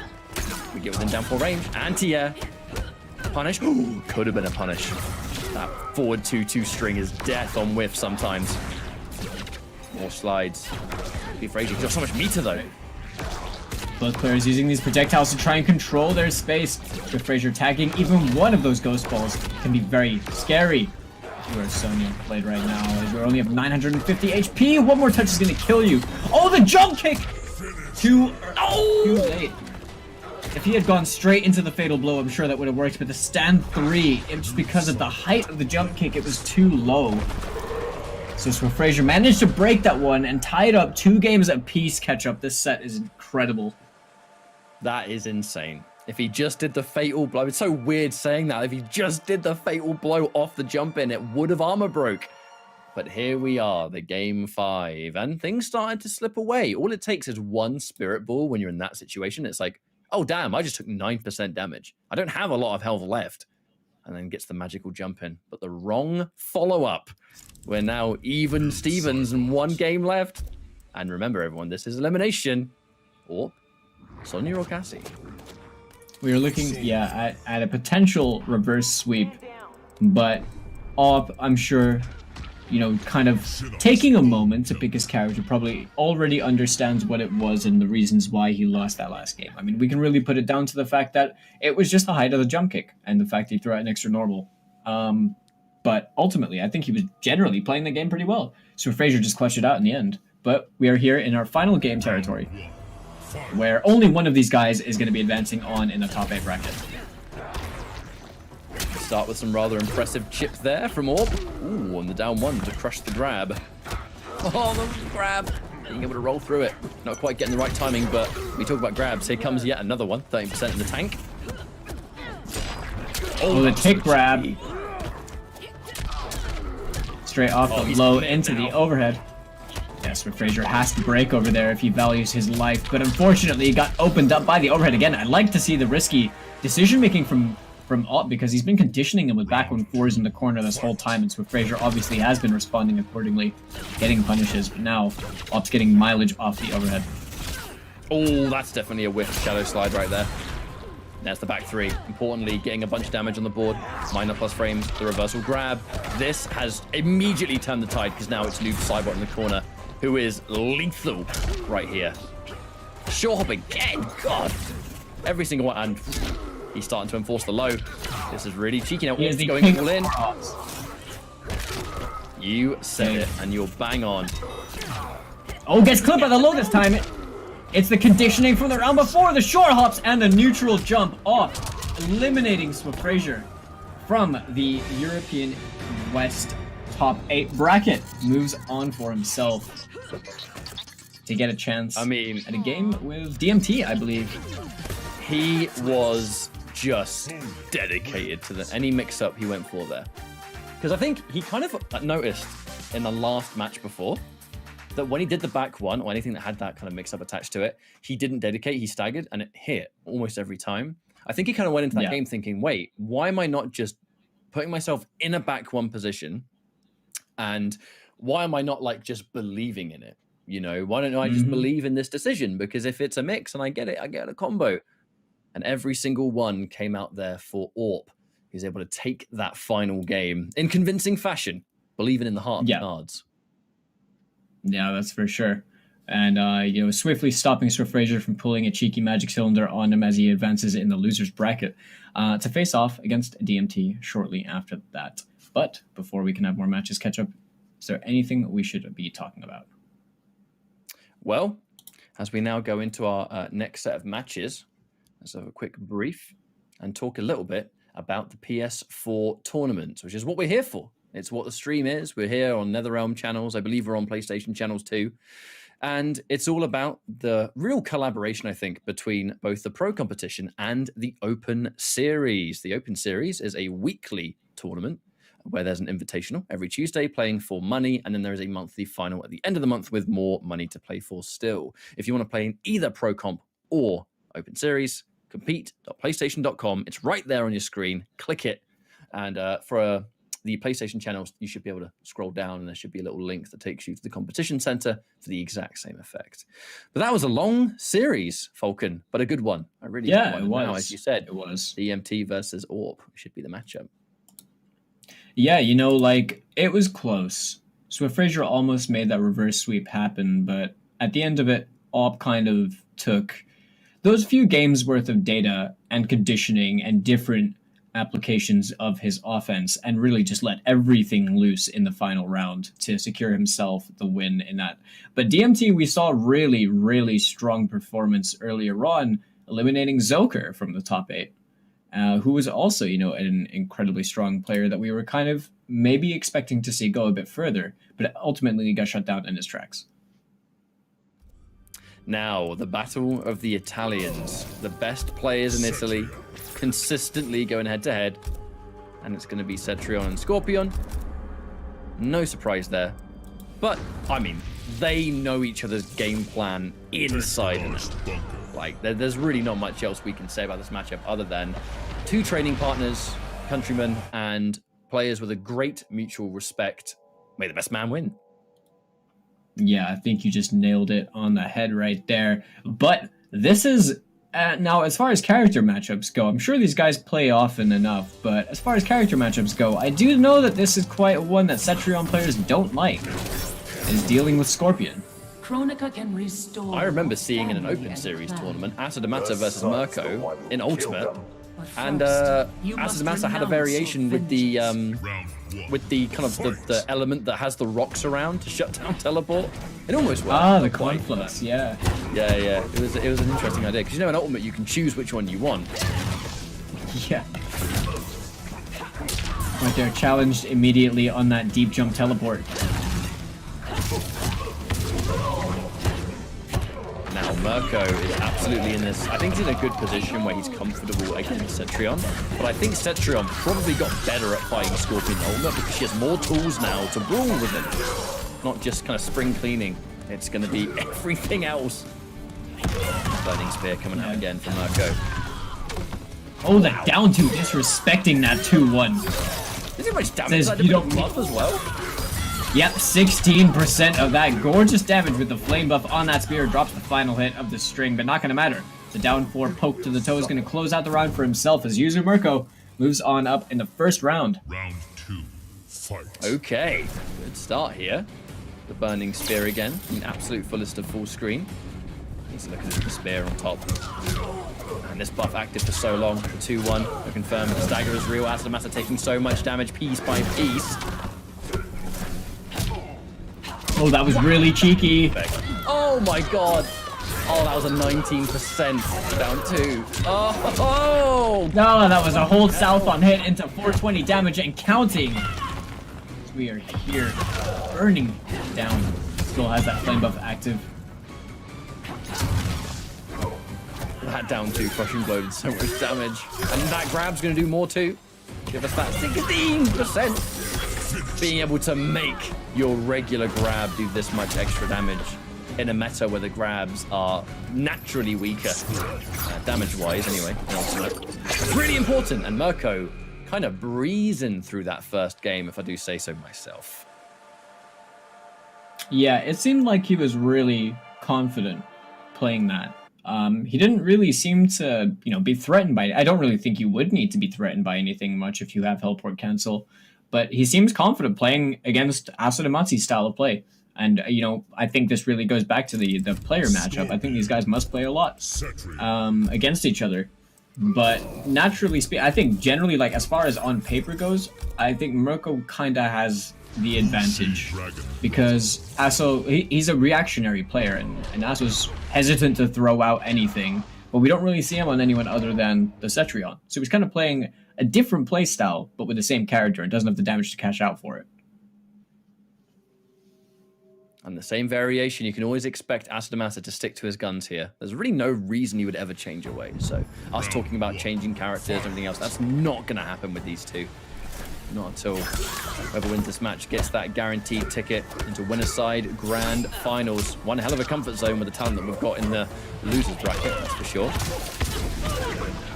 we get within down 4 range. Anti-air. Punish. Ooh, could have been a punish. That forward 2-2 string is death on whiff sometimes. More slides. B. Frazier, he's got so much meter though. Both players using these projectiles to try and control their space. With Frazier tagging even one of those ghost balls can be very scary. Where Sonya played right now, as we're only have 950 HP. One more touch is going to kill you. Oh, the jump kick! Too late. If he had gone straight into the Fatal Blow, I'm sure that would have worked. But the stand 3, just because of the height of the jump kick, it was too low. So Frazier managed to break that one and tie it up 2 games apiece. Catch up. This set is incredible. That is insane. If he just did the Fatal Blow, it's so weird saying that. If he just did the Fatal Blow off the jump in, it would have armor broke. But here we are, the game 5, and things started to slip away. All it takes is 1 Spirit Ball when you're in that situation. It's like, oh damn, I just took 9% damage. I don't have a lot of health left. And then gets the magical jump in. But the wrong follow-up. We're now even Stevens and 1 game left. And remember everyone, this is elimination. Or Sonya or Cassie. We are looking, at a potential reverse sweep, but Op, I'm sure, kind of taking a moment to pick his character, probably already understands what it was and the reasons why he lost that last game. I mean, we can really put it down to the fact that it was just the height of the jump kick and the fact he threw out an extra normal. But ultimately, I think he was generally playing the game pretty well. So Frazier just clutched it out in the end. But we are here in our final game territory, where only one of these guys is going to be advancing on in the top 8 bracket. Start with some rather impressive chip there from Orb. Ooh, on the down 1 to crush the grab. Oh, the grab. Being able to roll through it. Not quite getting the right timing, but we talk about grabs. Here comes yet another one. 30% in the tank. Oh, the tick grab. Straight off the low into the overhead. Yes, Frazier has to break over there if he values his life, but unfortunately he got opened up by the overhead again. I'd like to see the risky decision-making from Op, because he's been conditioning him with back 1-4s in the corner this whole time, and so Frazier obviously has been responding accordingly, getting punishes, but now Op's getting mileage off the overhead. Oh, that's definitely a whiff Shadow Slide right there. There's the back 3. Importantly, getting a bunch of damage on the board. Minor plus frames, the reversal grab. This has immediately turned the tide, because now it's Noob Cybot in the corner, who is lethal right here. Short hop again, God. Every single one, and he's starting to enforce the low. This is really cheeky now. He's going all in. You said it, and you're bang on. Oh, gets clipped by the low this time. It's the conditioning from the round before, the short hops and the neutral jump off, eliminating Frazier from the European West top 8 bracket. Moves on for himself to get a chance at a game with DMT, I believe. He was just dedicated to any mix-up he went for there. Because I think he kind of noticed in the last match before that when he did the back 1 or anything that had that kind of mix-up attached to it, he didn't dedicate, he staggered, and it hit almost every time. I think he kind of went into that game thinking, wait, why am I not just putting myself in a back one position, and why am I not like just believing in it? You know, why don't I just believe in this decision? Because if it's a mix and I get it, I get a combo. And every single one came out there for AWP. He's able to take that final game in convincing fashion, believing in the heart of the cards. Yeah, that's for sure. And, you know, swiftly stopping Fraser from pulling a cheeky magic cylinder on him as he advances in the loser's bracket to face off against DMT shortly after that. But before we can have more matches catch up, is there anything we should be talking about? Well, as we now go into our next set of matches, let's have a quick brief and talk a little bit about the PS4 tournament, which is what we're here for. It's what the stream is. We're here on NetherRealm channels. I believe we're on PlayStation channels too. And it's all about the real collaboration, I think, between both the Pro Competition and the Open Series. The Open Series is a weekly tournament where there's an invitational every Tuesday playing for money, and then there is a monthly final at the end of the month with more money to play for still. If you want to play in either Pro Comp or Open Series, compete.playstation.com. It's right there on your screen. Click it. And for the PlayStation channels, you should be able to scroll down and there should be a little link that takes you to the competition center for the exact same effect. But that was a long series, Falcon, but a good one. A really good one. It was. Now, as you said, it was DMT versus AWP should be the matchup. Yeah, you know, like, it was close. Swift Fraser almost made that reverse sweep happen, but at the end of it, AWP kind of took those few games worth of data and conditioning and different applications of his offense and really just let everything loose in the final round to secure himself the win in that. But DMT, we saw really, really strong performance earlier on, eliminating Zoker from the top 8. Who was also, you know, an incredibly strong player that we were kind of maybe expecting to see go a bit further, but ultimately got shut down in his tracks. Now, the battle of the Italians, the best players in Italy, consistently going head-to-head, and it's going to be Cetrion and Scorpion. No surprise there. But, I mean, they know each other's game plan inside and out. Like, there's really not much else we can say about this matchup other than two training partners, countrymen, and players with a great mutual respect. May the best man win. Yeah, I think you just nailed it on the head right there. But this is, now as far as character matchups go, I'm sure these guys play often enough, but as far as character matchups go, I do know that this is quite one that Cetrion players don't like, is dealing with Scorpion. Can restore. I remember seeing in an Open Series tournament, Asadamasa versus Mirko in Ultimate, and Asadamasa had a variation with the kind of the element that has the rocks around to shut down teleport. It almost worked. Ah, the coin flips, yeah. Yeah. It was an interesting idea because you know in Ultimate you can choose which one you want. Yeah. Right there, challenged immediately on that deep jump teleport. Now, Mirko is absolutely in this. I think he's in a good position where he's comfortable against Cetrion. But I think Cetrion probably got better at fighting Scorpion Ultimate because she has more tools now to brawl with him. Not just kind of spring cleaning. It's going to be everything else. Burning Spear coming out again from Mirko. Oh, the down two, disrespecting that 2-1. Is it much damage? Says you don't buff as well? Yep, 16% of that gorgeous damage with the flame buff on that spear drops the final hit of the string, but not going to matter. The down 4 poke to the toe is going to close out the round for himself as user Mirko moves on up in the first round. Round 2, fight. Okay, good start here. The Burning Spear again, in absolute fullest of full screen. He's looking at the spear on top. And this buff active for so long. The 2-1, I confirm the stagger is real. Asadamasa taking so much damage piece by piece. Oh, that was really cheeky. Oh my god. Oh, that was a 19% down 2. Oh. No, that was a hold south on hit into 420 damage and counting. We are here. Burning down. Still has that flame buff active. That down 2 crushing blow did so much damage. And that grab's going to do more too. Give us that 16%. Being able to make your regular grab do this much extra damage in a meta where the grabs are naturally weaker, damage-wise anyway. It's really important, and Mirko kind of breezing through that first game, if I do say so myself. Yeah, it seemed like he was really confident playing that. He didn't really seem to, be threatened by it. I don't really think you would need to be threatened by anything much if you have Helport Cancel, but he seems confident playing against Asadamatsi's style of play. And, I think this really goes back to the player matchup. I think these guys must play a lot against each other. But naturally speaking, I think generally, like, as far as on paper goes, I think Mirko kind of has the advantage. Because Aso, he's a reactionary player, and Aso's hesitant to throw out anything. But we don't really see him on anyone other than the Cetrion. So he's kind of playing a different play style, but with the same character, and doesn't have the damage to cash out for it. And the same variation, you can always expect Asadamasa to stick to his guns here. There's really no reason he would ever change away. So us talking about changing characters and everything else, that's not going to happen with these two. Not until whoever wins this match gets that guaranteed ticket into winner's side grand finals. One hell of a comfort zone with the talent that we've got in the losers bracket, that's for sure.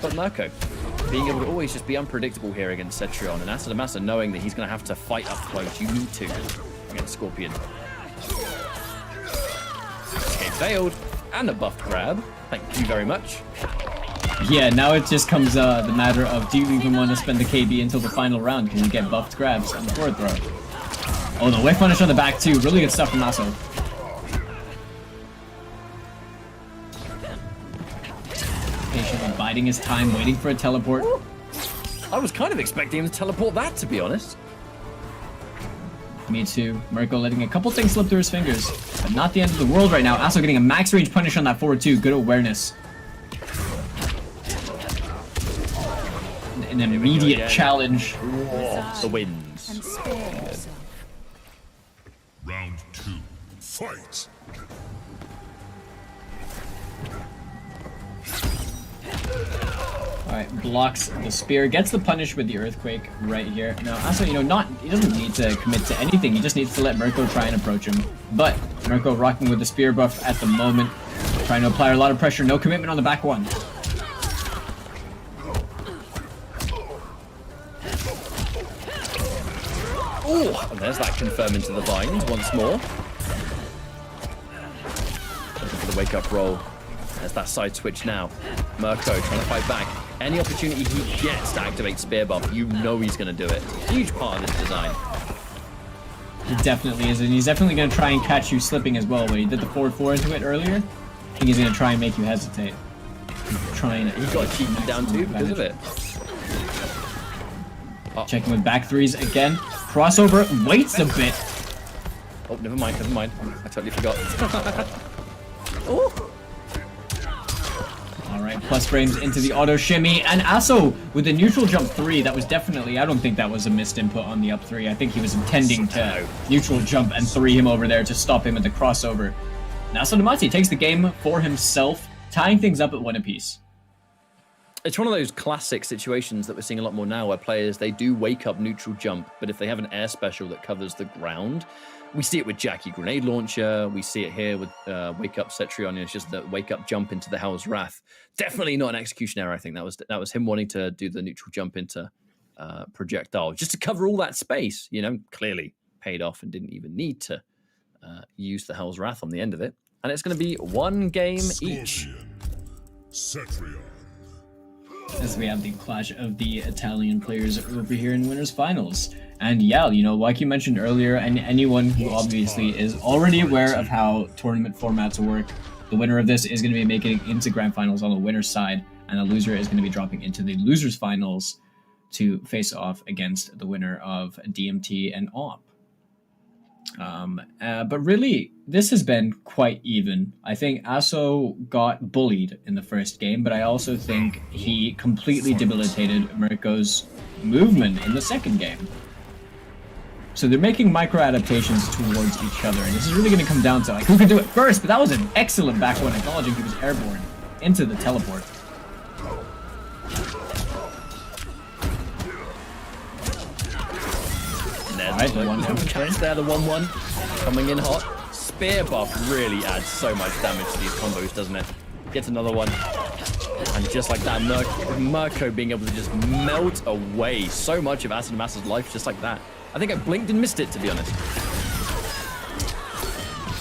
But Mirko, being able to always just be unpredictable here against Cetrion, and Asadamasa knowing that he's going to have to fight up close. You need to against Scorpion. Okay, failed. And a buff grab. Thank you very much. Yeah, now it just comes the matter of, do you even want to spend the KB until the final round? Because you get buffed grabs on the forward throw. Oh, the whiff punish on the back too. Really good stuff from Aso. Patiently biding his time, waiting for a teleport. I was kind of expecting him to teleport that, to be honest. Me too. Mirko letting a couple things slip through his fingers, but not the end of the world right now. Aso getting a max range punish on that forward too. Good awareness. An immediate challenge. The wins. Round 2, fight! Alright, blocks the spear, gets the punish with the earthquake right here. Now, Aso, he doesn't need to commit to anything, he just needs to let Mirko try and approach him. But Mirko rocking with the spear buff at the moment, trying to apply a lot of pressure, no commitment on the back one. Oh, and there's that confirm into the vines once more. Looking for the wake-up roll. There's that side switch now. Mirko trying to fight back. Any opportunity he gets to activate spear buff, you know he's going to do it. Huge part of this design. He definitely is, and he's definitely going to try and catch you slipping as well. When he did the forward 4 into it earlier, I think he's going to try and make you hesitate. Trying to... He's got to keep him down too because of it. Oh. Checking with back threes again. Crossover, waits a bit. Oh, never mind. I totally forgot. Oh. Alright, plus frames into the auto shimmy, and Aso with the neutral jump 3, that was definitely, I don't think that was a missed input on the up 3. I think he was intending to neutral jump and 3 him over there to stop him at the crossover. Now Asadamasa takes the game for himself, tying things up at 1 apiece. It's one of those classic situations that we're seeing a lot more now where players, they do wake up neutral jump, but if they have an air special that covers the ground, we see it with Jackie Grenade Launcher, we see it here with Wake Up Cetrion, it's just the Wake Up jump into the Hell's Wrath. Definitely not an execution error, I think. That was him wanting to do the neutral jump into projectile, just to cover all that space, clearly paid off and didn't even need to use the Hell's Wrath on the end of it. And it's going to be 1 game each. Cetrion. As we have the clash of the Italian players over here in winners finals. And yeah, like you mentioned earlier, and anyone who obviously is already aware of how tournament formats work, the winner of this is going to be making it into grand finals on the winner's side, and the loser is going to be dropping into the losers finals to face off against the winner of DMT and OP. But really, this has been quite even. I think Aso got bullied in the first game, but I also think he completely debilitated Mirko's movement in the second game. So they're making micro adaptations towards each other, and this is really going to come down to who can do it first. But that was an excellent back one, acknowledging he was airborne into the teleport. There's the 1-1 there, the 1-1 coming in hot. Spear buff really adds so much damage to these combos, doesn't it? Gets another one. And just like that, Mirko being able to just melt away so much of Acid Master's life just like that. I think I blinked and missed it, to be honest.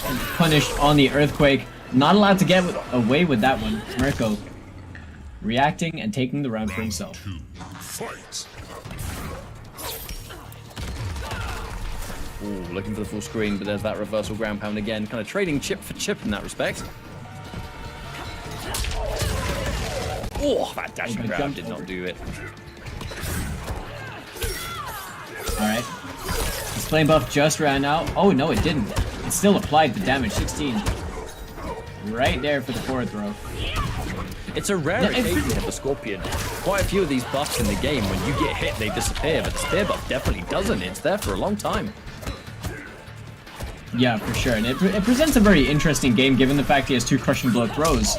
And punished on the Earthquake. Not allowed to get away with that one. Mirko reacting and taking the round for himself. Fight. Ooh, looking for the full screen, but there's that reversal ground pound again. Kind of trading chip for chip in that respect. Oh, that dashing grab did not do it. Alright. His flame buff just ran out. Oh, no, it didn't. It still applied the damage. 16. Right there for the forward throw. It's a rare occasion to have a Scorpion. Quite a few of these buffs in the game, when you get hit, they disappear, but the spear buff definitely doesn't. It's there for a long time. Yeah, for sure. And it presents a very interesting game, given the fact he has 2 crushing blow throws.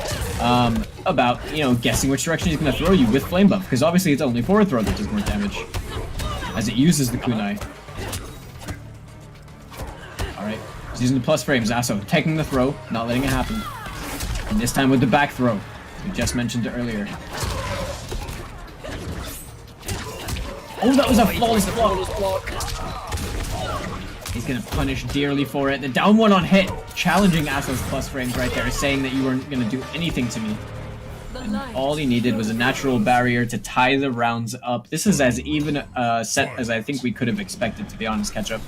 About, you know, guessing which direction he's going to throw you with flame buff, because obviously it's only forward throw that does more damage, as it uses the kunai. Alright, he's using the plus frames. Aso taking the throw, not letting it happen. And this time with the back throw. We just mentioned it earlier. Oh, that was a flawless block. He's gonna punish dearly for it. The down one on hit, challenging Aso's plus frames right there, saying that you weren't gonna do anything to me. And all he needed was a natural barrier to tie the rounds up. This is as even a set as I think we could have expected, to be honest, Ketchup.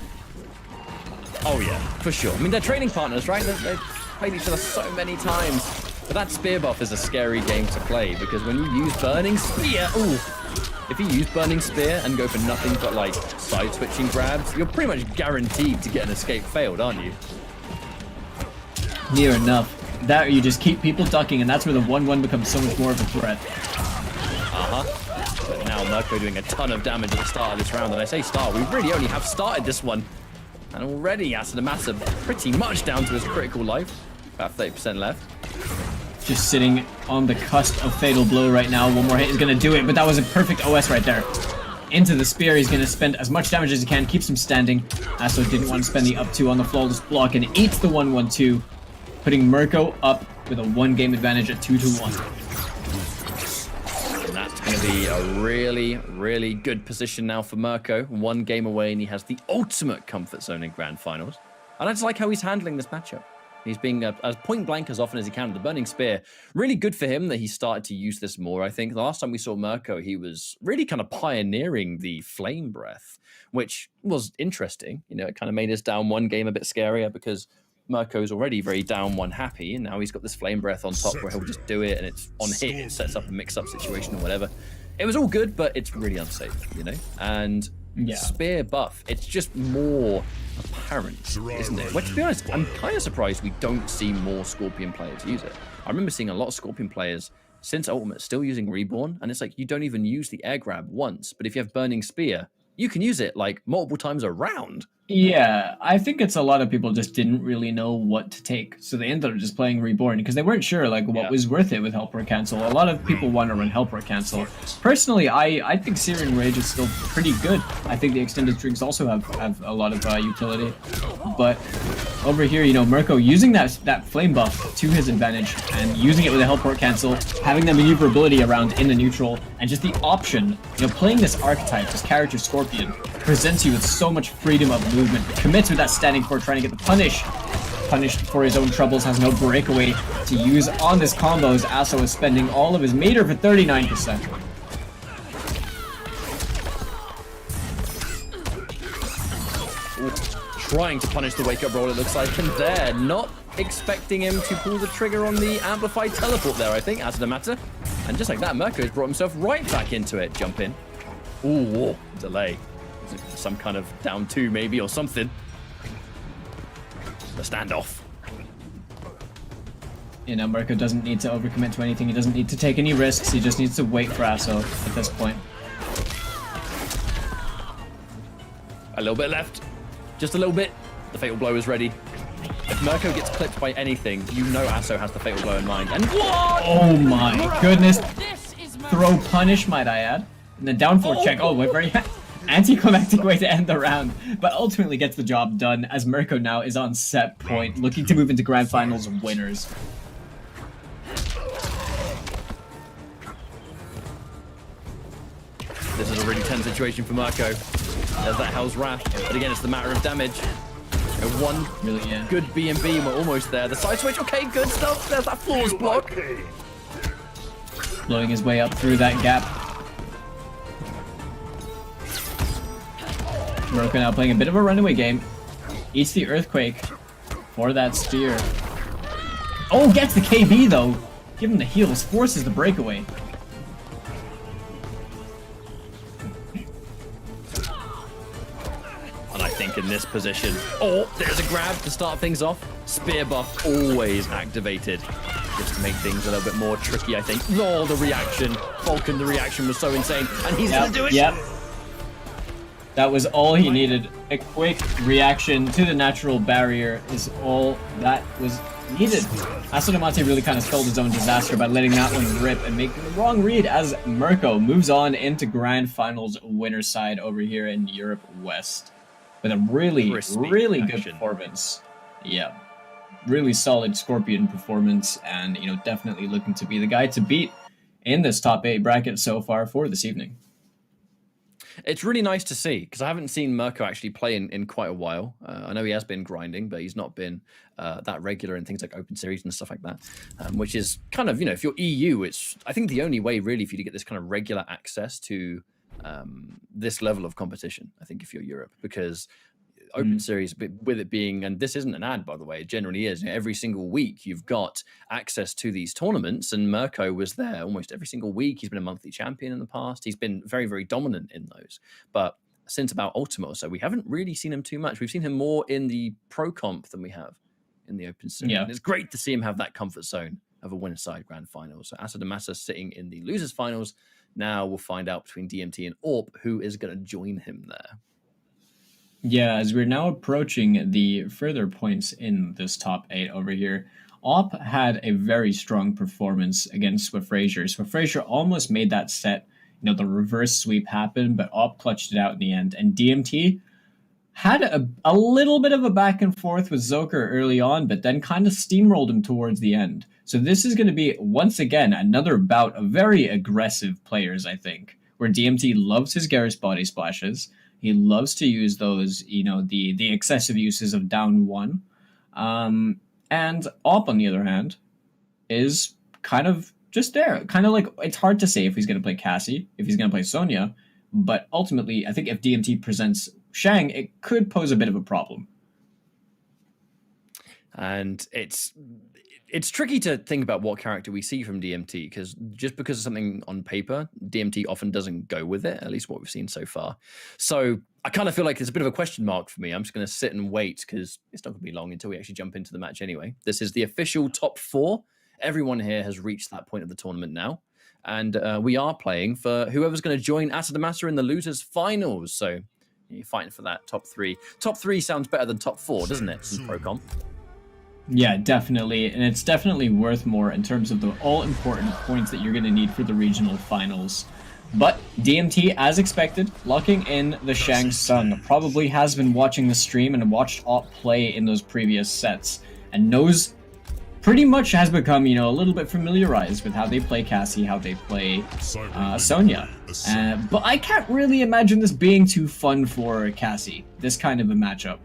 Oh yeah, for sure. I mean, they're training partners, right? They've played each other so many times. But that spear buff is a scary game to play, because when you use Burning Spear, ooh, if you use Burning Spear and go for nothing but like side switching grabs, you're pretty much guaranteed to get an escape failed, aren't you? Near enough. That or you just keep people ducking, and that's where the 1-1 becomes so much more of a threat. But now Mirko doing a ton of damage at the start of this round, and I say start, we really only have started this one. And already Acid Master pretty much down to his critical life. About 30% left. Just sitting on the cusp of Fatal Blow right now. One more hit is going to do it, but that was a perfect OS right there. Into the spear, he's going to spend as much damage as he can, keeps him standing. Aso didn't want to spend the up 2 on the flawless block and eats the 1-1-2, putting Mirko up with a 1-game advantage at 2-1. And that's going to be a really, really good position now for Mirko. 1 game away, and he has the ultimate comfort zone in Grand Finals. And I just like how he's handling this matchup. He's being as point blank as often as he can with the Burning Spear. Really good for him that he started to use this more, I think. The last time we saw Mirko, he was really kind of pioneering the Flame Breath, which was interesting. You know, it kind of made his down 1 game a bit scarier, because Mirko's already very down 1 happy, and now he's got this Flame Breath on top where he'll just do it, and it's on hit, it sets up a mix-up situation or whatever. It was all good, but it's really unsafe, you know? And spear buff, it's just more apparent, isn't it? Well, to be honest, I'm kind of surprised we don't see more Scorpion players use it. I remember seeing a lot of Scorpion players since Ultimate still using Reborn, and it's like you don't even use the air grab once, but if you have Burning Spear, you can use it like multiple times a round. Yeah, I think it's a lot of people just didn't really know what to take, so they ended up just playing Reborn because they weren't sure like what was worth it with Help or Cancel. A lot of people want to run Help or Cancel. Personally, I think Searing Rage is still pretty good. I think the extended strings also have a lot of utility, but over here, you know, Mirko using that flame buff to his advantage and using it with a Help or Cancel, having the maneuverability around in the neutral, and just the option, you know, playing this archetype, this character Scorpion, presents you with so much freedom of movement. Commits with that standing core, trying to get the punish. Punished for his own troubles, has no breakaway to use on this combo as Aso is spending all of his meter for 39%. Trying to punish the wake-up roll, it looks like, and there, not expecting him to pull the trigger on the amplified teleport there, I think, as the matter. And just like that, Mirko's brought himself right back into it. Jump in. Ooh, delay. Some kind of down 2 maybe, or something. The standoff. You know, Mirko doesn't need to overcommit to anything. He doesn't need to take any risks. He just needs to wait for Aso at this point. A little bit left. Just a little bit. The Fatal Blow is ready. If Mirko gets clipped by anything, you know Aso has the Fatal Blow in mind. And what? Oh my goodness. Throw punish, might I add. And the down 4 check. Oh, we're very anticlimactic way to end the round, but ultimately gets the job done as Mirko now is on set point, looking to move into Grand Finals winners. This is a really tense situation for Mirko. There's that Hell's Wrath, but again, it's the matter of damage. One Really, yeah. good B&B, and we're almost there. The side switch, okay, good stuff. There's that flawless block. Blowing his way up through that gap. Mirko now playing a bit of a runaway game. Eats the Earthquake for that spear. Oh, gets the KB though. Give him the heals, forces the breakaway. And I think in this position, oh, there's a grab to start things off. Spear buff always activated. Just to make things a little bit more tricky, I think. Oh, the reaction. Falcon, the reaction was so insane. And he's gonna do it. Yep. That was all he needed. A quick reaction to the natural barrier is all that was needed. Asadamate really kind of spelled his own disaster by letting that one rip and making the wrong read as Mirko moves on into Grand Finals winner side over here in Europe West. With a really good performance. Yeah. Really solid Scorpion performance, and you know, definitely looking to be the guy to beat in this top 8 bracket so far for this evening. It's really nice to see, because I haven't seen Mirko actually play in quite a while. I know he has been grinding, but he's not been that regular in things like Open Series and stuff like that, which is kind of, you know, if you're EU, it's, I think, the only way really for you to get this kind of regular access to this level of competition, I think, if you're Europe, because Open Series, with it being, and this isn't an ad, by the way, it generally is, you know, every single week you've got access to these tournaments, and Mirko was there almost every single week. He's been a monthly champion in the past. He's been very, very dominant in those. But since about Ultimate or so, we haven't really seen him too much. We've seen him more in the Pro Comp than we have in the Open Series. Yeah. And it's great to see him have that comfort zone of a winner side Grand Final. So Asadamasa sitting in the losers finals. Now we'll find out between DMT and AWP who is going to join him there. Yeah, as we're now approaching the further points in this top 8 over here, AWP had a very strong performance against Swifrazier. Swifrazier almost made that set, you know, the reverse sweep happen, but AWP clutched it out in the end. And DMT had a little bit of a back and forth with Zoker early on, but then kind of steamrolled him towards the end. So this is going to be, once again, another bout of very aggressive players, I think, where DMT loves his Garrus body splashes. He loves to use those, you know, the excessive uses of down one. And AWP, on the other hand, is kind of just there. Kind of like, it's hard to say if he's going to play Cassie, if he's going to play Sonya. But ultimately, I think if DMT presents Shang, it could pose a bit of a problem. And it's tricky to think about what character we see from DMT, because just because of something on paper, DMT often doesn't go with it, at least what we've seen so far. So I kind of feel like it's a bit of a question mark for me. I'm just going to sit and wait, because it's not going to be long until we actually jump into the match anyway. This is the official top 4. Everyone here has reached that point of the tournament now. And we are playing for whoever's going to join Asadamasa in the losers finals. So you're fighting for that top 3. Top 3 sounds better than top 4, doesn't it, in Pro Comp? Yeah, definitely. And it's definitely worth more in terms of the all-important points that you're going to need for the regional finals. But DMT, as expected, locking in the Shang Tsung, probably has been watching the stream and watched AWP play in those previous sets, and knows, pretty much has become, you know, a little bit familiarized with how they play Cassie, how they play Sonya. But I can't really imagine this being too fun for Cassie, this kind of a matchup.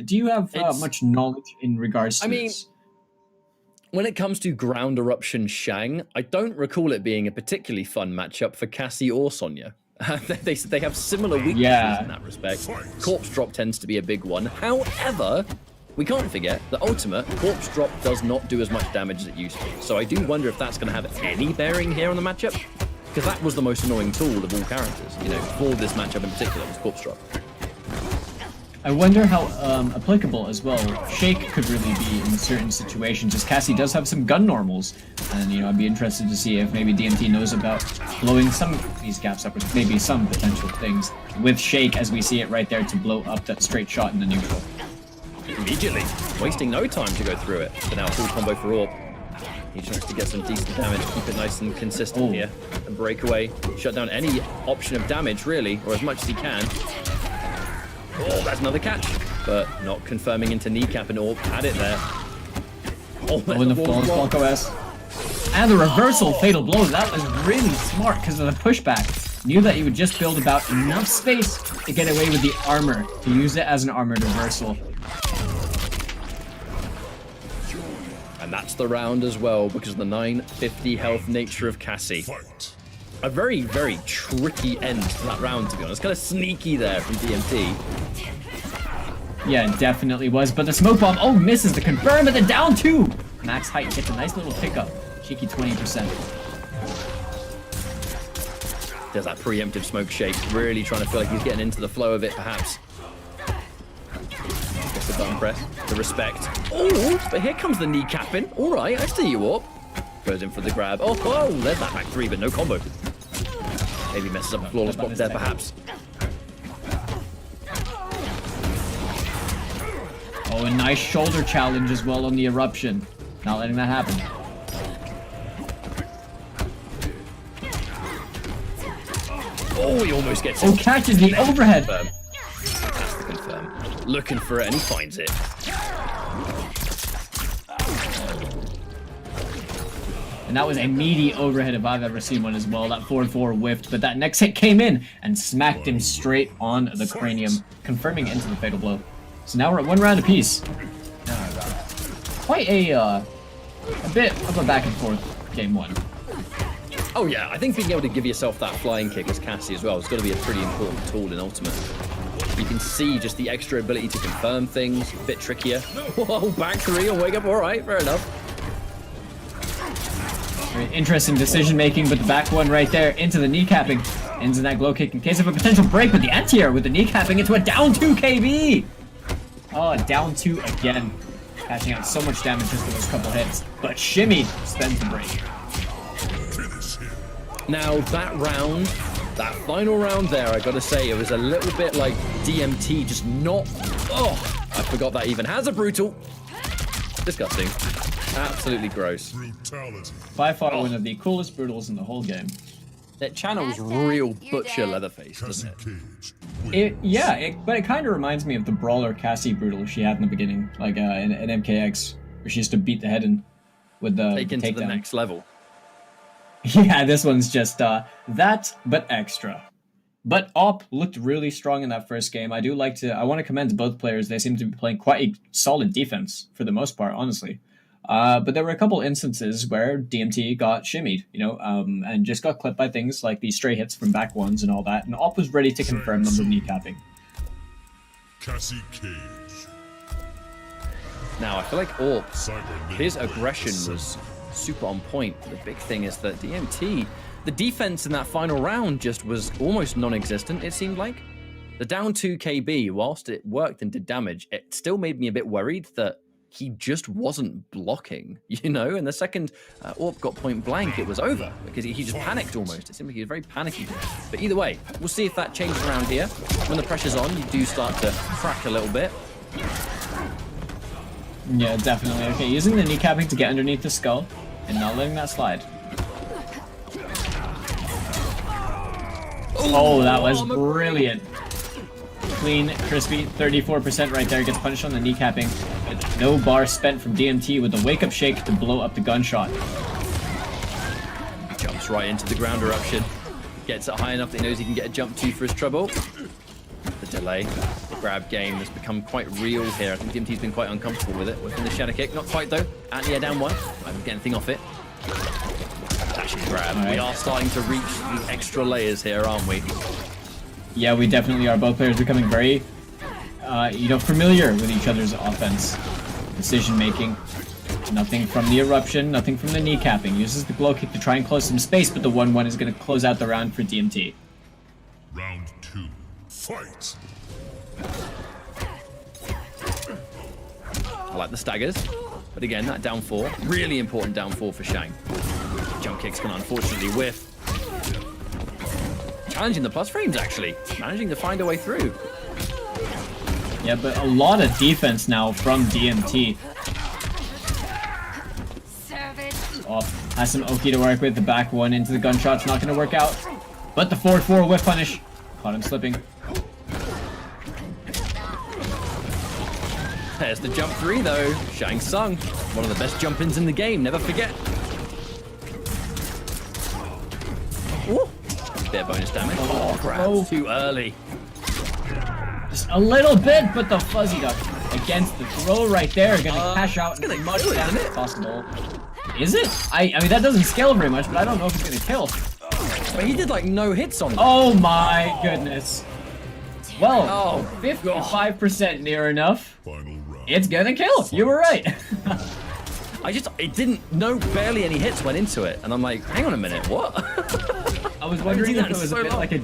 Do you have much knowledge in regards to this? When it comes to Ground Eruption Shang, I don't recall it being a particularly fun matchup for Cassie or Sonya. They have similar weaknesses in that respect. Corpse Drop tends to be a big one. However, we can't forget that Ultimate, Corpse Drop does not do as much damage as it used to. So I do wonder if that's going to have any bearing here on the matchup, because that was the most annoying tool of all characters, you know, for this matchup in particular, was Corpse Drop. I wonder how applicable as well Shake could really be in certain situations, as Cassie does have some gun normals, and you know, I'd be interested to see if maybe DMT knows about blowing some of these gaps up, or maybe some potential things with Shake, as we see it right there, to blow up that straight shot in the neutral. Immediately, wasting no time to go through it. But now full combo for AWP. He tries to get some decent damage, keep it nice and consistent here, and break away, shut down any option of damage really, or as much as he can. Oh, that's another catch, but not confirming into kneecap, and AWP had it there. Oh, in the flawless block OS. And the reversal fatal blow, that was really smart because of the pushback. knew that he would just build about enough space to get away with the armor, to use it as an armored reversal. And that's the round as well, because of the 950 health nature of Cassie. A very, very tricky end to that round, to be honest. Kind of sneaky there from DMT. Yeah, it definitely was. But the smoke bomb, oh, misses the confirm, and the down 2! Max height gets a nice little pickup. Cheeky 20%. There's that preemptive smoke shake, really trying to feel like he's getting into the flow of it, perhaps. Gets the button press, the respect. Oh, but here comes the kneecapping. All right, I see you up. Goes in for the grab. Oh, whoa, there's that back 3, but no combo. Maybe messes up a flawless block there, perhaps. Oh, a nice shoulder challenge as well on the eruption. Not letting that happen. Oh, he almost gets it. Oh, catches the overhead. That's the confirm. Looking for it, and he finds it. And that was a meaty overhead if I've ever seen one as well. That 4-4 whiffed, but that next hit came in and smacked him straight on the cranium, confirming into the fatal blow. So now we're at 1 round apiece. Quite a bit of a back and forth game 1. Oh yeah, I think being able to give yourself that flying kick as Cassie as well has got to be a pretty important tool in Ultimate. You can see just the extra ability to confirm things, a bit trickier. Whoa, back 3 and wake up, all right, fair enough. Very interesting decision making, but the back 1 right there into the kneecapping. Ends in that glow kick in case of a potential break, but the anti-air with the kneecapping into a down 2 KB! Oh, down 2 again. Catching out so much damage just for those couple hits. But Shimmy spends the break. Now that round, that final round there, I gotta say, it was a little bit like DMT just not... Oh, I forgot that even has a brutal. Disgusting. Absolutely gross. By far one of the coolest brutals in the whole game. That channel's real butcher Leatherface, doesn't it? But it kind of reminds me of the brawler Cassie brutal she had in the beginning, like in MKX, where she used to beat the head in with the Take into the next level. Yeah, this one's just that, but extra. But Op looked really strong in that first game. I want to commend both players. They seem to be playing quite a solid defense for the most part, honestly. But there were a couple instances where DMT got shimmied, and just got clipped by things like these stray hits from back 1s and all that. And Op was ready to confirm them with kneecapping. Cassie Cage. Now, I feel like Orp, his aggression was super on point. The big thing is that DMT, the defense in that final round just was almost non-existent, it seemed like. The down 2 KB, whilst it worked and did damage, it still made me a bit worried that he just wasn't blocking, And the second Orp got point blank, it was over because he just panicked almost. It seemed like he was very panicky. But either way, we'll see if that changes around here. When the pressure's on, you do start to crack a little bit. Yeah, definitely. Okay, using the kneecapping to get underneath the skull and not letting that slide. Oh, that was brilliant. Clean, crispy, 34% right there. Gets punished on the kneecapping. But no bar spent from DMT with the wake-up shake to blow up the gunshot. Jumps right into the ground eruption. Gets it high enough that he knows he can get a jump 2 for his trouble. The delay, the grab game has become quite real here. I think DMT's been quite uncomfortable with it. Within the shadow kick, not quite though. Anti-air down 1. I don't get anything off it. Dashing grab. Right. We are starting to reach the extra layers here, aren't we? Yeah, we definitely are. Both players becoming very, familiar with each other's offense. Decision making. Nothing from the eruption, nothing from the kneecapping. Uses the glow kick to try and close some space, but the 1-1 is going to close out the round for DMT. Round 2. Fight! I like the staggers, but again, that down 4, really important down 4 for Shang. Jump kick's gonna unfortunately whiff. Challenging the plus frames, actually. Managing to find a way through. Yeah, but a lot of defense now from DMT. Oh, has some Oki to work with. The back 1 into the gunshot's not gonna work out. But the 4-4 whiff punish. Caught him slipping. There's the jump 3 though. Shang Tsung, one of the best jump-ins in the game, never forget. Ooh. bit of bonus damage. Oh, grab too early. Just a little bit, but the fuzzy duck against the throw right there, gonna cash out as much damage as possible. Is it? I mean, that doesn't scale very much, but I don't know if it's gonna kill. But he did like no hits on them. Oh my goodness. Well, 55% near enough. It's gonna kill. You were right. Barely any hits went into it, and I'm like, hang on a minute, what? I was wondering if it was a bit like a.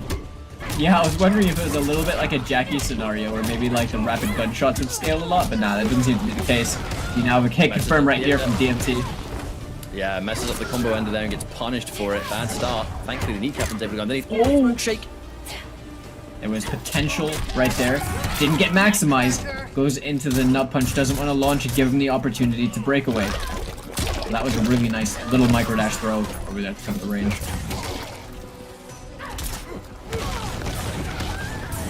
Yeah, I was wondering if it was a little bit like a Jackie scenario, where maybe like the rapid gunshots would scale a lot, but nah, that doesn't seem to be the case. You now have a kick confirmed right here from DMT. Yeah, messes up the combo ender there and gets punished for it. Bad start. Thankfully, the kneecap able to go underneath. Oh, shake. There was potential right there. Didn't get maximized. Goes into the nut punch. Doesn't want to launch and give him the opportunity to break away. That was a really nice little micro dash throw over there to come to the range.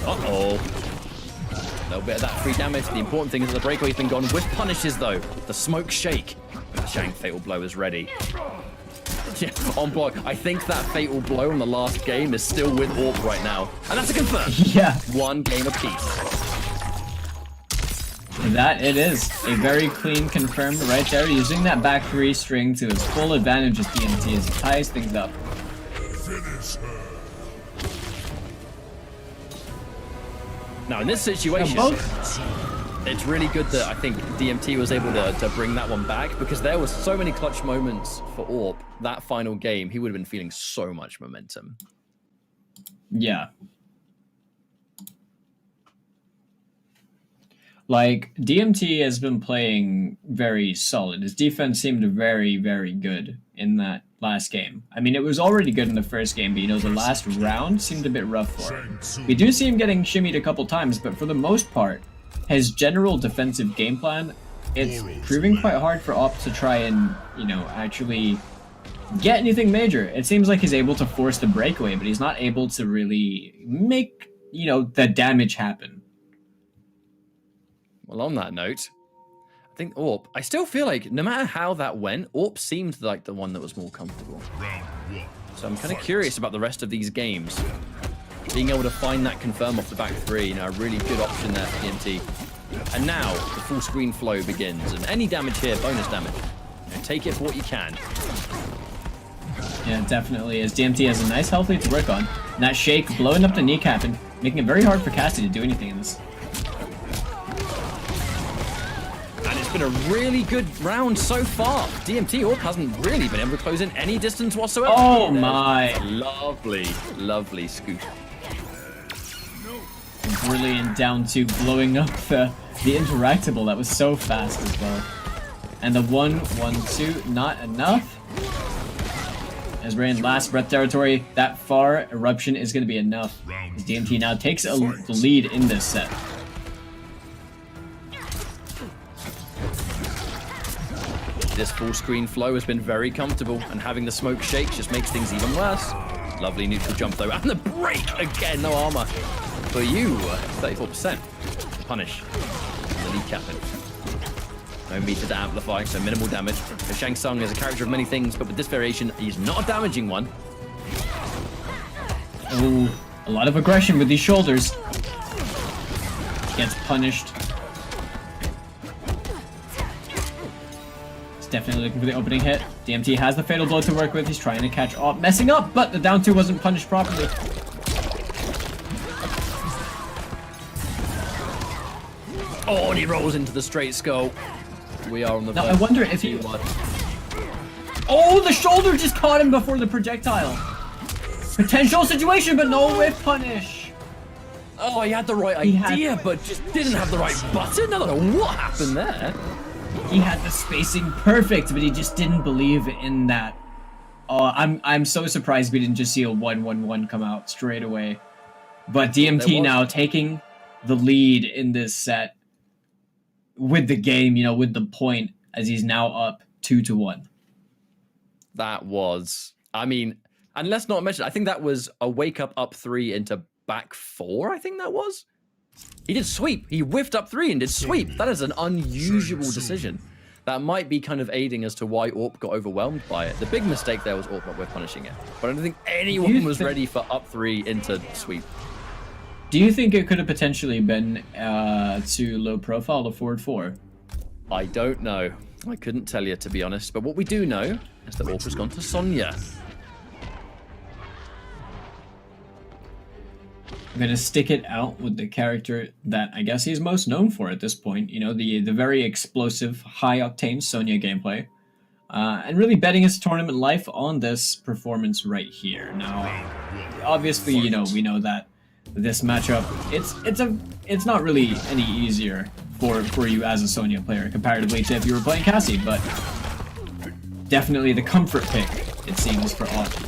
Uh-oh. A little bit of that free damage. The important thing is that the breakaway's been gone with punishes, though. The smoke shake. The Shang fatal blow is ready. Yeah, on block. I think that fatal blow in the last game is still with Orb right now. And that's a confirm. Yeah. One game apiece. That it is. A very clean confirmed right there. Using that back 3 string to his full advantage as DMT as he ties things up. Now, in this situation, it's really good that I think DMT was able to bring that one back, because there was so many clutch moments for Orb. That final game, he would have been feeling so much momentum. Yeah. Like, DMT has been playing very solid. His defense seemed very, very good in that last game. I mean, it was already good in the first game, but, you know, the last round seemed a bit rough for him. We do see him getting shimmied a couple times, but for the most part, his general defensive game plan, it's proving quite hard for Op to try and, you know, actually get anything major. It seems like he's able to force the breakaway, but he's not able to really make, you know, the damage happen. Well, on that note, I think Orp, I still feel like no matter how that went, Orp seemed like the one that was more comfortable. So I'm kind of curious about the rest of these games. Being able to find that confirm off the back 3, you know, a really good option there for DMT. And now the full screen flow begins, and any damage here, bonus damage. You know, take it for what you can. Yeah, definitely is. DMT has a nice health lead to work on. And that shake blowing up the kneecap and making it very hard for Cassie to do anything in this. And it's been a really good round so far. DMT Orp hasn't really been able to close in any distance whatsoever. Oh my. Lovely, lovely scoop. Brilliant down 2, blowing up the interactable. That was so fast as well. And the 1-1-2, not enough. As we're in last breath territory, that far eruption is going to be enough. As DMT now takes the lead in this set. This full screen flow has been very comfortable, and having the smoke shake just makes things even worse. Lovely neutral jump though, and the break again, no armor. For you, 34%. Punish. The lead captain. No meter to amplify, so minimal damage. So Shang Tsung is a character of many things, but with this variation, he's not a damaging one. Oh, a lot of aggression with these shoulders. Gets punished. He's definitely looking for the opening hit. DMT has the fatal blow to work with. He's trying to catch Op, messing up, but the down 2 wasn't punished properly. Oh, and he rolls into the straight skull. We are on the Now, I wonder if he... Oh, the shoulder just caught him before the projectile. Potential situation, but no whiff punish. Oh, he had the right idea, but just didn't have the right button. I don't know what happened there. He had the spacing perfect, but he just didn't believe in that. Oh, I'm so surprised we didn't just see a 1-1-1 come out straight away. But DMT now taking the lead in this set with the game, you know, with the point, as he's now up 2-1. That was, I mean, and let's not mention, I think that was a wake up 3 into back 4, I think that was. He did sweep. He whiffed up 3 and did sweep. That is an unusual decision. that might be kind of aiding as to why Orp got overwhelmed by it. The big mistake there was Orp not worth punishing it. But I don't think anyone was ready for up 3 into sweep. Do you think it could have potentially been too low profile to forward 4? I don't know. I couldn't tell you, to be honest. But what we do know is that Orp has gone to Sonya. I'm going to stick it out with the character that I guess he's most known for at this point. You know, the very explosive, high-octane Sonya gameplay. And really betting his tournament life on this performance right here. Now, obviously, you know, we know that this matchup, it's not really any easier for you as a Sonya player comparatively to if you were playing Cassie, but definitely the comfort pick, it seems, for Autumn.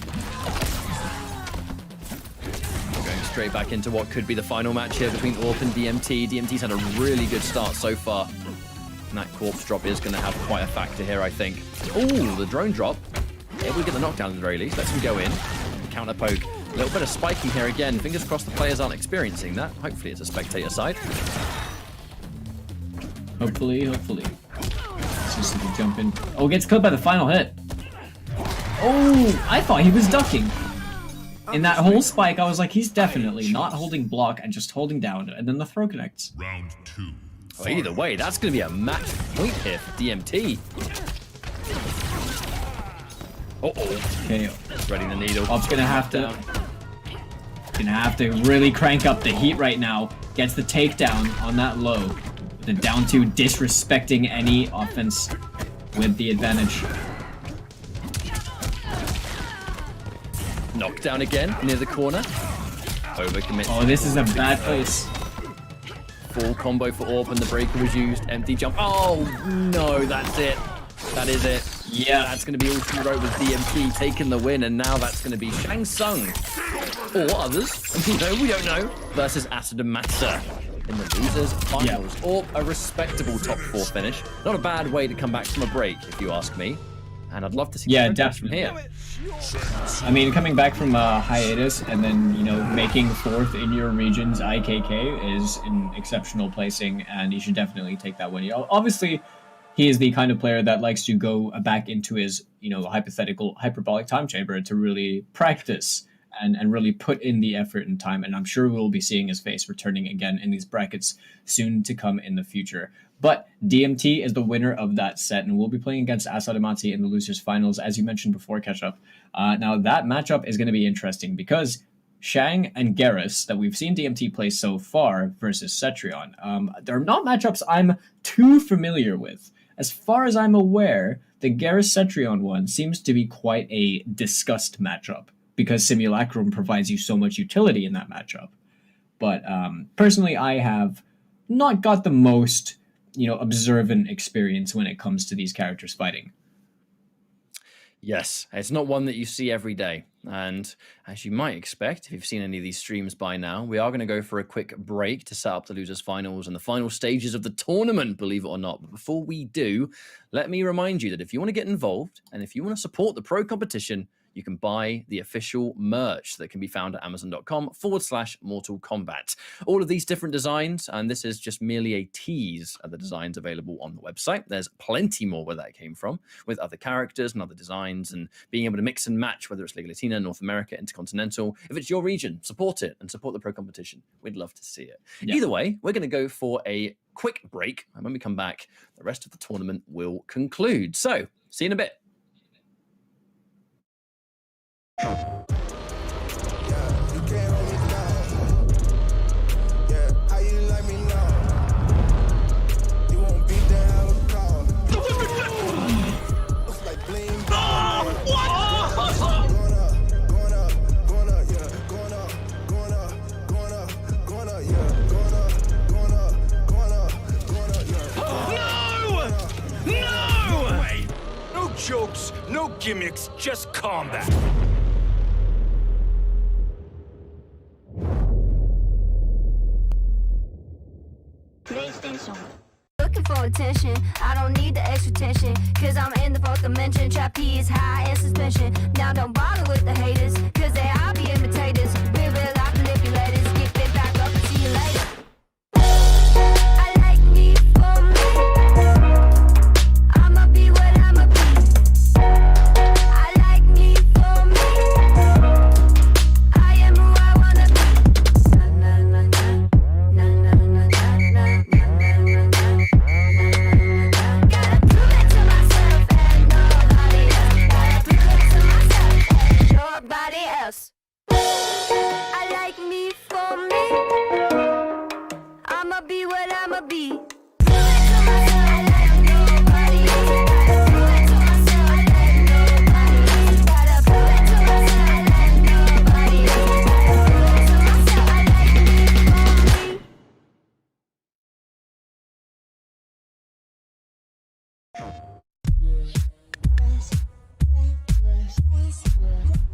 Straight back into what could be the final match here between Orp and DMT. DMT's had a really good start so far. And that corpse drop is going to have quite a factor here, I think. Oh, the drone drop. Able to get the knockdown at the very least. Lets him go in. Counter poke. A little bit of spiking here again. Fingers crossed the players aren't experiencing that. Hopefully it's a spectator side. Hopefully. Let's just see if we jump in. Oh, gets killed by the final hit. Oh, I thought he was ducking. In that whole spike, I was like, he's definitely not holding block and just holding down, and then the throw connects. Round 2. Well, either way, that's going to be a match point here for DMT. Okay. Threading the needle. Op's gonna have to really crank up the heat right now. Gets the takedown on that low. The down 2 disrespecting any offense with the advantage. Knockdown again near the corner. Overcommit. Oh, this is a bad place. Full combo for Orp and the breaker was used. Empty jump. Oh no, that's it. That is it. Yeah. That's going to be all she wrote with DMT taking the win, and now that's going to be Shang Tsung. Or others. You know, we don't know. Versus Asada Masa in the losers finals. Yeah. Orp, a respectable top 4 finish. Not a bad way to come back from a break, if you ask me. And I'd love to see progress from here. I mean, coming back from a hiatus and then, you know, making 4th in your region's IKK is an exceptional placing, and you should definitely take that win. Obviously, he is the kind of player that likes to go back into his, you know, hyperbolic time chamber to really practice and really put in the effort and time. And I'm sure we'll be seeing his face returning again in these brackets soon to come in the future. But DMT is the winner of that set, and we'll be playing against Asada Masa in the losers finals, as you mentioned before, Ketchup. Now, that matchup is going to be interesting because Shang and Garrus that we've seen DMT play so far versus Cetrion, they're not matchups I'm too familiar with. As far as I'm aware, the Garrus Cetrion one seems to be quite a discussed matchup because Simulacrum provides you so much utility in that matchup. But personally, I have not got the most, you know, observant experience when it comes to these characters fighting. Yes, it's not one that you see every day. And as you might expect, if you've seen any of these streams by now, we are going to go for a quick break to set up the losers finals and the final stages of the tournament, believe it or not. But before we do, let me remind you that if you want to get involved and if you want to support the pro competition, you can buy the official merch that can be found at amazon.com/Mortal Kombat. All of these different designs, and this is just merely a tease of the designs available on the website. There's plenty more where that came from, with other characters and other designs, and being able to mix and match, whether it's Liga Latina, North America, Intercontinental. If it's your region, support it and support the pro competition. We'd love to see it. Yeah. Either way, we're going to go for a quick break, and when we come back, the rest of the tournament will conclude. So, see you in a bit. Jokes, no gimmicks, just combat. PlayStation. Looking for attention, I don't need the extra tension, cause I'm in the 4th dimension, trapeze high in suspension. Now don't bother with the haters, cause they all be imitators. We real life manipulators, get it back up and see you later. I like me for me, I'm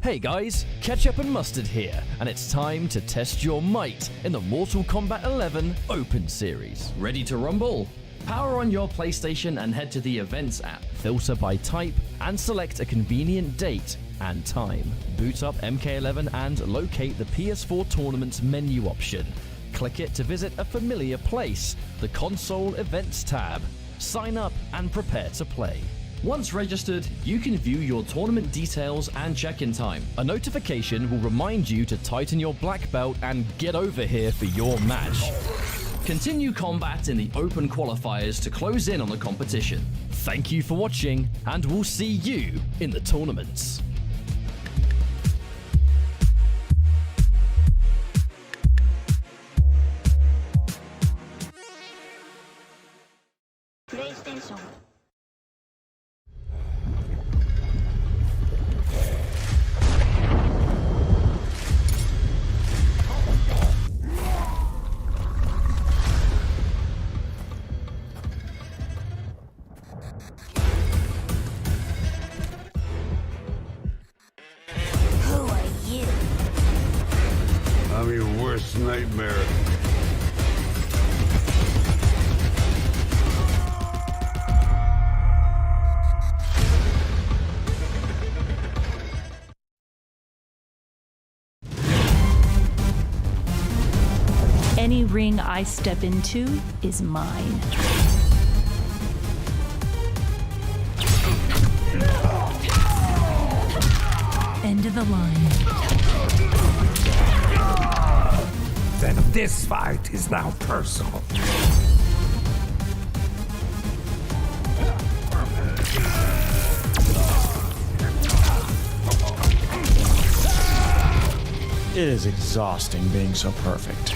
Hey guys, Ketchup and Mustard here, and it's time to test your might in the Mortal Kombat 11 Open Series. Ready to rumble? Power on your PlayStation and head to the Events app, filter by type, and select a convenient date and time. Boot up MK11 and locate the PS4 Tournaments menu option. Click it to visit a familiar place, the Console Events tab. Sign up and prepare to play. Once registered, you can view your tournament details and check-in time. A notification will remind you to tighten your black belt and get over here for your match. Continue combat in the open qualifiers to close in on the competition. Thank you for watching, and we'll see you in the tournaments. PlayStation. Who are you? I'm your worst nightmare. Any ring I step into is mine. End of the line. Then this fight is now personal. It is exhausting being so perfect.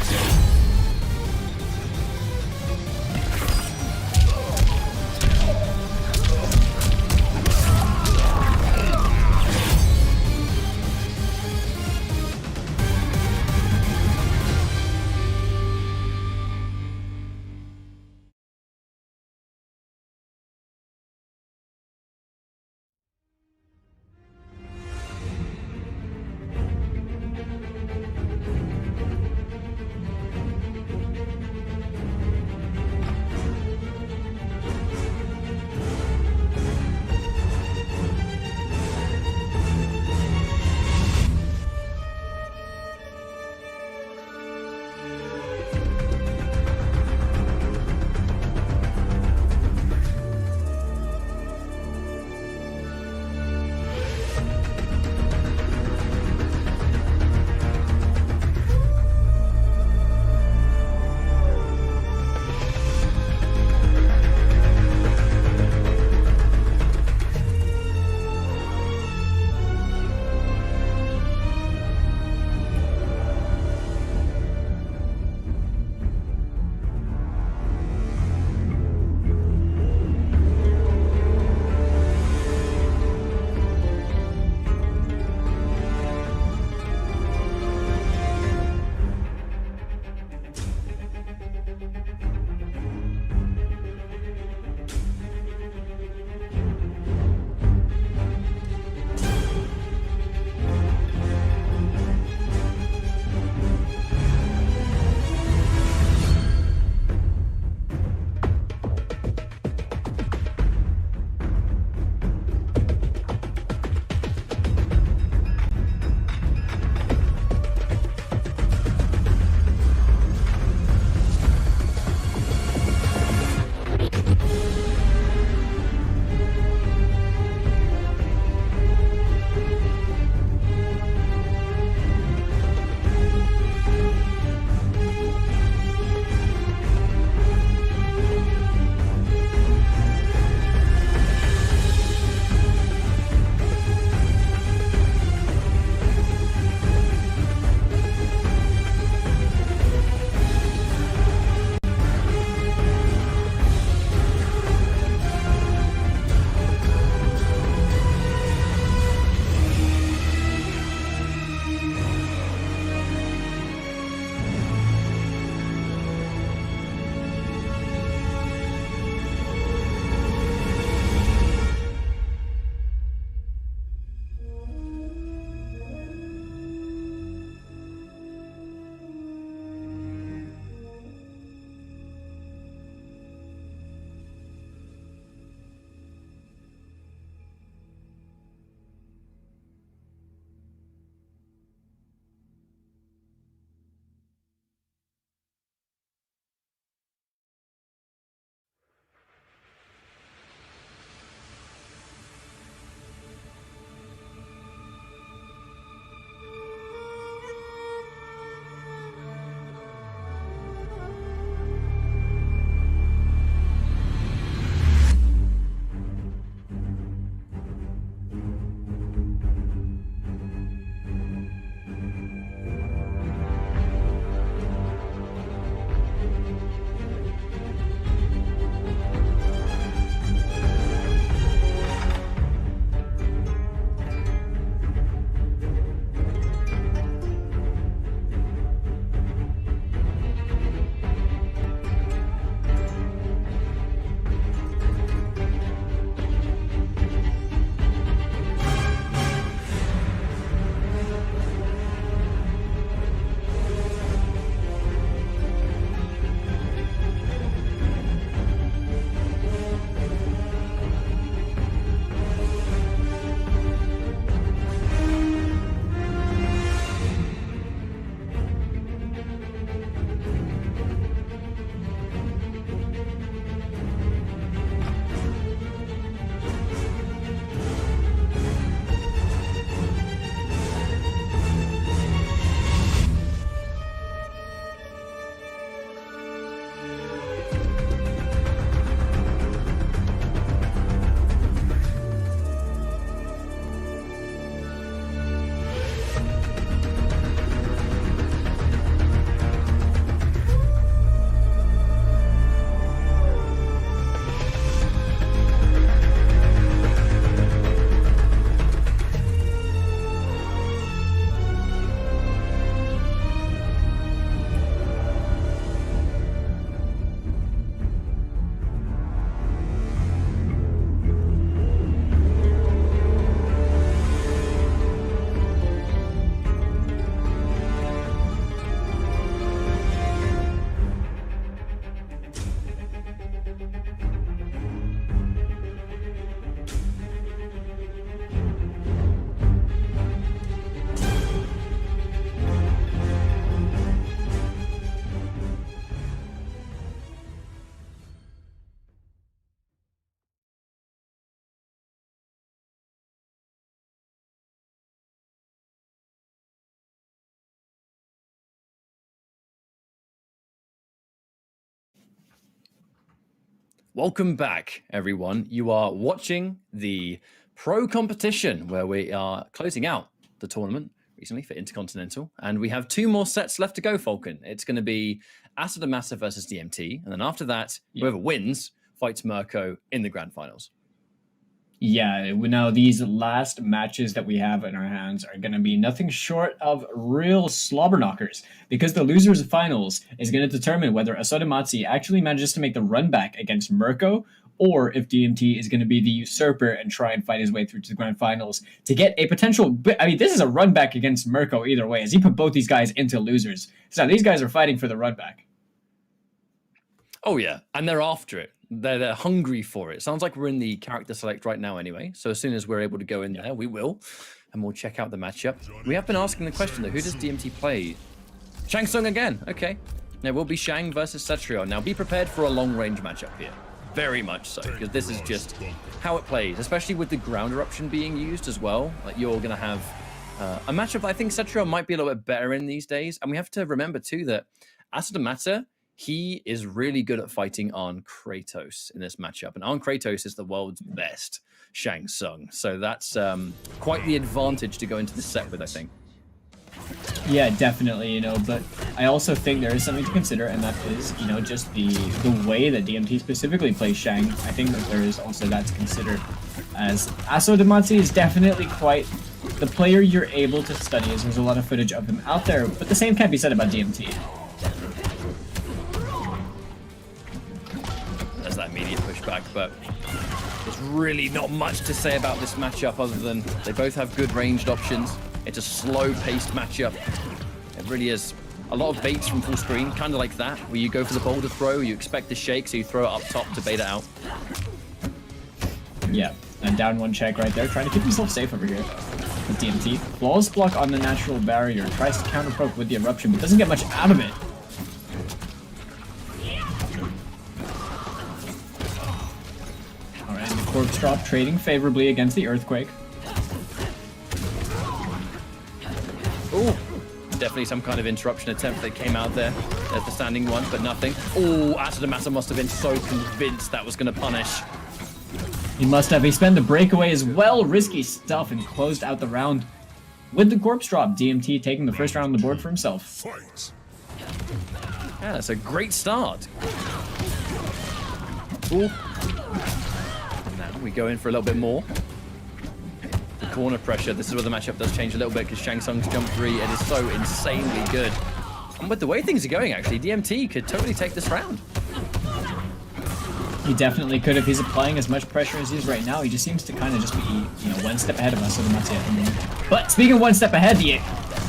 Welcome back, everyone. You are watching the Pro Competition, where we are closing out the tournament recently for Intercontinental, and we have 2 more sets left to go, Falcon. It's going to be Asadamasa versus DMT, and then after that, whoever wins fights Mirko in the grand finals. Yeah, now these last matches that we have in our hands are going to be nothing short of real slobber knockers, because the losers finals is going to determine whether Asadamasa actually manages to make the run back against Mirko, or if DMT is going to be the usurper and try and fight his way through to the grand finals to get a potential... I mean, this is a run back against Mirko either way, as he put both these guys into losers. So these guys are fighting for the run back. Oh yeah, and they're after it. They're hungry for it. Sounds like we're in the character select right now anyway. So as soon as we're able to go in there, we will. And we'll check out the matchup. We have been asking the question though, who does DMT play? Shang Tsung again. Okay. There will be Shang versus Cetrion. Now be prepared for a long range matchup here. Very much so, because this is just how it plays, especially with the ground eruption being used as well. Like you're going to have a matchup I think Cetrion might be a little bit better in these days. And we have to remember too that Asadamasa, he is really good at fighting on Kratos in this matchup. And on Kratos is the world's best Shang Tsung. So that's quite the advantage to go into this set with, I think. Yeah, definitely, but I also think there is something to consider, and that is, just the way that DMT specifically plays Shang. I think that there is also that to consider, as Asadamasa is definitely quite the player you're able to study, as there's a lot of footage of him out there, but the same can't be said about DMT. There's that immediate pushback, but there's really not much to say about this matchup other than they both have good ranged options. It's a slow-paced matchup. It really is. A lot of baits from full screen, kind of like that, where you go for the boulder throw, you expect the shake, so you throw it up top to bait it out. Yeah, and down 1 check right there, trying to keep himself safe over here with DMT. Flawless block on the natural barrier, tries to counter poke with the eruption, but doesn't get much out of it. Alright, the corpse drop trading favorably against the earthquake. Oh, definitely some kind of interruption attempt that came out there. There's the standing one, but nothing. Oh, Asadamasa must have been so convinced that was going to punish. He must have. He spent the breakaway as well. Risky stuff and closed out the round with the corpse drop. DMT taking the first round on the board for himself. Yeah, that's a great start. Ooh. Now we go in for a little bit more. Corner pressure. This is where the matchup does change a little bit because Shang Tsung's jump 3, it is so insanely good. And with the way things are going, actually, DMT could totally take this round. He definitely could if he's applying as much pressure as he is right now. He just seems to kind of just be, 1 step ahead of us. But speaking of 1 step ahead, the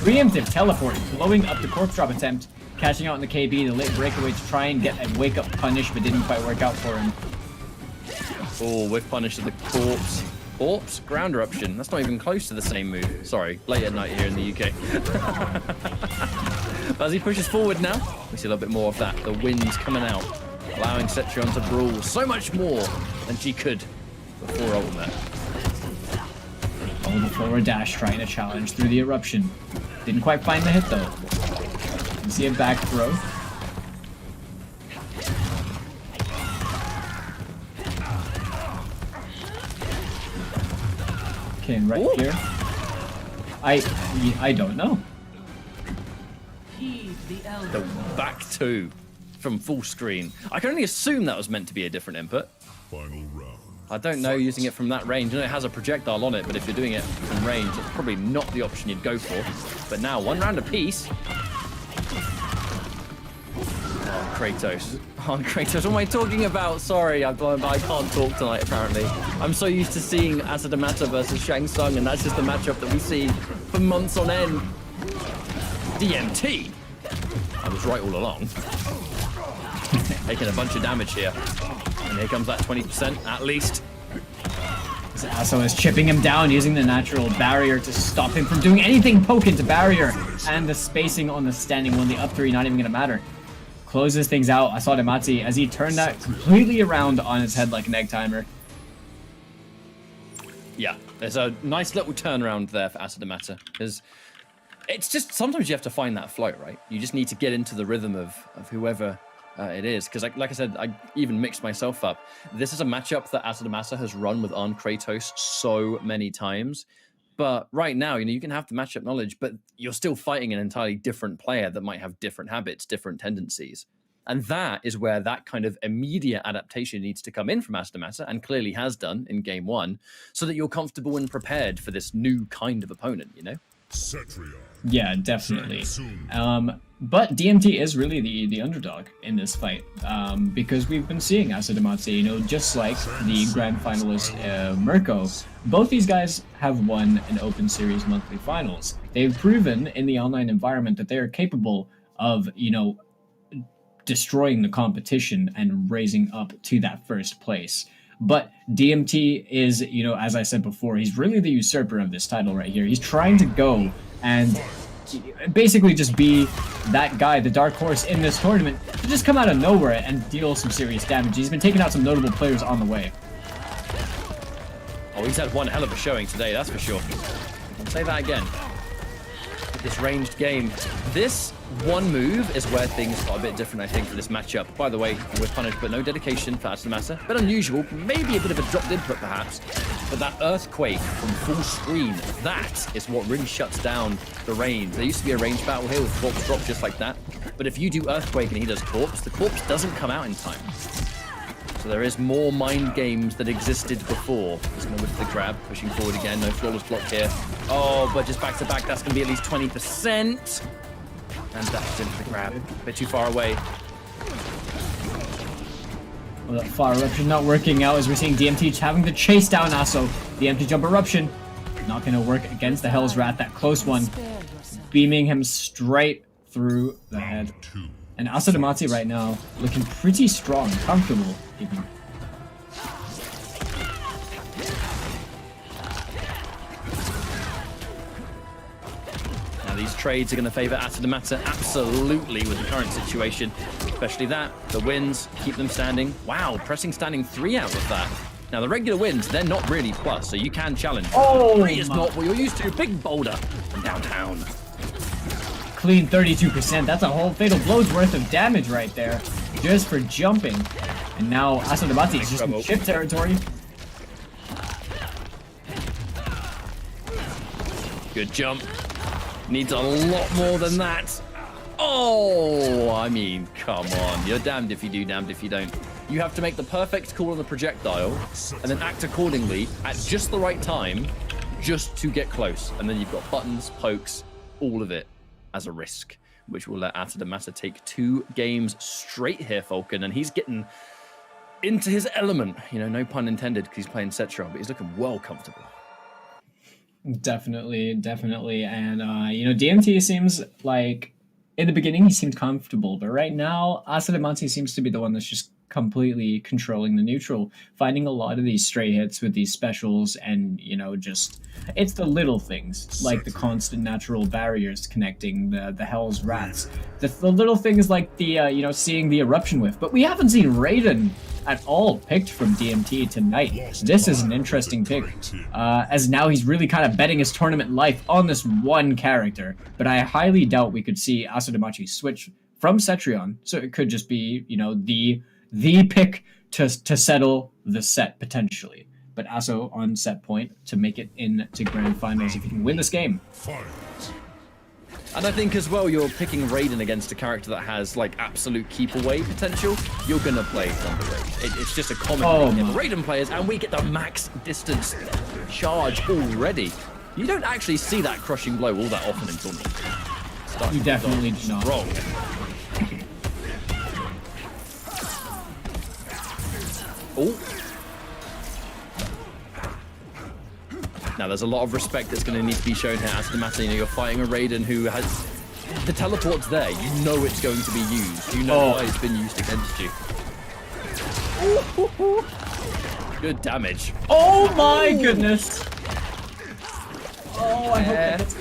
preemptive teleport, blowing up the corpse drop attempt, catching out in the KB, the late breakaway to try and get a wake-up punish, but didn't quite work out for him. Oh, whiff punish to the corpse. Corpse, ground eruption. That's not even close to the same move. Sorry, late at night here in the UK. As he pushes forward now, we see a little bit more of that. The wind's coming out, allowing Cetrion to brawl so much more than she could before ultimate. Oh, the forward dash trying to challenge through the eruption. Didn't quite find the hit though. You can see a back throw. Okay, and right here. I don't know. The back 2 from full screen. I can only assume that was meant to be a different input. Final round. I don't know using it from that range. I know it has a projectile on it, but if you're doing it from range, it's probably not the option you'd go for. But now, 1 round apiece. Oh, Kratos. Oh, Kratos, what am I talking about? Sorry, I can't talk tonight, apparently. I'm so used to seeing Asadamasa versus Shang Tsung, and that's just the matchup that we see for months on end. DMT. I was right all along. Taking a bunch of damage here. And here comes that 20%, at least. This Aso is chipping him down, using the natural barrier to stop him from doing anything poke into barrier. And the spacing on the standing one, the up 3, not even going to matter. Closes things out. Asadamasa as he turned that completely around on his head like an egg timer. Yeah, there's a nice little turnaround there for Asadamasa, because it's just sometimes you have to find that flow, right? You just need to get into the rhythm of whoever It is, because like I said, I even mixed myself up. This is a matchup that Asadamasa has run with Arn Kratos so many times. But right now, you can have the matchup knowledge, but you're still fighting an entirely different player that might have different habits, different tendencies. And that is where that kind of immediate adaptation needs to come in from Asadamasa, and clearly has done in game 1, so that you're comfortable and prepared for this new kind of opponent, Yeah, definitely. But DMT is really the underdog in this fight, because we've been seeing Asadamasa, just like the grand finalist Mirko. Both these guys have won an Open Series monthly finals. They've proven in the online environment that they are capable of, destroying the competition and raising up to that first place. But DMT is, as I said before, he's really the usurper of this title right here. He's trying to go and basically just be that guy, the dark horse in this tournament, to just come out of nowhere and deal some serious damage. He's been taking out some notable players on the way. Oh, he's had one hell of a showing today, that's for sure. I'll say that again. This ranged game. This one move is where things got a bit different, I think, for this matchup. By the way, we're punished, but no dedication for Asadamasa. Bit unusual, maybe a bit of a dropped input, perhaps. But that earthquake from full screen, that is what really shuts down the range. There used to be a range battle here with corpse drop just like that. But if you do earthquake and he does corpse, the corpse doesn't come out in time. So there is more mind games that existed before. He's going to whip the grab, pushing forward again. No flawless block here. Oh, but just back to back, that's going to be at least 20%. And that's into the grab. A bit too far away. Well, that fire eruption not working out as we're seeing DMT having to chase down Aso. The empty jump eruption not going to work against the Hell's Wrath. That close one beaming him straight through the head. And Asadamasa right now looking pretty strong, comfortable even. Now these trades are going to favor Asadamasa absolutely with the current situation. Especially that, the wins, keep them standing. Wow, pressing standing 3 out of that. Now the regular wins, they're not really plus, so you can challenge. Oh, 3 is not what you're used to. Big boulder from downtown. Clean 32%. That's a whole Fatal Blow's worth of damage right there, just for jumping. And now Asadamasa is just in chip territory. Good jump. Needs a lot more than that. Oh, I mean, come on. You're damned if you do, damned if you don't. You have to make the perfect call on the projectile and then act accordingly at just the right time just to get close. And then you've got buttons, pokes, all of it as a risk, which will let Asadamasa take 2 games straight here, Falcon. And he's getting into his element. No pun intended, because he's playing Cetron, but he's looking well comfortable. Definitely. And, DMT seems like, in the beginning, he seemed comfortable. But right now, Asadamasa seems to be the one that's just completely controlling the neutral, finding a lot of these stray hits with these specials, and it's the little things like the constant natural barriers connecting the Hell's Rats, the little things like the seeing the eruption whiff. But we haven't seen Raiden at all picked from DMT tonight. This is an interesting pick, as now he's really kind of betting his tournament life on this one character. But I highly doubt we could see Asadamasa switch from Cetrion, so it could just be the pick to settle the set potentially. But Aso on set point to make it into grand finals if he can win this game. And I think as well, you're picking Raiden against a character that has absolute keep away potential. You're gonna play Thunder Rage. It's just a common thing. Raiden players, and we get the max distance charge already. You don't actually see that crushing blow all that often in tournament. You definitely do not. Wrong. Oh. Now, there's a lot of respect that's going to need to be shown here. Asadamasa, you're fighting a Raiden who has... The teleport's there. You know it's going to be used. You know why it's been used against you. Good damage. Oh my goodness! Oh, I hope that hits.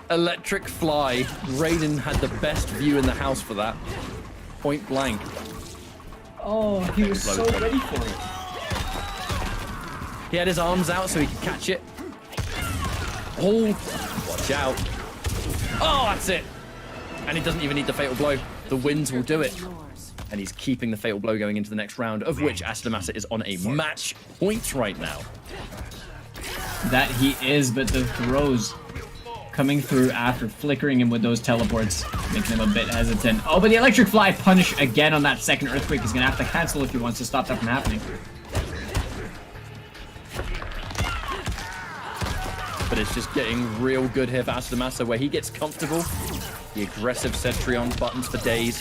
Electric Fly. Raiden had the best view in the house for that. Point blank. Oh, he was so ready for it. He had his arms out so he could catch it. Oh, watch out. Oh, that's it. And he doesn't even need the fatal blow. The winds will do it. And he's keeping the fatal blow going into the next round, of which Asadamasa is on a match point right now. That he is, but the throws coming through after flickering him with those teleports, making him a bit hesitant. Oh, but the electric fly punish again on that second earthquake. He's gonna have to cancel if he wants to stop that from happening. But it's just getting real good here for Asadamasa, where he gets comfortable. The aggressive Cetrion buttons for days.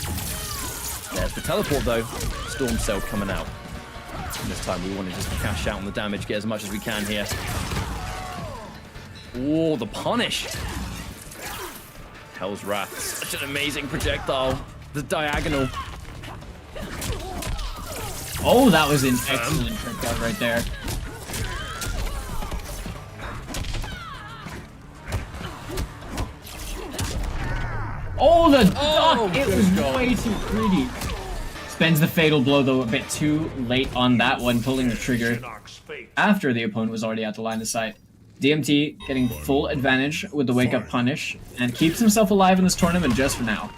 There's the teleport though. Storm Cell coming out. And this time we wanted just to cash out on the damage, get as much as we can here. Oh, the punish. Hell's Wrath. Such an amazing projectile. The diagonal. Oh, that was an excellent trick out right there. Oh, the duck! It was way too pretty. Spends the fatal blow, though, a bit too late on that one, pulling the trigger after the opponent was already at the line of sight. DMT getting full advantage with the wake-up punish, and keeps himself alive in this tournament just for now.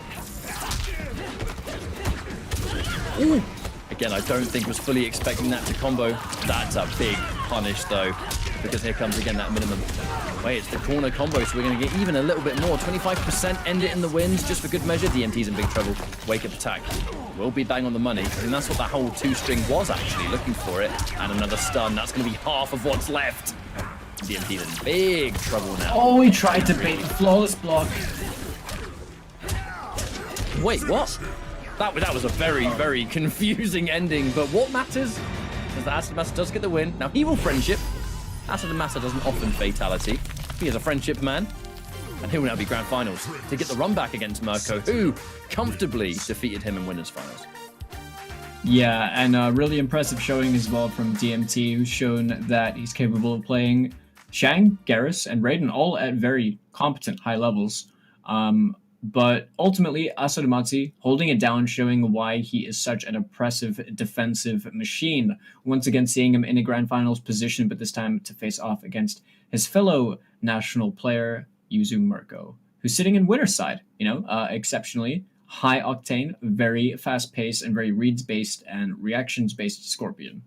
Ooh. Again, I don't think was fully expecting that to combo. That's a big punish, though, because here comes again that minimum. Wait, it's the corner combo, so we're going to get even a little bit more. 25%, end it in the wins, just for good measure. DMT's in big trouble. Wake-up attack will be bang on the money. And that's what that whole two-string was, actually, looking for it. And another stun. That's going to be half of what's left. DMT's in big trouble now. Oh, he tried to bait flawless block. Wait, what? That was a very, very confusing ending, but what matters is that Asadamasa does get the win. Now, he will friendship. Asadamasa doesn't often fatality. He is a friendship man, and he will now be grand finals to get the run back against Mirko, who comfortably defeated him in winners finals. Yeah, and really impressive showing as well from DMT, who's shown that he's capable of playing Shang, Garrus, and Raiden all at very competent high levels. But ultimately, Asadamasa holding it down, showing why he is such an oppressive defensive machine. Once again, seeing him in a grand finals position, but this time to face off against his fellow national player, Yuzu Mirko, who's sitting in winner's side, exceptionally high octane, very fast paced, and very reads-based and reactions-based Scorpion.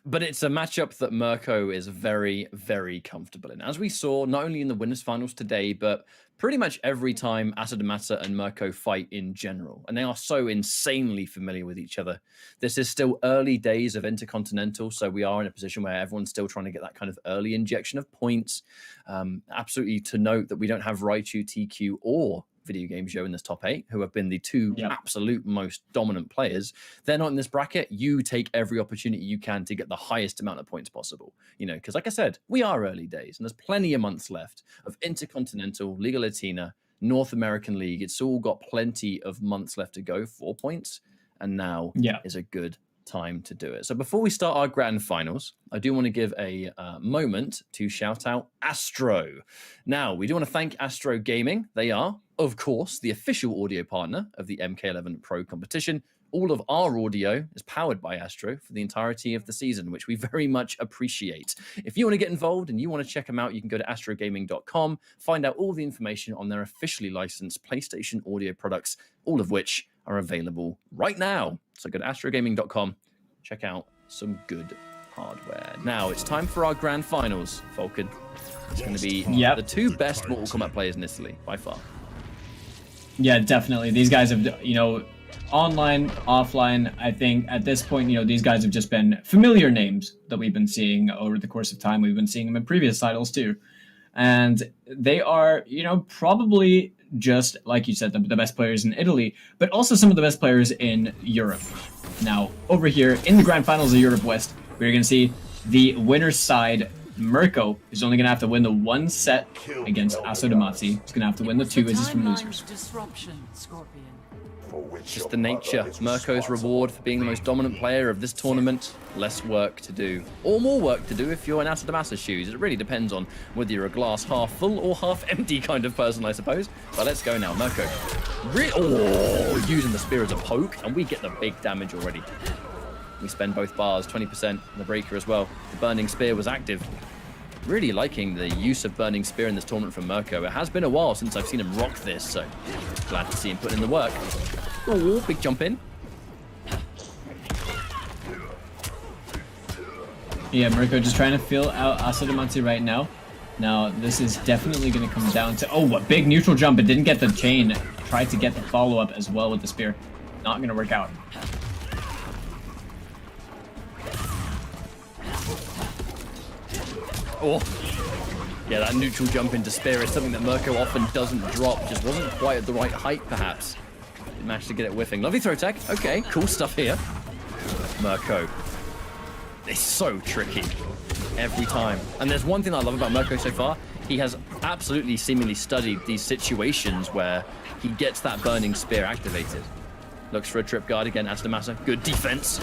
But it's a matchup that Mirko is very, very comfortable in. As we saw, not only in the winners finals today, but pretty much every time Asadamasa and Mirko fight in general. And they are so insanely familiar with each other. This is still early days of Intercontinental, so we are in a position where everyone's still trying to get that kind of early injection of points. Absolutely to note that we don't have Raichu, TQ, or Video Game Show in this top 8, who have been the two absolute most dominant players. They're not in this bracket. You take every opportunity you can to get the highest amount of points possible. Because like I said, we are early days, and there's plenty of months left of Intercontinental, Liga Latina, North American League. It's all got plenty of months left to go, 4 points, and now is a good time to do it. So before we start our grand finals, I do want to give a moment to shout out Astro. Now, we do want to thank Astro Gaming. They are, of course, the official audio partner of the MK11 Pro competition. All of our audio is powered by Astro for the entirety of the season, which we very much appreciate. If you want to get involved and you want to check them out, you can go to astrogaming.com, find out all the information on their officially licensed PlayStation audio products, all of which are available right now. So go to astrogaming.com, check out some good hardware. Now it's time for our grand finals, Falcon. It's going to be the two best Mortal Kombat players in Italy, by far. Yeah, definitely. These guys have, online, offline, I think at this point, these guys have just been familiar names that we've been seeing over the course of time. We've been seeing them in previous titles too. And they are, probably just, like you said, the best players in Italy, but also some of the best players in Europe. Now, over here in the grand finals of Europe West, we're going to see the winner's side. Mirko is only going to have to win the one set against Asadamasa. He's going to have to win the two as he's from losers. Just the nature. Mirko's reward for being the most dominant player of this tournament. Less work to do. Or more work to do if you're in Asadamasa's shoes. It really depends on whether you're a glass half full or half empty kind of person, I suppose. But let's go now. Mirko. Using the spear as a poke, and we get the big damage already. We spend both bars, 20%, and the breaker as well. The burning spear was active. Really liking the use of Burning Spear in this tournament from Mirko. It has been a while since I've seen him rock this, so glad to see him put in the work. Oh, big jump in. Yeah, Mirko just trying to feel out Asadamatsu right now. Now, this is definitely going to come down to... Oh, a big neutral jump. It didn't get the chain. Tried to get the follow-up as well with the spear. Not going to work out. Oh, yeah, that neutral jump into spear is something that Mirko often doesn't drop. Just wasn't quite at the right height, perhaps. He managed to get it whiffing. Lovely throw tech. Okay, cool stuff here. Mirko. It's so tricky every time. And there's one thing I love about Mirko so far. He has absolutely seemingly studied these situations where he gets that burning spear activated. Looks for a trip guard again, Astamasa. Good defense.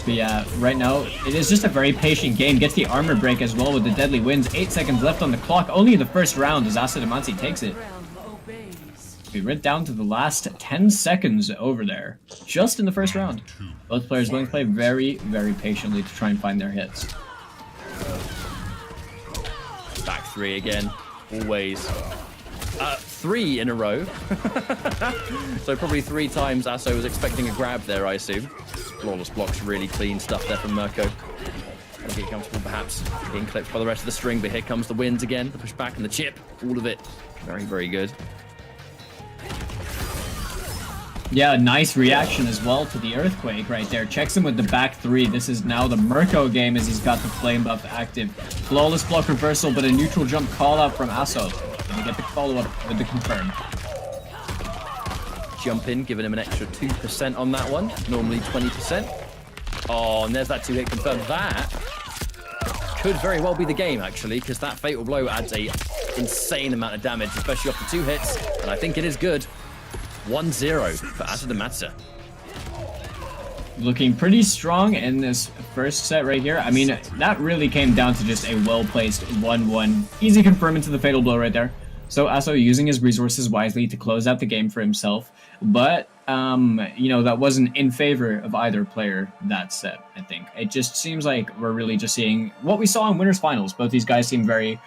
But yeah, right now, it is just a very patient game. Gets the armor break as well with the deadly winds. 8 seconds left on the clock. Only the first round as Asadamatsu takes it. We went down to the last 10 seconds over there. Just in the first round. Both players willing to play very, very patiently to try and find their hits. Back three again. Always. 3 in a row. So probably 3 times Asso was expecting a grab there, I assume. Flawless blocks, really clean stuff there from Mirko. Gonna get comfortable perhaps being clipped by the rest of the string, but here comes the winds again, the pushback and the chip, all of it. Very, very good. Yeah, nice reaction as well to the earthquake right there. Checks him with the back 3. This is now the Mirko game as he's got the flame buff active. Flawless block reversal, but a neutral jump call out from Asso. Gonna get the follow-up with the confirm. Jump in, giving him an extra 2% on that one. Normally 20%. Oh, and there's that 2-hit confirmed. That could very well be the game, actually, because that fatal blow adds a insane amount of damage, especially off the 2 hits. And I think it is good. 1-0 for Asadamatsu. Looking pretty strong in this first set right here. I mean, that really came down to just a well-placed 1-1. Easy confirm into the fatal blow right there. So Asso using his resources wisely to close out the game for himself. But, you know, that wasn't in favor of either player that set, I think. It just seems like we're really just seeing what we saw in Winners Finals. Both these guys seem very,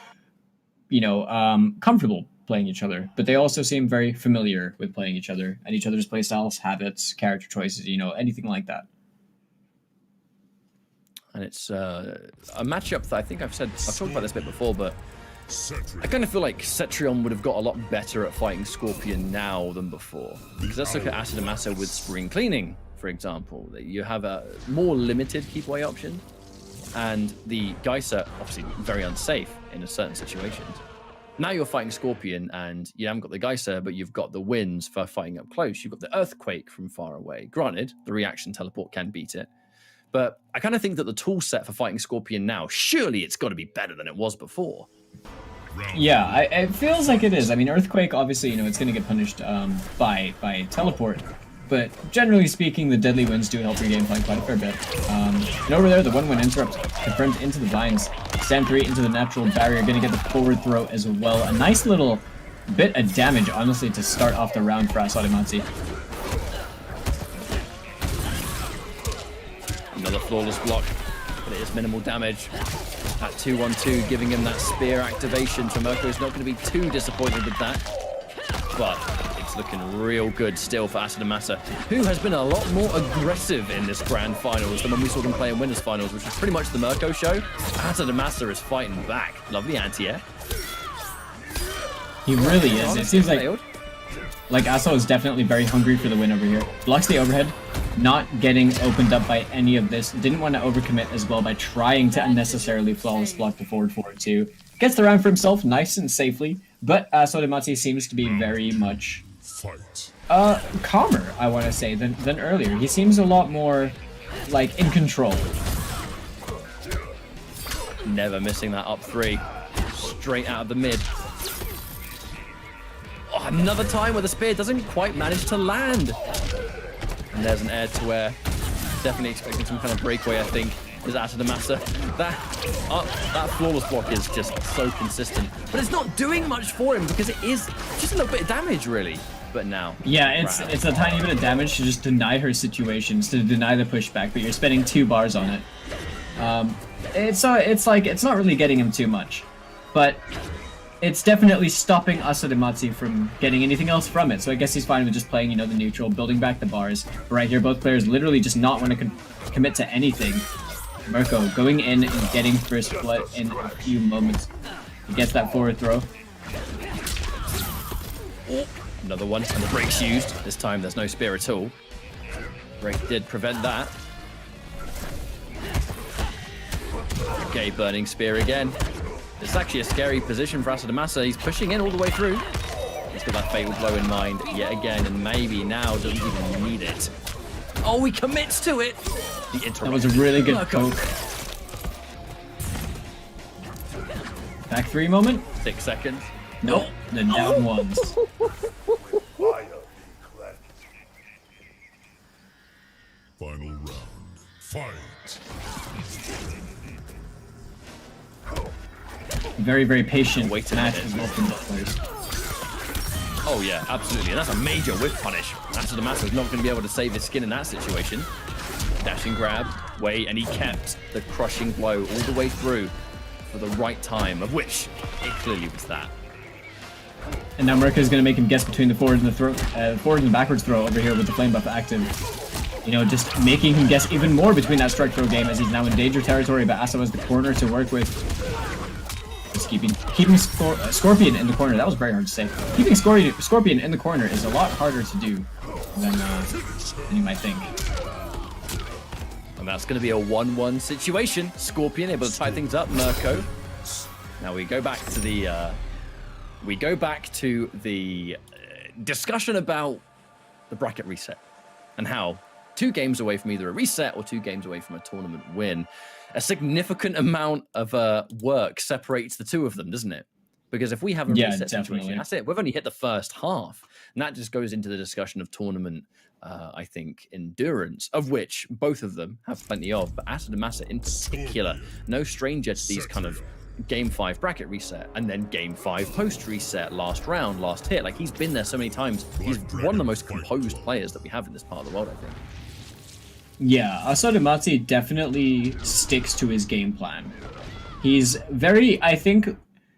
you know, comfortable playing each other. But they also seem very familiar with playing each other and each other's playstyles, habits, character choices, you know, anything like that. And it's a matchup that I think I've talked about this a bit before, but I kind of feel like Cetrion would have got a lot better at fighting Scorpion now than before. Because let's look at Asadamatsu with Spring Cleaning, for example. You have a more limited keep away option, and the Geyser, obviously very unsafe in certain situations. Now you're fighting Scorpion, and you haven't got the Geyser, but you've got the winds for fighting up close. You've got the Earthquake from far away. Granted, the reaction teleport can beat it. But I kind of think that the tool set for fighting Scorpion now, surely it's got to be better than it was before. Yeah, it feels like it is. I mean, Earthquake, obviously, you know, it's going to get punished by teleport. But generally speaking, the deadly winds do help your game plan quite a fair bit. And over there, the 1-1 interrupt confirmed into the blinds. Stand 3 into the natural barrier, going to get the forward throw as well. A nice little bit of damage, honestly, to start off the round for Asadamatsu. Another flawless block, but it is minimal damage. That 2-1-2 giving him that spear activation. So Mirko is not going to be too disappointed with that. But it's looking real good still for Asadamatsu, who has been a lot more aggressive in this grand finals than when we saw them play in winners finals, which was pretty much the Mirko show. Asadamatsu is fighting back. Lovely anti-air. He really is. It seems like Asso is definitely very hungry for the win over here. Blocks the overhead, not getting opened up by any of this. Didn't want to overcommit as well by trying to unnecessarily flawless block the forward 2. Gets the round for himself nice and safely, but Asadamatsu seems to be very much calmer, I want to say, than earlier. He seems a lot more, like, in control. Never missing that up 3. Straight out of the mid. Oh, another time where the spear doesn't quite manage to land. And there's an air-to-air. Definitely expecting some kind of breakaway, I think, is Asadamatsu. That flawless block is just so consistent. But it's not doing much for him because it is just a little bit of damage, really. but now. Yeah, it's a tiny bit of damage to just deny her situations, to deny the pushback, but you're spending 2 bars on it. It's like it's not really getting him too much, but it's definitely stopping Asadamazzi from getting anything else from it. So I guess he's fine with just playing, you know, the neutral, building back the bars. But right here, both players literally just not want to commit to anything. Mirko going in and getting first blood in a few moments. He gets that forward throw. Another one, and the break's used. This time there's no spear at all. Break did prevent that. Okay, burning spear again. It's actually a scary position for Asadamasa. He's pushing in all the way through. He's got that fatal blow in mind yet again, and maybe now doesn't even need it. Oh, he commits to it! That was a really good poke. Back 3 moment? 6 seconds. Nope, the down ones. Final round. Fight. Very, very patient Wait a match minute. with both players. Oh yeah, absolutely, and that's a major whip punish. Asadamasa's not going to be able to save his skin in that situation. Dashing grab, wait, and he kept the crushing blow all the way through for the right time, of which it clearly was that. And now Mirko is going to make him guess between the forward and the forward and the backwards throw over here with the flame buff active. You know, just making him guess even more between that strike throw game as he's now in danger territory, but Asa has the corner to work with. Just keeping Scorpion in the corner. That was very hard to say. Keeping Scorpion in the corner is a lot harder to do than you might think. And that's going to be a 1-1 situation. Scorpion able to tie things up. Mirko. Now we go back to the discussion about the bracket reset and how 2 games away from either a reset or 2 games away from a tournament win, a significant amount of work separates the 2 of them, doesn't it? Because if we have a reset situation, that's it. We've only hit the first half. And that just goes into the discussion of tournament, I think, endurance, of which both of them have plenty of. But Asadamasa in particular, no stranger to these kind of Game 5 bracket reset and then Game 5 post reset, last round, last hit. Like, he's been there so many times. He's one of the most composed players that we have in this part of the world, I think. Yeah, Asadamazzi definitely sticks to his game plan. He's very, I think,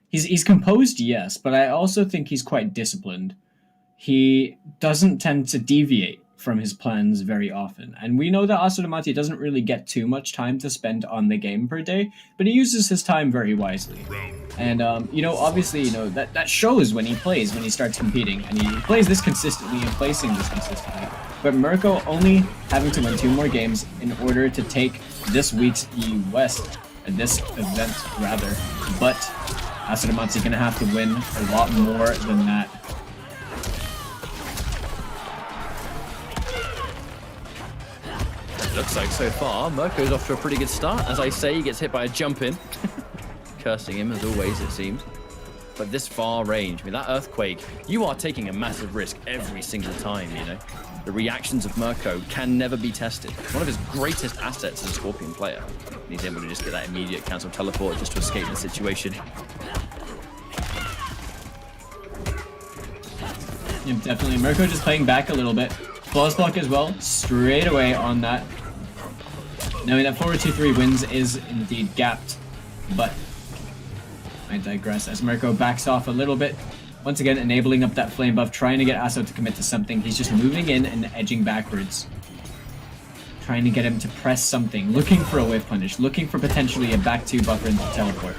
he's composed, yes, but I also think he's quite disciplined. He doesn't tend to deviate from his plans very often. And we know that Asadamazzi doesn't really get too much time to spend on the game per day, but he uses his time very wisely. And, you know, obviously, you know, that shows when he plays, when he starts competing. And he plays this consistently and placing this consistently. But Mirko only having to win 2 more games in order to take this week's EU West, this event rather. But Asadamazzi gonna have to win a lot more than that. Looks like so far, Mirko's off to a pretty good start. As I say, he gets hit by a jump in. Cursing him as always, it seems. But this far range, I mean, that earthquake, you are taking a massive risk every single time, you know? The reactions of Mirko can never be tested. One of his greatest assets as a Scorpion player. And he's able to just get that immediate cancel teleport just to escape the situation. Yeah, definitely. Mirko just playing back a little bit. Flawless block as well, straight away on that. Knowing that forward 2-3 wins is indeed gapped, but I digress as Mirko backs off a little bit. Once again, enabling up that flame buff, trying to get Aso to commit to something. He's just moving in and edging backwards. Trying to get him to press something, looking for a whiff punish, looking for potentially a back 2 buffer into teleport.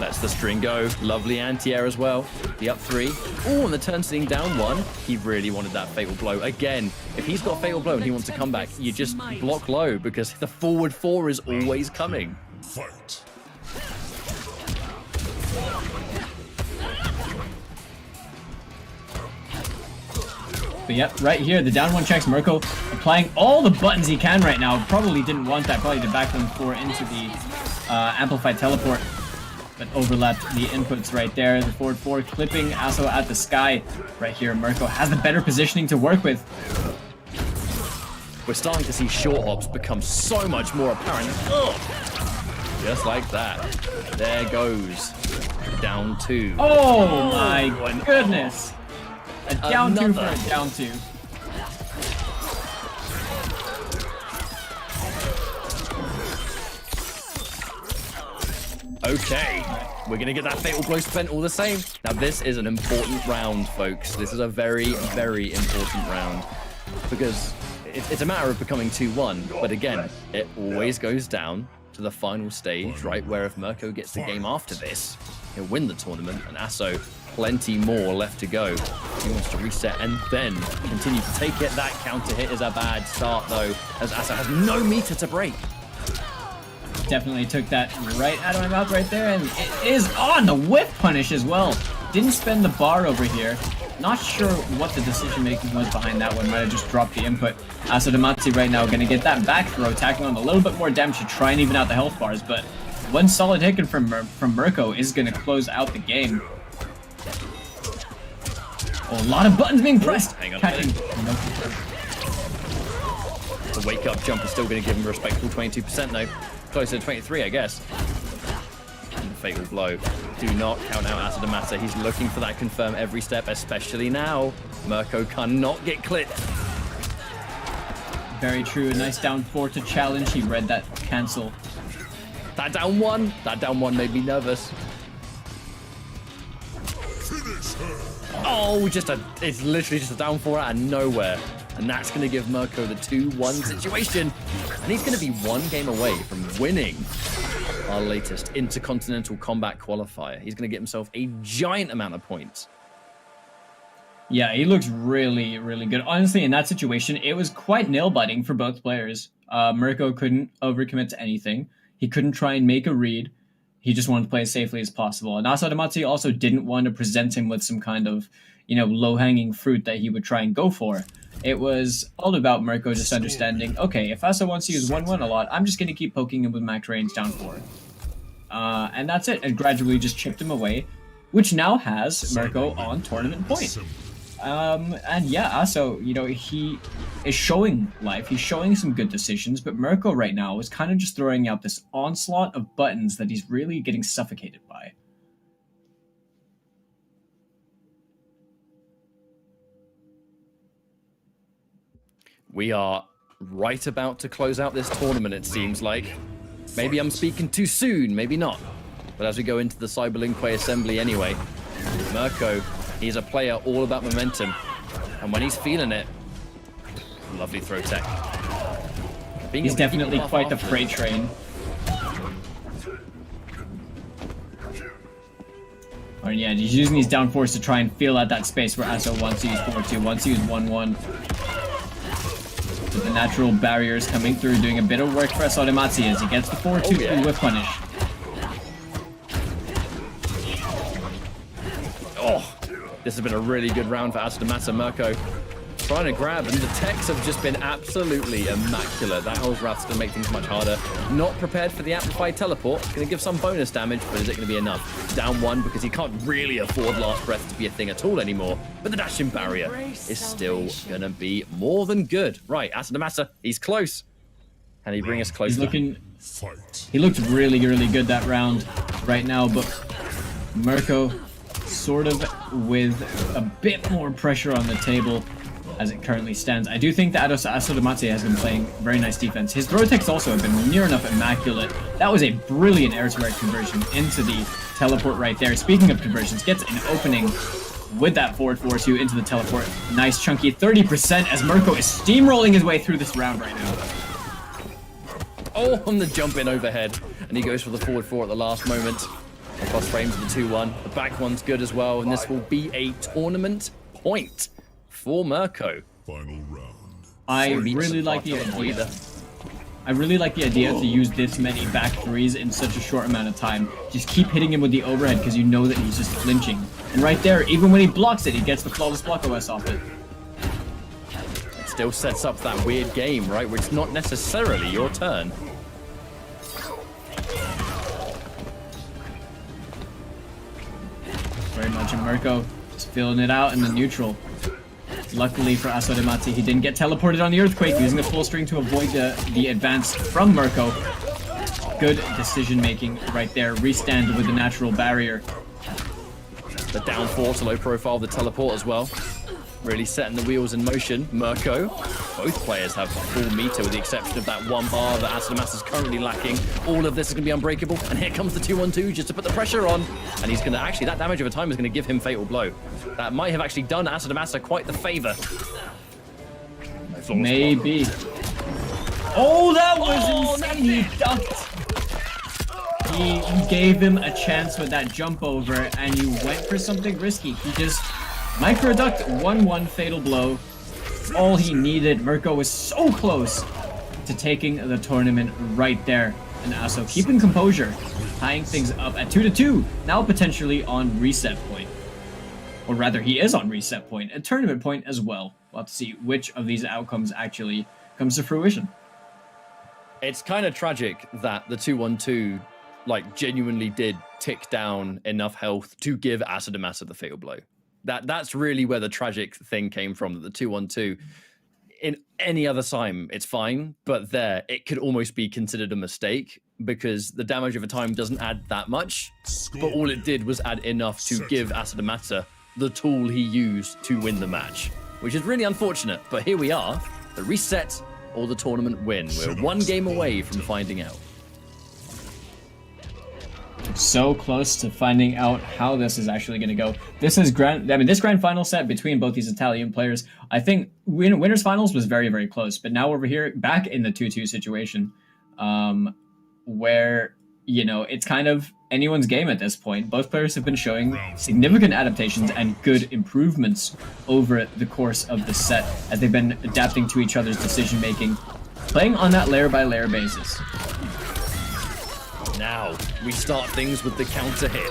Lets the string go. Lovely anti-air as well. The up 3. Oh, and the turn sitting down 1. He really wanted that fatal blow. Again, if he's got fatal blow and he wants to come back, you just block low because the forward 4 is always coming. Fight. But yep, right here, the down 1 checks. Mirko applying all the buttons he can right now. Probably didn't want that. Probably the back 4 into the amplified teleport. But overlapped the inputs right there. The forward 4 clipping Aso at the sky. Right here, Mirko has the better positioning to work with. We're starting to see short hops become so much more apparent. Ugh. Just like that. There goes down 2. Oh my goodness! A down 2 for Another. a down 2. Okay, we're gonna get that fatal blow spent all the same. Now this is an important round, folks. This is a very, very important round because it's a matter of becoming 2-1. But again, it always goes down to the final stage, right? Where if Mirko gets the game after this, he'll win the tournament, and Asso plenty more left to go. He wants to reset and then continue to take it. That counter hit is a bad start though, as Asso has no meter to break. Definitely took that right out of my mouth right there, and it is on the whip punish as well. Didn't spend the bar over here. Not sure what the decision making was behind that one. Might have just dropped the input. Asadamazzi right now going to get that back throw, tacking on a little bit more damage to try and even out the health bars, but one solid hit from Mirko is going to close out the game. Oh, a lot of buttons being pressed. Hang on a Catching. The wake up jump is still going to give him a respectable 22% though. Closer to 23, I guess. And fatal blow. Do not count out Asadamasa. He's looking for that confirm every step, especially now. Mirko cannot get clipped. Very true. A nice down 4 to challenge. He read that cancel. That down 1 made me nervous. Oh, it's literally just a down 4 out of nowhere. And that's going to give Mirko the 2-1 situation. And he's going to be 1 game away from winning our latest Intercontinental Combat Qualifier. He's going to get himself a giant amount of points. Yeah, he looks really, really good. Honestly, in that situation, it was quite nail-biting for both players. Mirko couldn't overcommit to anything. He couldn't try and make a read. He just wanted to play as safely as possible. And Asadamazzi also didn't want to present him with some kind of, low-hanging fruit that he would try and go for. It was all about Mirko just understanding, okay, if Asa wants to use 1-1 a lot, I'm just going to keep poking him with max range down 4. And that's it. And gradually just chipped him away, which now has Mirko on tournament point. And yeah, Asa, he is showing life. He's showing some good decisions, but Mirko right now is kind of just throwing out this onslaught of buttons that he's really getting suffocated by. We are right about to close out this tournament, it seems like. Maybe I'm speaking too soon, maybe not. But as we go into the Cyberlinque assembly anyway, Mirko, he's a player all about momentum. And when he's feeling it, lovely throw tech. He's definitely quite the freight train. Or yeah, he's using these down 4s to try and feel out that space where Asa wants to use 4-2, wants to use 1-1. The natural barriers coming through, doing a bit of work for Asadamazzi as he gets the 4-2 whip punish. Oh, this has been a really good round for Asadamasa. Mirko trying to grab, and the techs have just been absolutely immaculate. That whole Wrath's going to make things much harder. Not prepared for the amplified teleport. Going to give some bonus damage, but is it going to be enough? Down 1 because he can't really afford last breath to be a thing at all anymore. But the dashing barrier is still going to be more than good. Right, Asadamasa, he's close. Can he bring us closer? He's looking... He looked really, really good that round right now, but Mirko sort of with a bit more pressure on the table as it currently stands. I do think that Asadamazzi has been playing very nice defense. His throw techs also have been near enough immaculate. That was a brilliant air-to-air conversion into the teleport right there. Speaking of conversions, gets an opening with that forward 4-2 into the teleport. Nice chunky 30% as Mirko is steamrolling his way through this round right now. Oh, on the jump in overhead. And he goes for the forward 4 at the last moment. Across frames of the 2-1. The back one's good as well, and this will be a tournament point for Mirko. Final round. I really like the idea. I really like the idea to use this many back 3s in such a short amount of time. Just keep hitting him with the overhead because you know that he's just flinching. And right there, even when he blocks it, he gets the flawless block OS off it. It still sets up that weird game, right, where it's not necessarily your turn. Very much in Mirko, just filling it out in the neutral. Luckily for Asadamazzi, he didn't get teleported on the Earthquake, using the full string to avoid the advance from Mirko. Good decision making right there. Restand with the natural barrier. The down 4 to low profile, the teleport as well. Really setting the wheels in motion. Mirko, both players have full meter with the exception of that one bar that Asadamass is currently lacking. All of this is going to be unbreakable. And here comes the 2-1-2 just to put the pressure on. And he's going to actually, that damage over time is going to give him Fatal Blow. That might have actually done Asadamass quite the favor. Maybe. Oh, that was insane. He ducked. He gave him a chance with that jump over, and he went for something risky. He just micro-ducked 1-1 Fatal Blow. All he needed. Mirko was so close to taking the tournament right there. And Aso keeping composure, tying things up at 2-2. Now potentially on reset point. Or rather, he is on reset point, and tournament point as well. We'll have to see which of these outcomes actually comes to fruition. It's kind of tragic that the 2-1-2 like genuinely did tick down enough health to give Asadamass the Fatal Blow. That's really where the tragic thing came from, that the 2-1-2, in any other time, it's fine, but there, it could almost be considered a mistake because the damage over time doesn't add that much, but all it did was add enough to give Asadamass the tool he used to win the match, which is really unfortunate, but here we are, the reset or the tournament win. We're one game away from finding out. So close to finding out how this is actually going to go. This is this grand final set between both these Italian players, I think winners finals was very, very close. But now over here, back in the 2-2 situation, where, you know, it's kind of anyone's game at this point. Both players have been showing significant adaptations and good improvements over the course of the set as they've been adapting to each other's decision making, playing on that layer by layer basis. Now, we start things with the counter hit.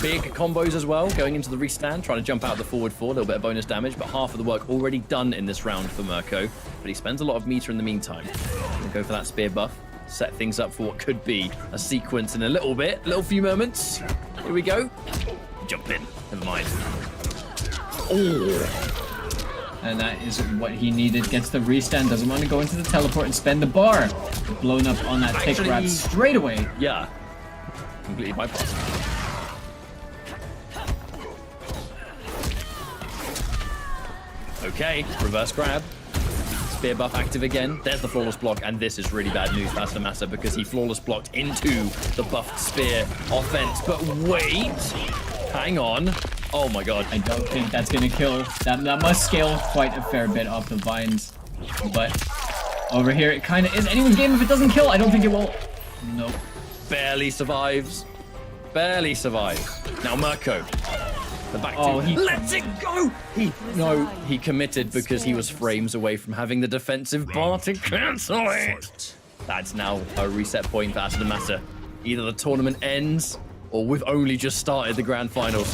Big combos as well, going into the restand, trying to jump out the forward 4, a little bit of bonus damage, but half of the work already done in this round for Mirko. But he spends a lot of meter in the meantime. Gonna go for that spear buff, set things up for what could be a sequence in a little few moments. Here we go. Jump in, never mind. Oh. And that is what he needed. Gets the restand, doesn't want to go into the teleport and spend the bar. Blown up on that tick grab straight away. Yeah. Completely bypassed. Okay, reverse grab. Spear buff active again. There's the flawless block, and this is really bad news for Asadamass because he flawless blocked into the buffed spear offense. But wait, hang on. Oh my god. I don't think that's gonna kill. That must scale quite a fair bit off the vines. But over here, it kind of is anyone's game if it doesn't kill. I don't think it will. Nope. Barely survives. Barely survives. Now Mirko. The back two. He lets it go. He committed because he was frames away from having the defensive bar to cancel it. That's now a reset point for Asadamass. Either the tournament ends or we've only just started the grand finals.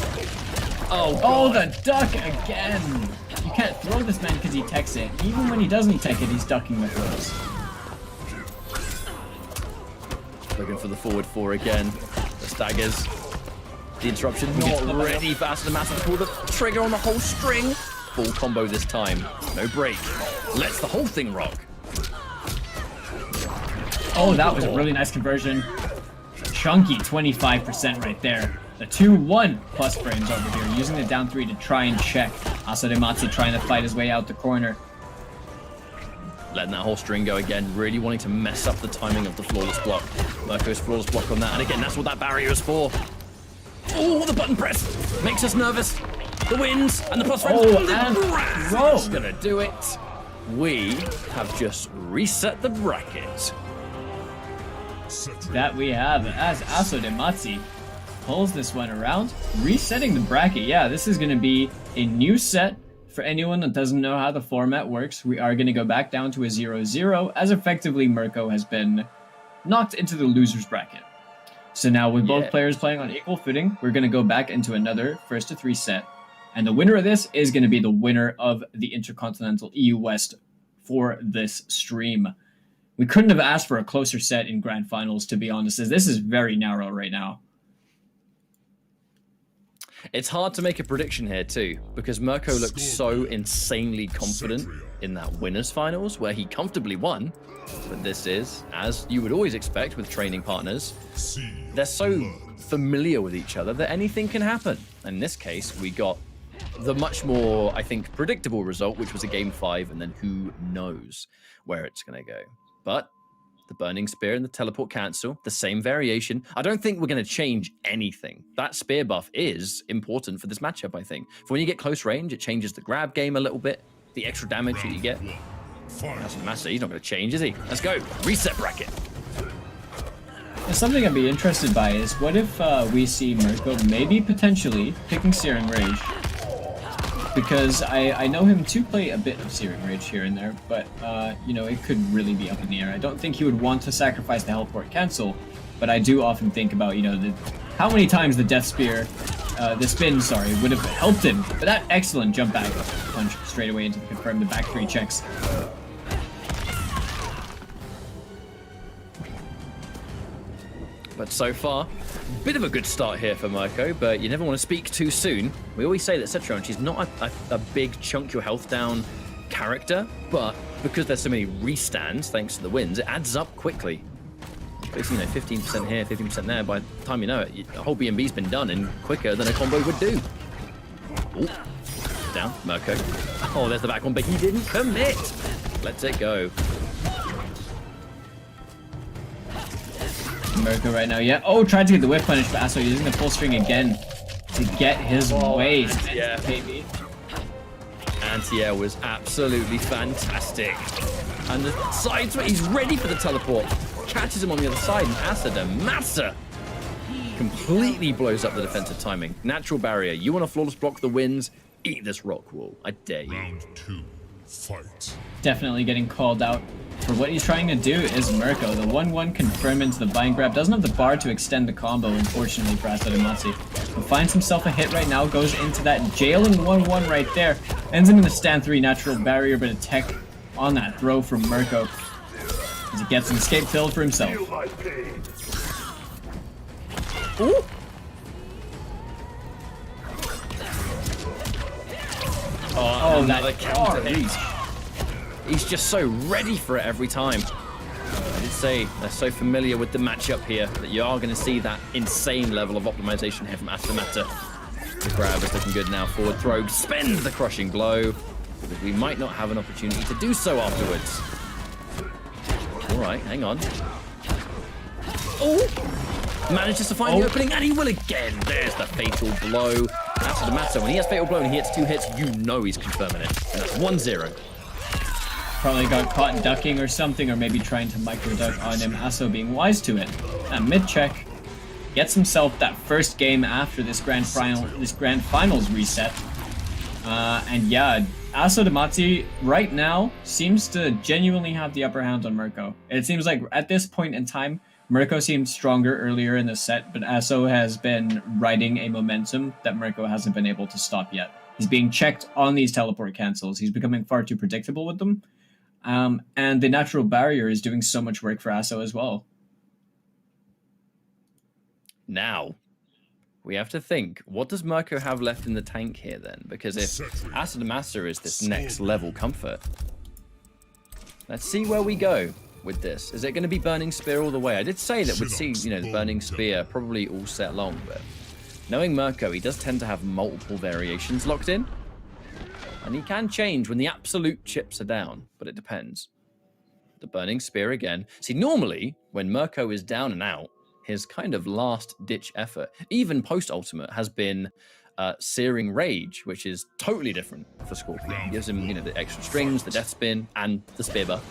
Oh, the duck again. You can't throw this man because he techs it. Even when he doesn't tech it, he's ducking the throws. Looking for the forward 4 again. The staggers. The interruption not ready for Asadamass to pull the trigger on the whole string. Full combo this time. No break. Lets the whole thing rock. Oh, that was a really nice conversion. Chunky 25% right there. The 2-1 plus frames over here, using the down 3 to try and check. Asadamass trying to fight his way out the corner. Letting that whole string go again, really wanting to mess up the timing of the flawless block. Mirko's flawless block on that, and again, that's what that barrier is for. Oh, the button press makes us nervous. The wins and the plus frames. It's gonna do it. We have just reset the bracket. That we have as Asadamass pulls this one around, resetting the bracket. Yeah, this is going to be a new set. For anyone that doesn't know how the format works, we are going to go back down to a 0-0, as effectively Mirko has been knocked into the loser's bracket. So now with both players playing on equal footing, we're going to go back into another 1-3 set. And the winner of this is going to be the winner of the Intercontinental EU West for this stream. We couldn't have asked for a closer set in grand finals, to be honest, as this is very narrow right now. It's hard to make a prediction here too, because Mirko looked so insanely confident in that winners finals where he comfortably won. But this is, as you would always expect with training partners, they're so familiar with each other that anything can happen. In this case, we got the much more, I think, predictable result, which was a game 5, and then who knows where it's going to go. But the Burning Spear and the Teleport Cancel, the same variation. I don't think we're going to change anything. That spear buff is important for this matchup, I think. For when you get close range, it changes the grab game a little bit, the extra damage that you get. That's massive. He's not going to change, is he? Let's go. Reset bracket. Something I'd be interested by is what if we see Mirko maybe potentially picking Searing Rage? Because I know him to play a bit of Searing Rage here and there, but you know, it could really be up in the air. I don't think he would want to sacrifice the Teleport Cancel, but I do often think about, you know, how many times the Death Spear, the spin, sorry, would have helped him. But that excellent jump back punch straight away into the confirm the back 3 checks. But so far, bit of a good start here for Mirko, but you never want to speak too soon. We always say that Cetron, she's not a big chunk your health down character, but because there's so many restands, thanks to the wins, it adds up quickly. Basically, you know, 15% here, 15% there, by the time you know it, the whole B&B's been done and quicker than a combo would do. Ooh. Down, Mirko. Oh, there's the back one, but he didn't commit. Let's it go. Mirko right now, yeah. Oh, tried to get the whip punish, but Aso using the full string again to get his way. Yeah. Anti-air was absolutely fantastic. And the side switch, he's ready for the teleport. Catches him on the other side, and Asa de Massa completely blows up the defensive timing. Natural barrier. You want to flawless block the wins? Eat this rock wall. I dare you. Round 2, fight. Definitely getting called out for what he's trying to do is Mirko. The 1-1 confirm into the bind grab. Doesn't have the bar to extend the combo, unfortunately, for Asadamasi. But finds himself a hit right now, goes into that jailing 1-1 right there. Ends him in the stand 3 natural barrier, but a tech on that throw from Mirko as he gets an escape fill for himself. Ooh. Oh, another counter hit. He's just so ready for it every time. I did say they're so familiar with the matchup here that you are going to see that insane level of optimization here from Asamata. The grab is looking good now. Forward throw, spends the crushing blow, because we might not have an opportunity to do so afterwards. All right, hang on. Oh! Manages to find the opening, and he will again. There's the fatal blow. Asamata, when he has fatal blow and he hits 2 hits, you know he's confirming it. And that's 1-0. Probably got caught ducking or something, or maybe trying to micro-duck on him. Aso being wise to it. That mid-check gets himself that first game after this grand finals reset. And yeah, Aso Damazi right now seems to genuinely have the upper hand on Mirko. It seems like at this point in time, Mirko seemed stronger earlier in the set, but Aso has been riding a momentum that Mirko hasn't been able to stop yet. He's being checked on these teleport cancels. He's becoming far too predictable with them. And the natural barrier is doing so much work for Aso as well. Now, we have to think, what does Mirko have left in the tank here then? Because if Asa de Massa is this next level comfort, let's see where we go with this. Is it going to be Burning Spear all the way? I did say that we'd see, you know, the Burning Spear probably all set long, but knowing Mirko, he does tend to have multiple variations locked in. And he can change when the absolute chips are down, but it depends. The Burning Spear again. See, normally, when Mirko is down and out, his kind of last-ditch effort, even post-ultimate, has been Searing Rage, which is totally different for Scorpion. It gives him, you know, the extra strings, the death spin, and the spear buff.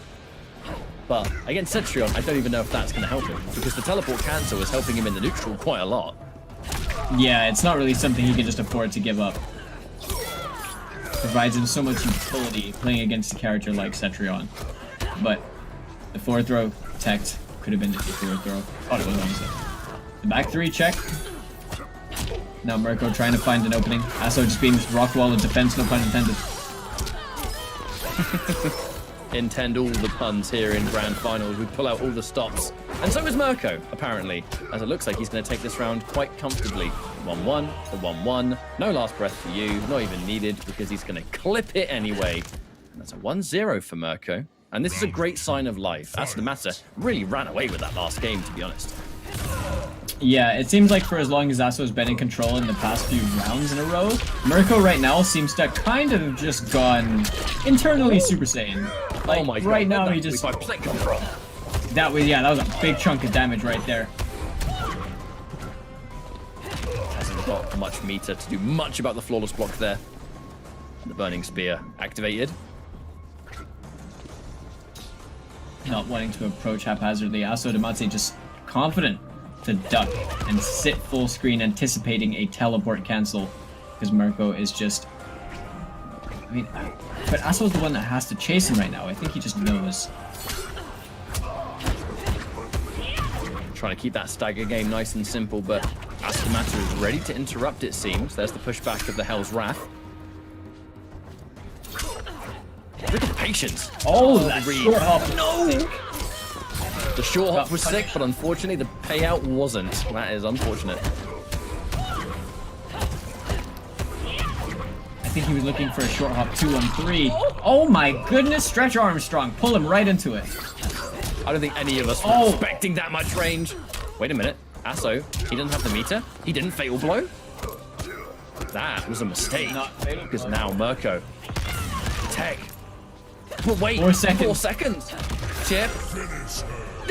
But against Cetrion, I don't even know if that's going to help him, because the teleport cancel is helping him in the neutral quite a lot. Yeah, it's not really something he can just afford to give up. Provides him so much utility playing against a character like Cetrion. But the forward throw teched could have been the forward throw. Oh, it was honestly. The back 3 check. Now Mirko trying to find an opening. Aso just being this rock wall of defense, no pun intended. Intend all the puns here in Grand Finals. We pull out all the stops. And so is Mirko, apparently, as it looks like he's going to take this round quite comfortably. 1-1, the 1-1. No last breath for you, not even needed, because he's going to clip it anyway. And that's a 1-0 for Mirko. And this is a great sign of life. Asadamasa really ran away with that last game, to be honest. Yeah, it seems like for as long as Aso's been in control in the past few rounds in a row, Mirko right now seems to kind of just gone internally Super Saiyan. Like, Oh my god! right now that he just... 45% control. That was a big chunk of damage right there. Hasn't got much meter to do much about the flawless block there. The burning spear activated. Not wanting to approach haphazardly, Aso Damate just confident to duck and sit full screen, anticipating a teleport cancel, because Mirko is just... I mean, but Aso's the one that has to chase him right now. I think he just knows. Trying to keep that stagger game nice and simple, but Astamata is ready to interrupt, it seems. There's the pushback of the Hell's Wrath. Look at the patience. Oh, that read. short hop. No! The short hop was sick, but unfortunately the payout wasn't. That is unfortunate. I think he was looking for a short hop 2-on-3. Oh my goodness, Stretch Armstrong. Pull him right into it. I don't think any of us were expecting that much range. Wait a minute. Aso, he didn't have the meter? He didn't fatal blow? That was a mistake. Because now Mirko. Tech. But wait, 4 seconds. 4 seconds. Chip.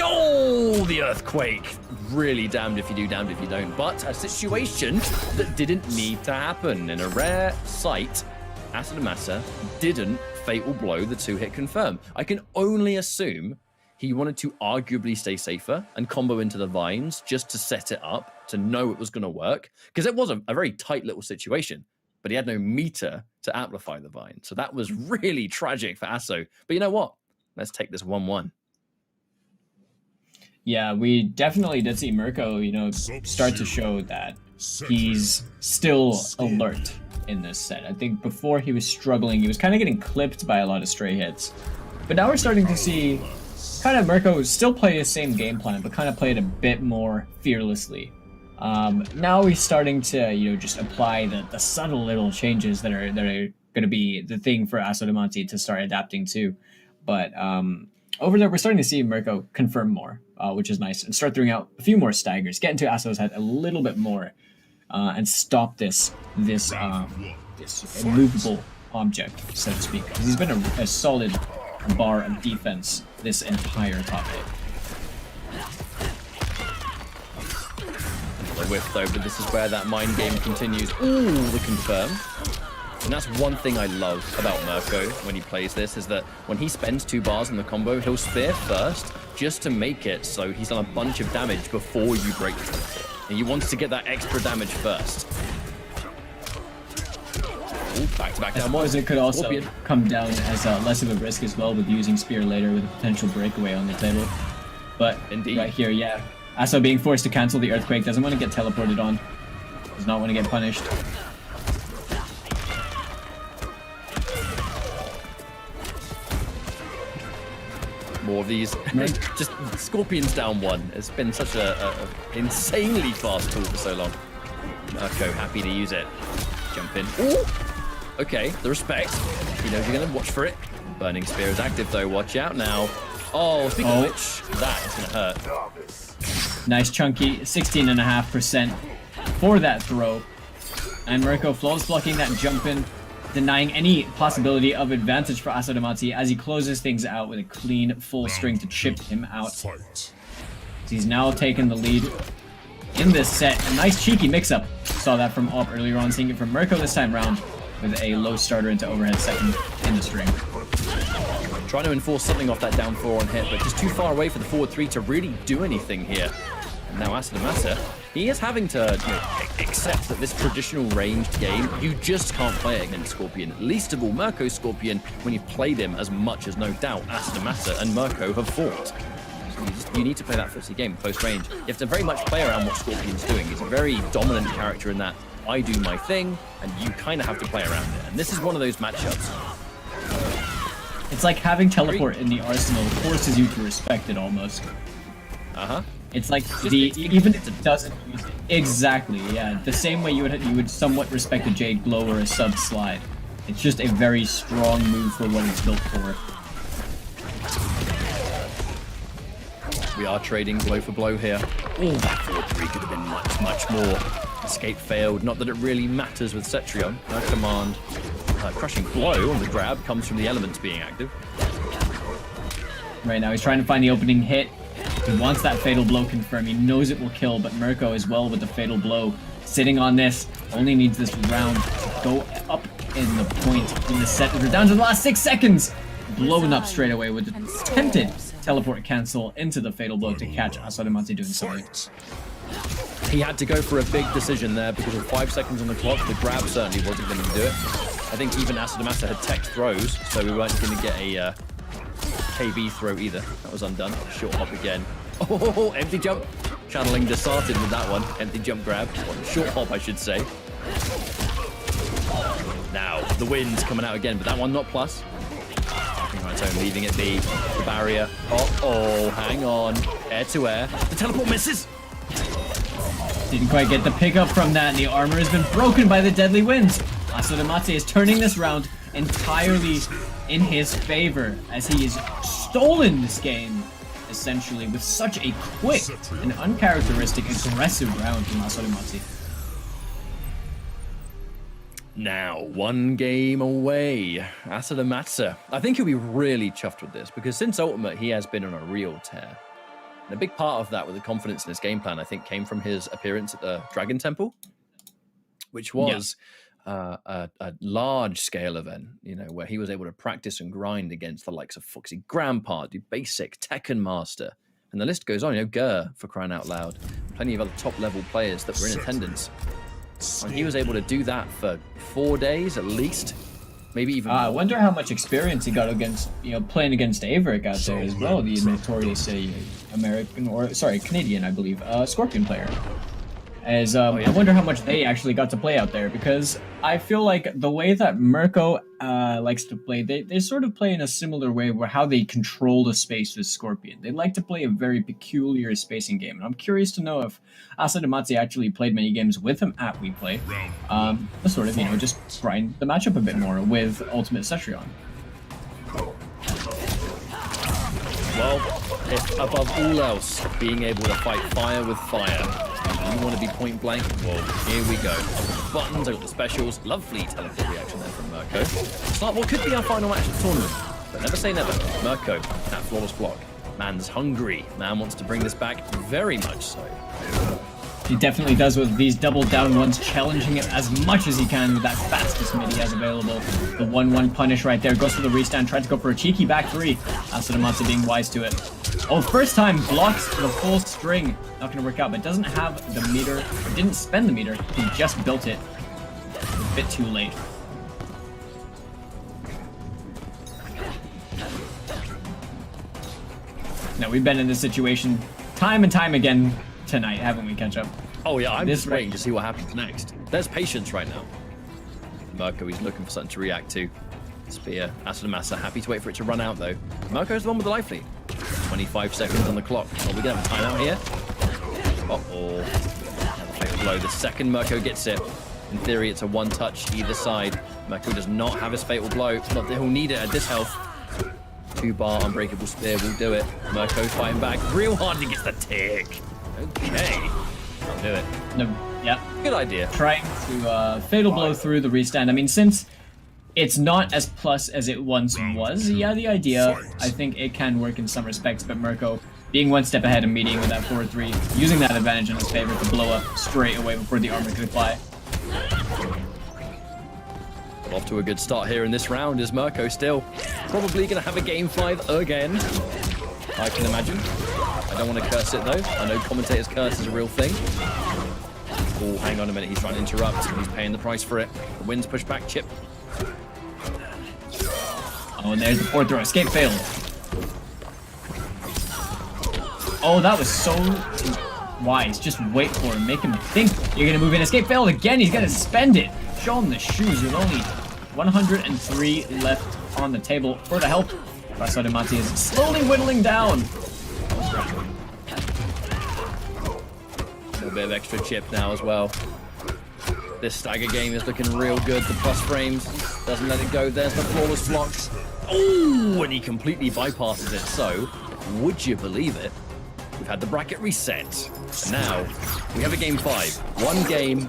Oh, the earthquake. Really damned if you do, damned if you don't. But a situation that didn't need to happen. In a rare sight, Asadamasa didn't fatal blow the 2-hit confirm. I can only assume he wanted to arguably stay safer and combo into the vines just to set it up, to know it was going to work. Because it was a very tight little situation, but he had no meter to amplify the vine. So that was really tragic for Aso. But you know what? Let's take this 1-1. Yeah, we definitely did see Mirko, you know, start to show that he's still alert in this set. I think before he was struggling, he was kind of getting clipped by a lot of stray hits. But now we're starting to see kind of Mirko still play the same game plan, but kind of play it a bit more fearlessly. Now he's starting to, you know, just apply the subtle little changes that are going to be the thing for Asodamanti to start adapting to. But over there, we're starting to see Mirko confirm more, which is nice, and start throwing out a few more staggers, get into Aso's head a little bit more, and stop this immovable object, so to speak. Because he's been a solid bar of defense this entire top 8. The whiff though, but this is where that mind game continues. Ooh, the confirm. And that's one thing I love about Mirko when he plays this, is that when he spends 2 bars in the combo, he'll spear first just to make it so he's done a bunch of damage before you break the teleport. And he wants to get that extra damage first. Ooh, back-to-back down one. It could also come down as less of a risk as well with using spear later with a potential breakaway on the table. But indeed, right here, yeah. Aso being forced to cancel the earthquake, doesn't want to get teleported on. Does not want to get punished. More of these. Just Scorpions down 1. It's been such a insanely fast tool for so long. Mirko happy to use it. Jump in. Ooh! Okay, the respect. He knows you're going to watch for it. Burning Spear is active though. Watch out now. Oh, speaking of which, that is going to hurt. Nice chunky 16.5% for that throw. And Mirko flawless blocking that jump in, denying any possibility of advantage for Asadamati as he closes things out with a clean full string to chip him out. He's now taken the lead in this set. A nice cheeky mix-up. Saw that from Op earlier on, seeing it from Mirko this time round with a low starter into overhead second in the string. Trying to enforce something off that down 4 on hit, but just too far away for the forward 3 to really do anything here. And now Asadamasa, he is having to accept that this traditional ranged game, you just can't play it against Scorpion. Least of all Mirko Scorpion, when you've played him as much as no doubt Asadamasa and Mirko have fought. So you need to play that footsie game post-range. You have to very much play around what Scorpion's doing. He's a very dominant character in that I do my thing, and you kind of have to play around it. And this is one of those matchups. It's like having teleport in the arsenal forces you to respect it almost. Uh-huh. It's like even if it doesn't use it. Exactly, yeah. The same way you would somewhat respect a Jade Glow or a Sub Slide. It's just a very strong move for what it's built for. We are trading blow for blow here. Oh, that 4-3 could have been much, much more. Escape failed. Not that it really matters with Cetrion. No command. Crushing blow on the grab comes from the elements being active. Right now, he's trying to find the opening hit. He wants that fatal blow confirmed. He knows it will kill, but Mirko as well with the fatal blow. Sitting on this, only needs this round to go up in the point in the set. We're down to the last 6 seconds. Blown up straight away with the attempted teleport cancel into the fatal blow to catch Asadamati doing something. He had to go for a big decision there because with 5 seconds on the clock, the grab certainly wasn't going to do it. I think even Asadamasa had tech throws, so we weren't going to get a KB throw either. That was undone. Short hop again. Oh, empty jump. Channeling Desarted with that one. Empty jump grab. Short hop, I should say. Now, the wind's coming out again, but that one not plus. Right, leaving it be. The barrier. Oh, hang on. Air to air. The teleport misses. Didn't quite get the pickup from that, and the armor has been broken by the deadly winds. Asadamati is turning this round entirely in his favor, as he has stolen this game, essentially, with such a quick and uncharacteristic aggressive round from Asadamati. Now, 1 game away. Asadamasa. I think he'll be really chuffed with this, because since Ultimate, he has been on a real tear. And a big part of that with the confidence in his game plan, I think, came from his appearance at the Dragon Temple, which was a large-scale event, you know, where he was able to practice and grind against the likes of Foxy Grandpa, do basic, Tekken Master, and the list goes on, you know, Gur, for crying out loud. Plenty of other top-level players that were in attendance. And he was able to do that for 4 days at least, maybe even more. I wonder how much experience he got against, you know, playing against Averick out there as well, the notorious Canadian, I believe, Scorpion player. As I wonder how much they actually got to play out there, because I feel like the way that Mirko likes to play, they sort of play in a similar way where how they control the space with Scorpion. They like to play a very peculiar spacing game, and I'm curious to know if Asadamati actually played many games with him at WePlay, to sort of, you know, just grind the matchup a bit more with Ultimate Cetrion. Well, if above all else, being able to fight fire with fire, you want to be point blank, well, here we go. I've got the buttons, I've got the specials. Lovely teleport reaction there from Mirko. Start what could be our final match of the tournament, but never say never. Mirko, that flawless block. Man's hungry. Man wants to bring this back very much so. He definitely does with these double down ones, challenging it as much as he can with that fastest mid he has available. The 1-1 punish right there, goes for the restand, tried to go for a cheeky back 3. Asadamasa being wise to it. Oh, first time blocks the full string. Not going to work out, but doesn't have the meter, or didn't spend the meter, he just built it. A bit too late. Now, we've been in this situation time and time again tonight, haven't we, Ketchup? Oh yeah, I'm just waiting to see what happens next. There's patience right now. Mirko, he's looking for something to react to. Spear, Asadamasa, happy to wait for it to run out though. Mirko's the one with the life lead. 25 seconds on the clock. Are we gonna have a timeout here? Uh-oh. Now the fatal blow. The second Mirko gets it, in theory it's a one touch either side. Mirko does not have his fatal blow. Not that he'll need it at this health. 2-bar unbreakable spear will do it. Mirko fighting back real hard and he gets the tick. Okay. I'll do it. No, yeah. Good idea. Trying to fatal blow through the restand. I mean, since it's not as plus as it once was, yeah, the idea, I think it can work in some respects, but Mirko being one step ahead and meeting with that 4-3, using that advantage in his favor to blow up straight away before the armor could apply. Off to a good start here in this round is Mirko still. Probably going to have a game 5 again, I can imagine. I don't want to curse it though. I know commentators' curse is a real thing. Oh, hang on a minute. He's trying to interrupt. He's paying the price for it. The wind's pushed back. Chip. Oh, and there's the 4-throw. Escape failed. Oh, that was so wise. Just wait for him. Make him think you're going to move in. Escape failed again. He's going to spend it. Show him the shoes with only 103 left on the table for the help. Asadamati is slowly whittling down. A little bit of extra chip now as well. This stagger game is looking real good. The plus frames doesn't let it go. There's the flawless blocks. Oh, and he completely bypasses it. So, would you believe it? We've had the bracket reset. And now we have a game 5. One game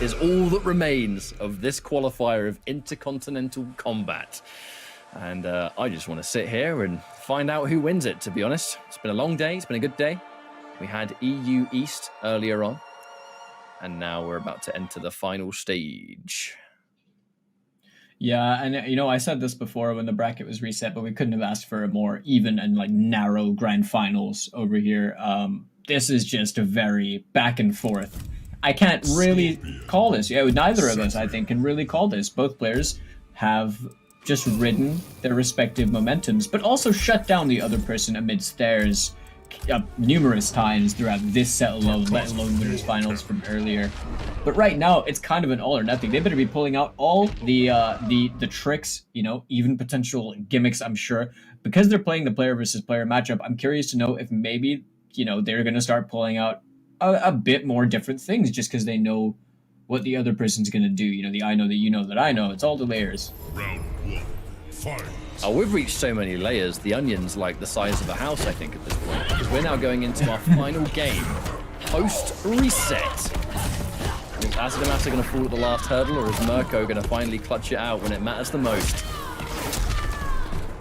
is all that remains of this qualifier of intercontinental combat. And I just want to sit here and find out who wins it, to be honest. It's been a long day. It's been a good day. We had EU East earlier on. And now we're about to enter the final stage. Yeah, and I said this before when the bracket was reset, but we couldn't have asked for a more even and like narrow grand finals over here. This is just a very back and forth. I can't really call this. Yeah, neither of us, I think, can really call this. Both players have just ridden their respective momentums, but also shut down the other person amidst theirs numerous times throughout this set alone, let alone winners finals from earlier. But right now, it's kind of an all or nothing. They better be pulling out all the tricks, even potential gimmicks, I'm sure. Because they're playing the player versus player matchup, I'm curious to know if maybe, they're going to start pulling out a bit more different things just because they know what the other person's going to do. The I know that you know that I know. It's all the layers. Round 1. Fight. Oh, we've reached so many layers. The onion's like the size of a house, I think, at this point. Because we're now going into our final game, post-reset. Is Asadamasa going to fall at the last hurdle, or is Mirko going to finally clutch it out when it matters the most?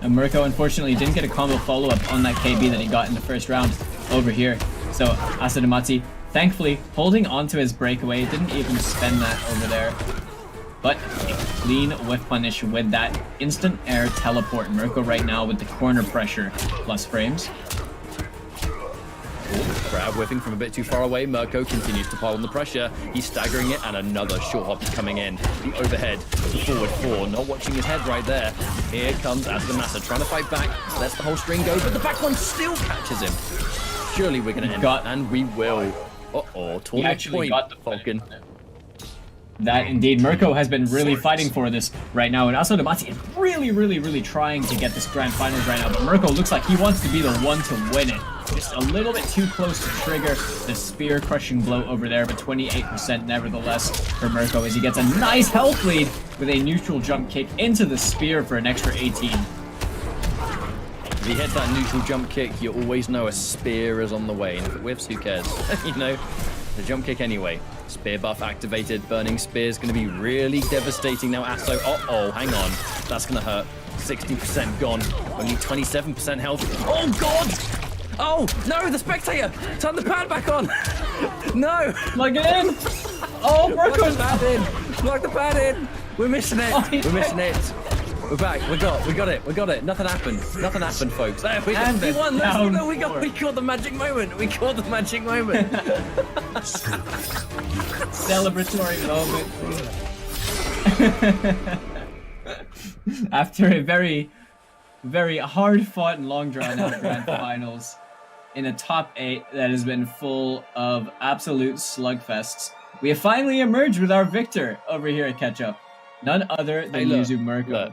And Mirko, unfortunately, didn't get a combo follow-up on that KB that he got in the first round over here. So Asadamati, thankfully, holding on to his breakaway, didn't even spend that over there. But a clean whiff punish with that instant air teleport. Mirko right now with the corner pressure plus frames. Grab whiffing from a bit too far away. Mirko continues to pile on the pressure. He's staggering it, and another short hop is coming in. The overhead, the forward 4, not watching his head right there. Here comes Asadamasa trying to fight back. Lets the whole string go, but the back one still catches him. Surely we're going to end it, and we will. Uh-oh, tournament point, got the Falcon. That indeed, Mirko has been really fighting for this right now, and Asadamati is really trying to get this grand finals right now, but Mirko looks like he wants to be the one to win it. Just a little bit too close to trigger the spear crushing blow over there, but 28% nevertheless for Mirko as he gets a nice health lead with a neutral jump kick into the spear for an extra 18. If he hits that neutral jump kick, you always know a spear is on the way, and if it whiffs, who cares? The jump kick anyway. Spear buff activated. Burning spear is going to be really devastating now. Asso, hang on. That's going to hurt. 60% gone. Only 27% health. Oh, God! Oh, no, the spectator! Turn the pad back on! No! Plug it in! Oh, Mirko's pad in! Plug the pad in! We're missing it! We're missing it! We're back. We got it. Nothing happened, folks. There we go. We won. No, we caught the magic moment. Celebratory moment. After a very, very hard-fought and long-drawn-out grand finals in a top 8 that has been full of absolute slugfests, we have finally emerged with our victor over here at Catch Up. None other than Yuzu Mirko.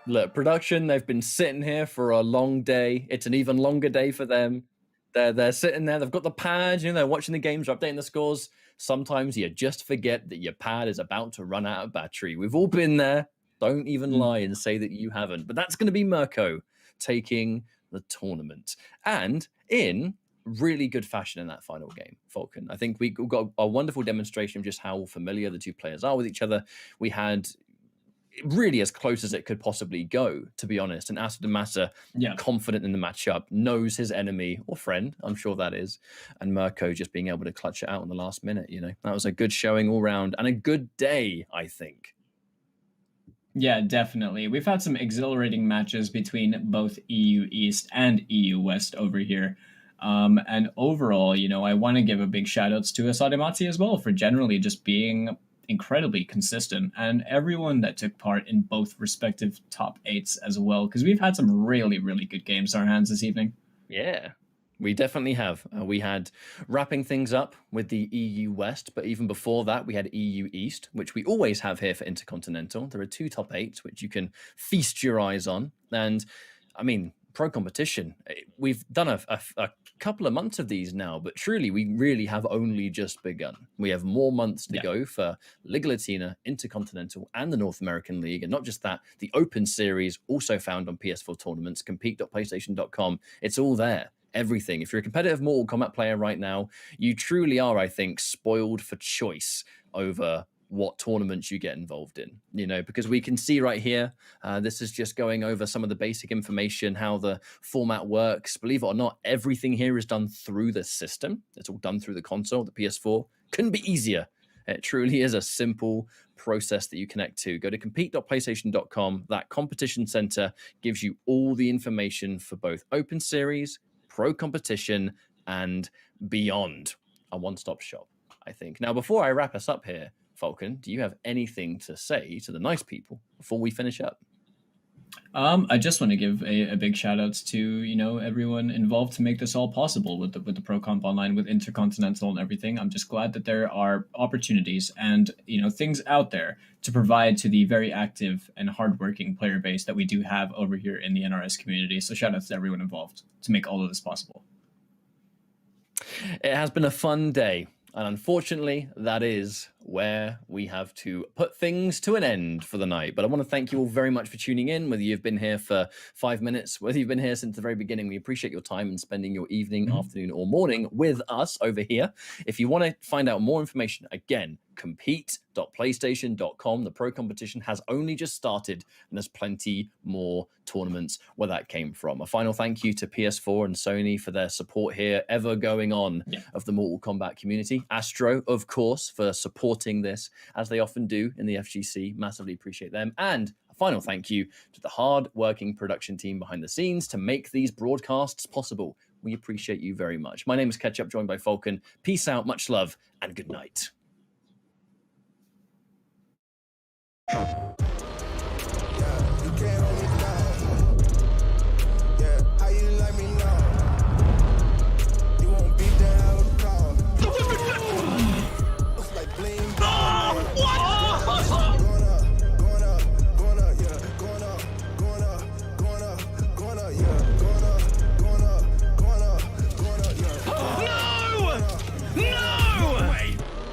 Look, production, they've been sitting here for a long day. It's an even longer day for them. They're sitting there. They've got the pad. They're watching the games, they're updating the scores. Sometimes you just forget that your pad is about to run out of battery. We've all been there. Don't even lie and say that you haven't. But that's going to be Mirko taking the tournament. And in really good fashion in that final game, Falcon. I think we got a wonderful demonstration of just how familiar the two players are with each other. We had really as close as it could possibly go, to be honest. And Asadamasa, confident in the matchup, knows his enemy or friend, I'm sure that is. And Mirko just being able to clutch it out in the last minute, That was a good showing all round and a good day, I think. Yeah, definitely. We've had some exhilarating matches between both EU East and EU West over here. And overall, I want to give a big shout outs to Asadamati as well for generally just being incredibly consistent, and everyone that took part in both respective top 8s as well, because we've had some really good games in our hands this evening. Yeah, we definitely have. We had wrapping things up with the EU West, but even before that we had EU East, which we always have here for Intercontinental. There are 2 top 8s which you can feast your eyes on, and I mean, pro competition, we've done a couple of months of these now, but truly we really have only just begun. We have more months to go for Liga Latina, Intercontinental, and the North American League. And not just that, the Open Series, also found on PS4 tournaments, compete.playstation.com. It's all there. everything. If you're a competitive Mortal Kombat player right now, you truly are, I think, spoiled for choice over what tournaments you get involved in, you know, because we can see right here, this is just going over some of the basic information, how the format works. Believe it or not, everything here is done through the system. It's all done through the console, the PS4. Couldn't be easier. It truly is a simple process that you connect to. Go to compete.playstation.com. That competition center gives you all the information for both Open Series, Pro Competition, and beyond. A one-stop shop, I think. Now, before I wrap us up here, Falcon, do you have anything to say to the nice people before we finish up? I just want to give a big shout outs to, you know, everyone involved to make this all possible with the Pro Comp Online, with Intercontinental and everything. I'm just glad that there are opportunities and, you know, things out there to provide to the very active and hardworking player base that we do have over here in the NRS community. So shout outs to everyone involved to make all of this possible. It has been a fun day. And unfortunately, that is where we have to put things to an end for the night. But I want to thank you all very much for tuning in, whether you've been here for 5 minutes, whether you've been here since the very beginning. We appreciate your time and spending your evening, afternoon, or morning with us over here. If you want to find out more information, again, compete.playstation.com. The Pro Competition has only just started, and there's plenty more tournaments where that came from. A final thank you to PS4 and Sony for their support here, ever going on, of the Mortal Kombat community. Astro, of course, for supporting this, as they often do in the FGC. Massively appreciate them. And a final thank you to the hard-working production team behind the scenes to make these broadcasts possible. We appreciate you very much. My name is Ketchup, joined by Falcon. Peace out, much love, and good night.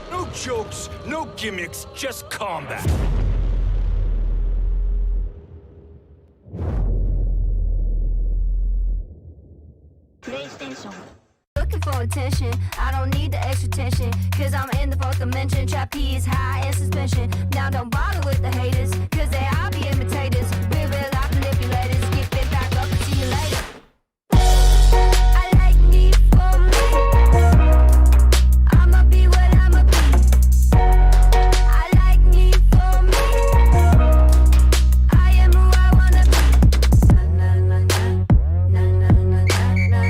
No jokes, no gimmicks, just combat. PlayStation. Looking for attention, I don't need the extra tension, cause I'm in the fourth dimension. Trapeze high in suspension. Now don't bother with the haters, cause they all be imitators. We real life manipulators. Get bit back up and see you later. I like me for me. I'ma be what I'ma be. I like me for me. I am who I wanna be. Na na na na na na na na na na na na.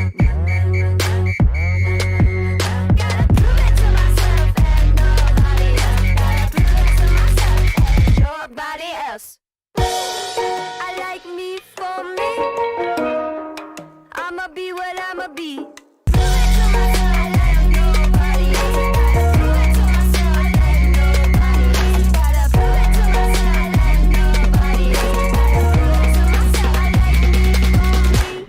Gotta prove it to myself and nobody else. Gotta prove it to myself and nobody else. I like me for me. I'ma be what I'ma be. Prove it to myself like nobody else. Gotta prove it to myself like nobody else. Gotta prove it to myself like nobody else. Gotta prove it to myself. I like me for me.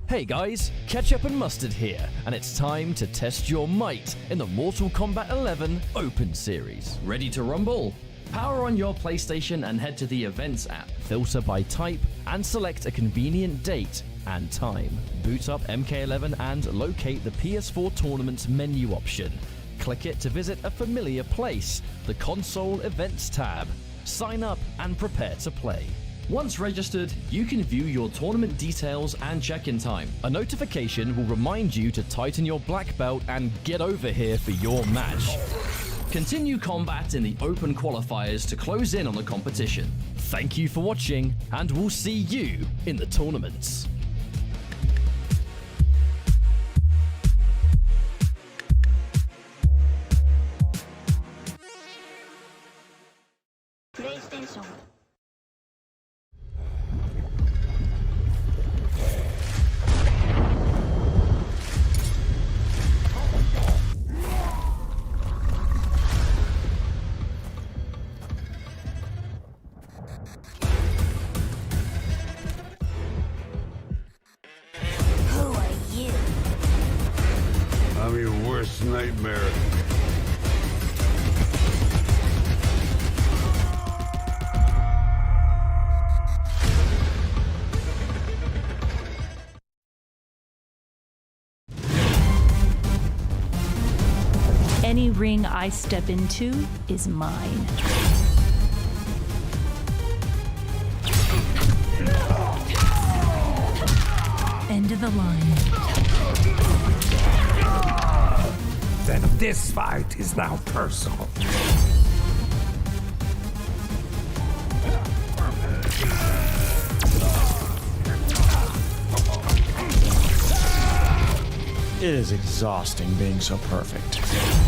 Hey guys, Ketchup and Mustard here, and it's time to test your might in the Mortal Kombat 11 Open Series. Ready to rumble? Power on your PlayStation and head to the Events app. Filter by type and select a convenient date and time. Boot up MK11 and locate the PS4 Tournaments menu option. Click it to visit a familiar place, the Console Events tab. Sign up and prepare to play. Once registered, you can view your tournament details and check-in time. A notification will remind you to tighten your black belt and get over here for your match. Continue combat in the open qualifiers to close in on the competition. Thank you for watching, and we'll see you in the tournaments. PlayStation. Who are you? I'm your worst nightmare. Any ring I step into is mine. End of the line. Then this fight is now personal. It is exhausting being so perfect.